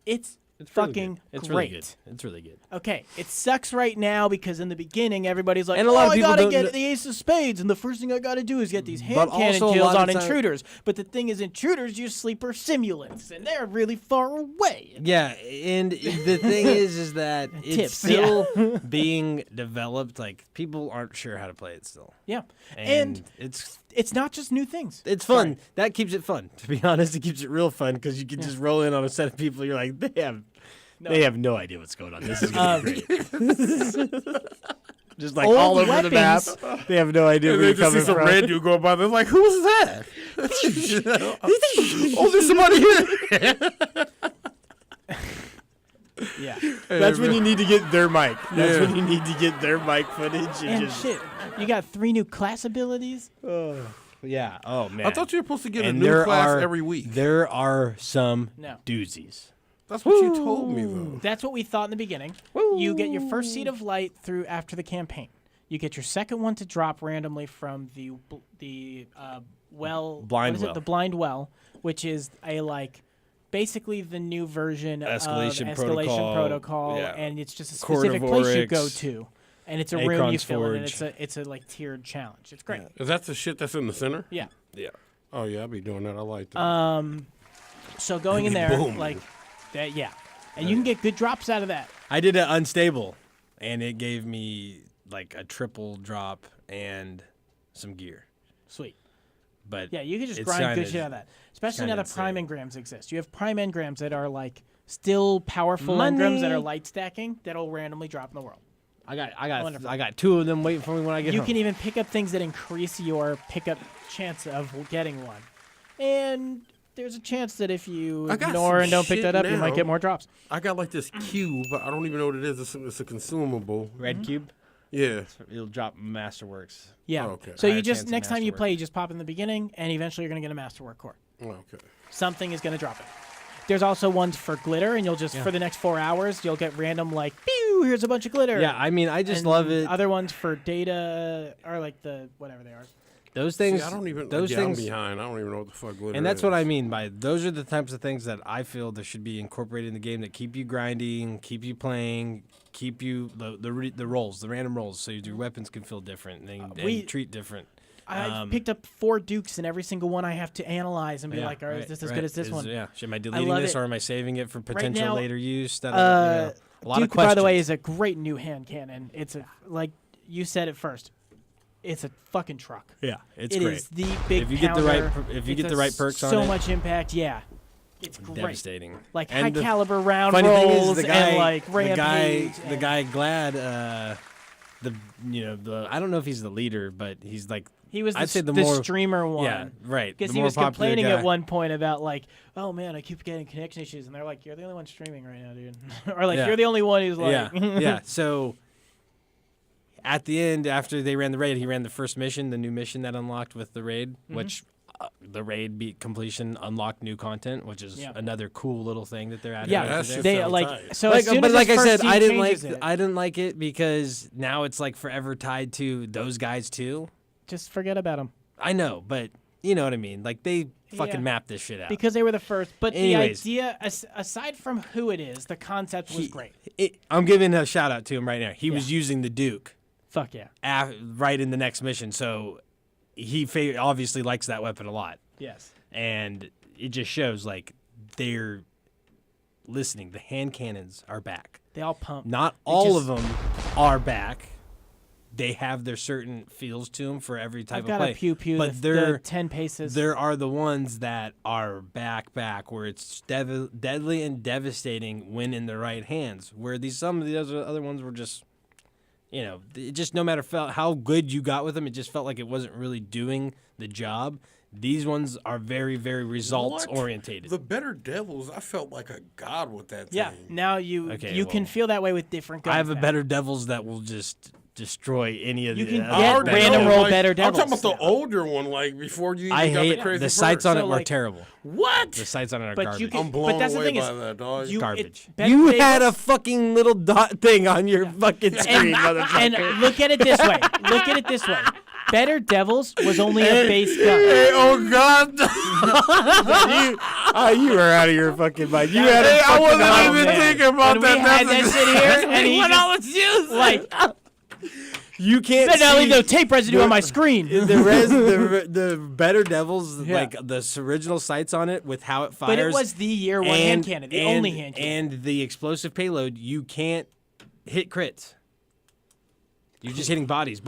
It's really fucking good. It's great. really good. It's really good. Okay, it sucks right now because in the beginning everybody's like, And a lot of I people gotta don't get kn- the ace of spades, and the first thing I gotta do is get these hand But cannon also a kills lot on of time- intruders. But the thing is, intruders use sleeper simulants, and they're really far away. Yeah, and the thing is that it's Tips, still being developed. Like people aren't sure how to play it still, Yeah, and it's not just new things. fun. Sorry. That keeps it fun. To be honest, it keeps it real fun because you can just roll in on a set of people. You're like, they have no idea what's going on. This is gonna be great. Just like Old all over the map, weapons. they have no idea and where they you're just see coming some from. red dude going by, they're like, who was that? Oh, there's somebody here. Yeah, That's when you need to get their mic. That's Yeah. when you need to get their mic footage. and just, shit, you got 3 new class abilities. Yeah. Oh man. I thought you were supposed to get a And new there class are- every week. There are some No. doozies. That's what you told me though. That's what we thought in the beginning. You get your first seed of light through after the campaign. You get your second one to drop randomly from the well. Blind what is well. it? The blind well, which is a basically the new version Escalation of Escalation Protocol, yeah. and it's just a Court specific of place you Oryx, go to, and it's a room you Akron's fill in, and Forge. it's a tiered challenge. It's great. Is that the shit that's in the center? Yeah. Yeah. Oh yeah, I'll be doing that. I like that. So going in there Boom. like that, yeah, and you can get good drops out of that. I did an unstable, and it gave me like a triple drop and some gear. Sweet. But Yeah, you can just it's grind good kinda- shit out of that. Especially now kinda that prime insane. engrams exist. You have prime engrams that are still powerful Money. engrams that are light stacking that'll randomly drop in the world. I got Wonderful. I got 2 of them waiting for me when I get You home. can even pick up things that increase your pickup chance of getting one. And there's a chance that if you I got ignore some and don't pick shit that up, you might now. get more drops. I got like this cube, but I don't even know what it is. It's a consumable. Red cube. Yeah. It'll drop Masterworks. Yeah. Oh, okay. So Higher you just chance of next time you masterwork. play, you just pop in the beginning, and eventually you're gonna get a masterwork core. Oh, okay. Something is gonna drop it. There's also ones for glitter, and you'll just for the next 4 hours you'll get random pew, here's a bunch of glitter. Yeah, I mean, I just And love it. Other ones for data are the whatever they are. Those things. See, I don't even. Those yeah, things. I'm behind. I don't even know what the fuck glitter And that's is. what I mean by those are the types of things that I feel that should be incorporated in the game that keep you grinding, keep you playing, keep you the rolls, the random rolls, so your weapons can feel different and we- treat different. I've picked up 4 dukes, and every single one I have to analyze and be like, all right, is this as good as this one? Yeah. Am I deleting love this it. or am I saving it for potential now, later use? That Uh, a lot Duke, of questions. by the way, is a great new hand cannon. It's like you said it first. It's a fucking truck. yeah, it's It great. is the big If you get the right counter. per- if you It's get the right perks on so it. much impact. Yeah, it's great. Devastating. Like And high the caliber round funny thing rolls is the guy, and like the rampage. guy Glad, I don't know if he's the leader, but he's like He was I'd the, say the the more- streamer one. yeah, right. Because the he more was popular complaining guy. at one point about oh man, I keep getting connection issues, and they're like, you're the only one streaming right now, dude, or like Yeah. you're the only one who's like, yeah. So at the end, after they ran the raid, he ran the first mission, the new mission that unlocked with the raid, which the raid beat completion unlocked new content, which is Yeah. another cool little thing that they're adding. Yeah, into that there. shit they sounds like tight. so. As soon but as like his I first said, team I didn't changes like it, I didn't like it because now it's like forever tied to those guys too. just forget about him I know, but you know what I mean. Like they fucking Yeah. mapped this shit out. because they were the first. But Anyways. the idea, aside from who it is, the concept was great. I'm giving a shout out to him right now. He was using the Duke Fuck yeah. right in the next mission, so he obviously likes that weapon a lot. Yes. And it just shows like they're listening. The hand cannons are back. They all pump. Not all of them are back. They have their certain feels to them for every type I've of got play. a pew pew. But the 10 paces. there are the ones that are back, where it's deadly and devastating when in the right hands. Where some of the other ones were just, it just no matter how good you got with them, it just felt like it wasn't really doing the job. These ones are very, very results orientated. The Better Devils, I felt like a god with that Yeah. thing. Now you can feel that way with different guns. I have a now. Better Devils that will just destroy any of You the. can other get Better random Devils. roll Better Devils. I'm talking about the older one, like before you even I got hate the crazy the sights on first. it So, were like- terrible. What? The sights on it are But garbage. you can, I'm blown but that's the away thing by is, that, dog. Garbage. Better You Devils- had a fucking little dot thing on your fucking screen, and motherfucker. look at it this way. Look at it this way. Better Devils was only a base gun. Hey, oh God! You were out of your fucking mind. You had a Hey, I fucking wasn't eye, even man. thinking about When that. we had That's that shit here, and he what just, I was using. like, You can't better not see leave no tape residue on my screen. the Better Devils, Yeah. like the original sights on it with how it fires. But it was the year one hand cannon, the only hand cannon. And the explosive payload, you can't hit crits. You're just hitting bodies.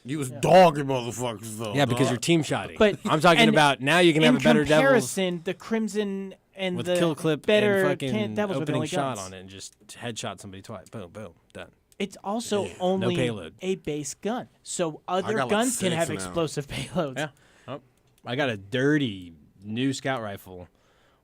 You was dogging motherfuckers though. Yeah, because dog. you're team shotting. But I'm talking and about now you can have a Better Devils comparison, the Crimson and with the kill clip Better and fucking Devils were the opening only shot guns. on it and just headshot somebody twice. Boom, boom, done. It's also only payload. a base gun, so other got, like, guns can 6 have now. explosive payloads. Yeah. Oh, I got a dirty new scout rifle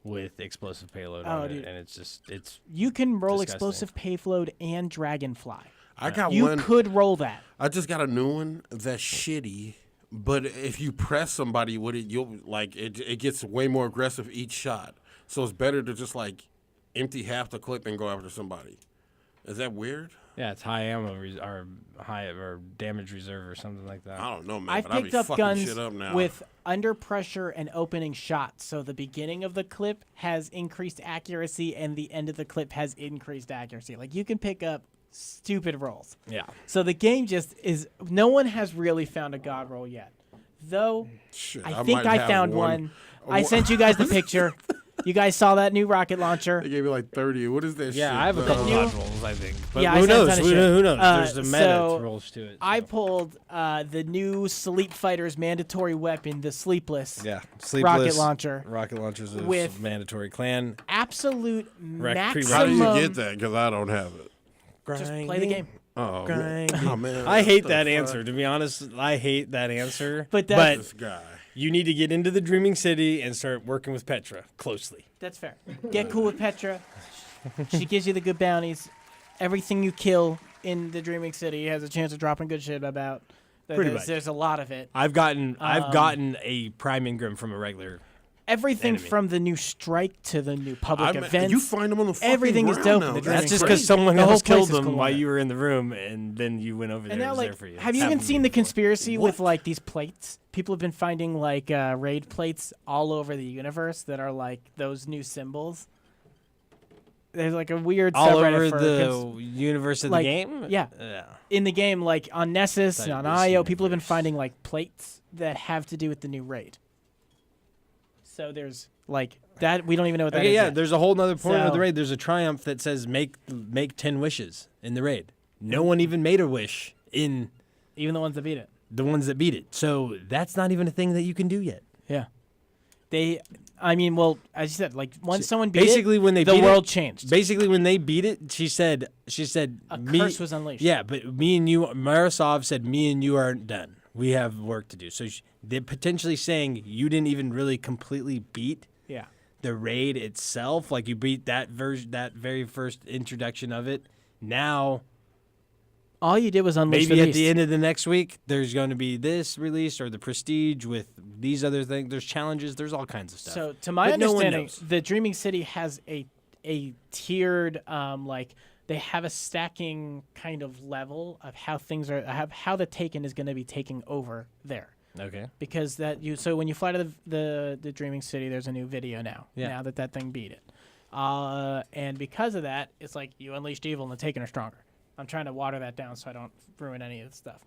with explosive payload on dude. it, and it's You can roll Disgusting. explosive payload and Dragonfly. I got You one. could roll that. I just got a new one that's shitty. But if you press somebody with it, you'll like it gets way more aggressive each shot. So it's better to just like empty half the clip and go after somebody. Is that weird? yeah, it's high ammo or high or damage reserve or something like that. I don't know, man. I've but I be picked up fucking guns shit up now. with under pressure and opening shots. So the beginning of the clip has increased accuracy and the end of the clip has increased accuracy. Like you can pick up stupid rolls. Yeah. So the game just is. No one has really found a god roll yet, though. Shit, I think might I have found one. I sent you guys the picture. You guys saw that new rocket launcher. They gave me like 30. What is that shit? Yeah, I have a couple bro? dodge rolls, I think. But Yeah, I who sent a knows? ton of Who, shit. who knows? There's the meta so rolls to it. I so. pulled the new Sleep Fighter's mandatory weapon, the Sleepless. Yeah, rocket launcher. Rocket launchers is with mandatory clan. Absolute pre-ready. How did maximum. you get that? Because I don't have it. Just play the game. Oh, Grinding. oh man. I hate what that the answer. fuck? To be honest, I hate that answer. But that's- This guy. you need to get into the Dreaming City and start working with Petra closely. That's fair. Get cool with Petra. She gives you the good bounties. Everything you kill in the Dreaming City has a chance of dropping good shit about. Pretty There's, much. there's a lot of it. I've gotten a Prime Ingram from a regular. Everything enemy. from the new strike to the new public events. You find them on the fucking Everything is ground dope now. in the That's Dreaming That's just City. because someone The whole else place killed is them cool while now. you were in the room, and then you went over there. And It now, was like, there for you. have you Happened even to seen me the before. conspiracy with like these plates? People have been finding like raid plates all over the universe that are like those new symbols. There's like a weird all subreddit over for the universe of like, the game? Yeah. Yeah. In the game, like on Nessus Thought and it on was IO, people have been universe. finding like plates that have to do with the new raid. So there's like that. We don't even know what that is. Okay, yeah, yet. there's a whole nother point of So- the raid. There's a triumph that says make 10 wishes in the raid. No one even made a wish in Even the ones that beat it. the ones that beat it. So that's not even a thing that you can do yet. Yeah. I mean, well, as you said, like once someone beat Basically, it, when they the beat world it, changed. Basically, when they beat it, she said, A me, curse was unleashed. Yeah, but me and you, Marisov said, me and you aren't done. We have work to do. So they're potentially saying you didn't even really completely beat Yeah. the raid itself. Like you beat that version, that very first introduction of it. Now, All you did was unleash maybe the at beast. the end of the next week, there's going to be this release or the Prestige with these other things. There's challenges. There's all kinds of stuff. So, to my But no one understanding, knows. the Dreaming City has a tiered, like they have a stacking kind of level of how things are, how the Taken is going to be taking over there. Okay. Because so when you fly to the Dreaming City, there's a new video now. Yeah. Now that thing beat it, and because of that, it's like you unleashed evil and the Taken are stronger. I'm trying to water that down so I don't ruin any of the stuff.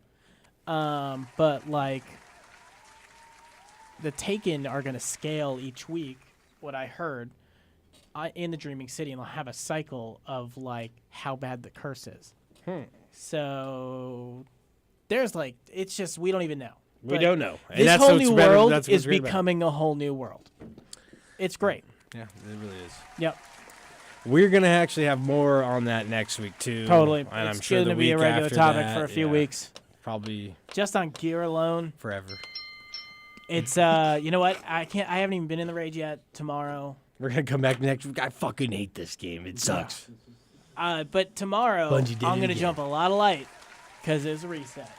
But like the Taken are going to scale each week. What I heard in the Dreaming City, and they'll have a cycle of like how bad the curse is. So there's like it's just we don't even know. We But don't know. And This that's whole what's new better- world that's what's is great about it. becoming a whole new world. It's great. Yeah, it really is. Yep. We're gonna actually have more on that next week too. Totally. and It's I'm sure going the to be a week regular after topic that, for a few yeah, weeks. probably Just on gear alone. forever. It's you know what? I haven't even been in the raid yet. Tomorrow. We're gonna come back next week. I fucking hate this game. It sucks. But tomorrow Bungie did I'm it gonna again. jump a lot of light because there's a reset.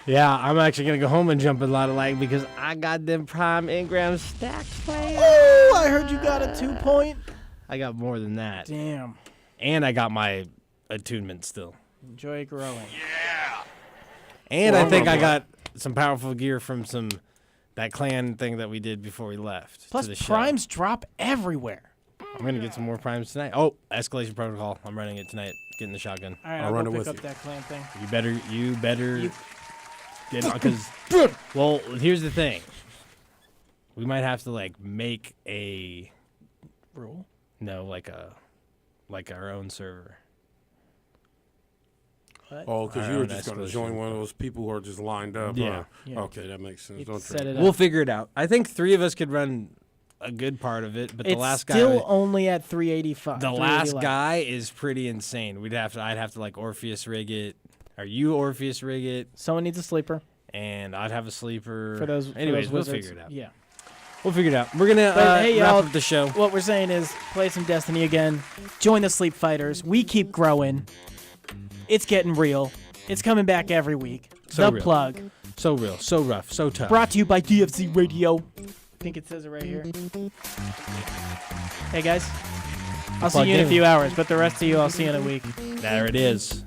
Yeah, I'm actually gonna go home and jump a lot of light because I got them prime engram stacks playing. Oh, I heard you got a 2-point. I got more than that. Damn. And I got my attunement still. Enjoy growing. And I think I got some powerful gear from that clan thing that we did before we left. Plus, to the show. primes drop everywhere. I'm gonna get some more primes tonight. Oh, escalation protocol. I'm running it tonight. Getting the shotgun. All right, I'll I'll run go it pick with up you. that clan thing. You better get on because. Well, here's the thing. We might have to like make a Rule. no like our own server. What? Oh, because Our you were own just going to escalation. join one of those people who are just lined up. Yeah. Huh? Yeah. Okay, that makes sense. You Don't set trip. it up. We'll figure it out. I think 3 of us could run a good part of it, but It's the last guy. still only at 385. The last 380 guy is pretty insane. I'd have to like Orpheus rig it, or you Orpheus rig it, Someone needs a sleeper and I'd have a sleeper. for those. Anyways, for we'll those wizards. figure it out. Yeah. We'll figure it out. We're gonna But hey, wrap y'all, up the show. What we're saying is play some Destiny again. Join the Sleep Fighters. We keep growing. It's getting real. It's coming back every week. So The real. Plug. So real, so rough, so tough. Brought to you by DFC Radio. I think it says it right here. Hey, guys. I'll see Plug you in a in. few hours, but the rest of you I'll see in a week. There it is.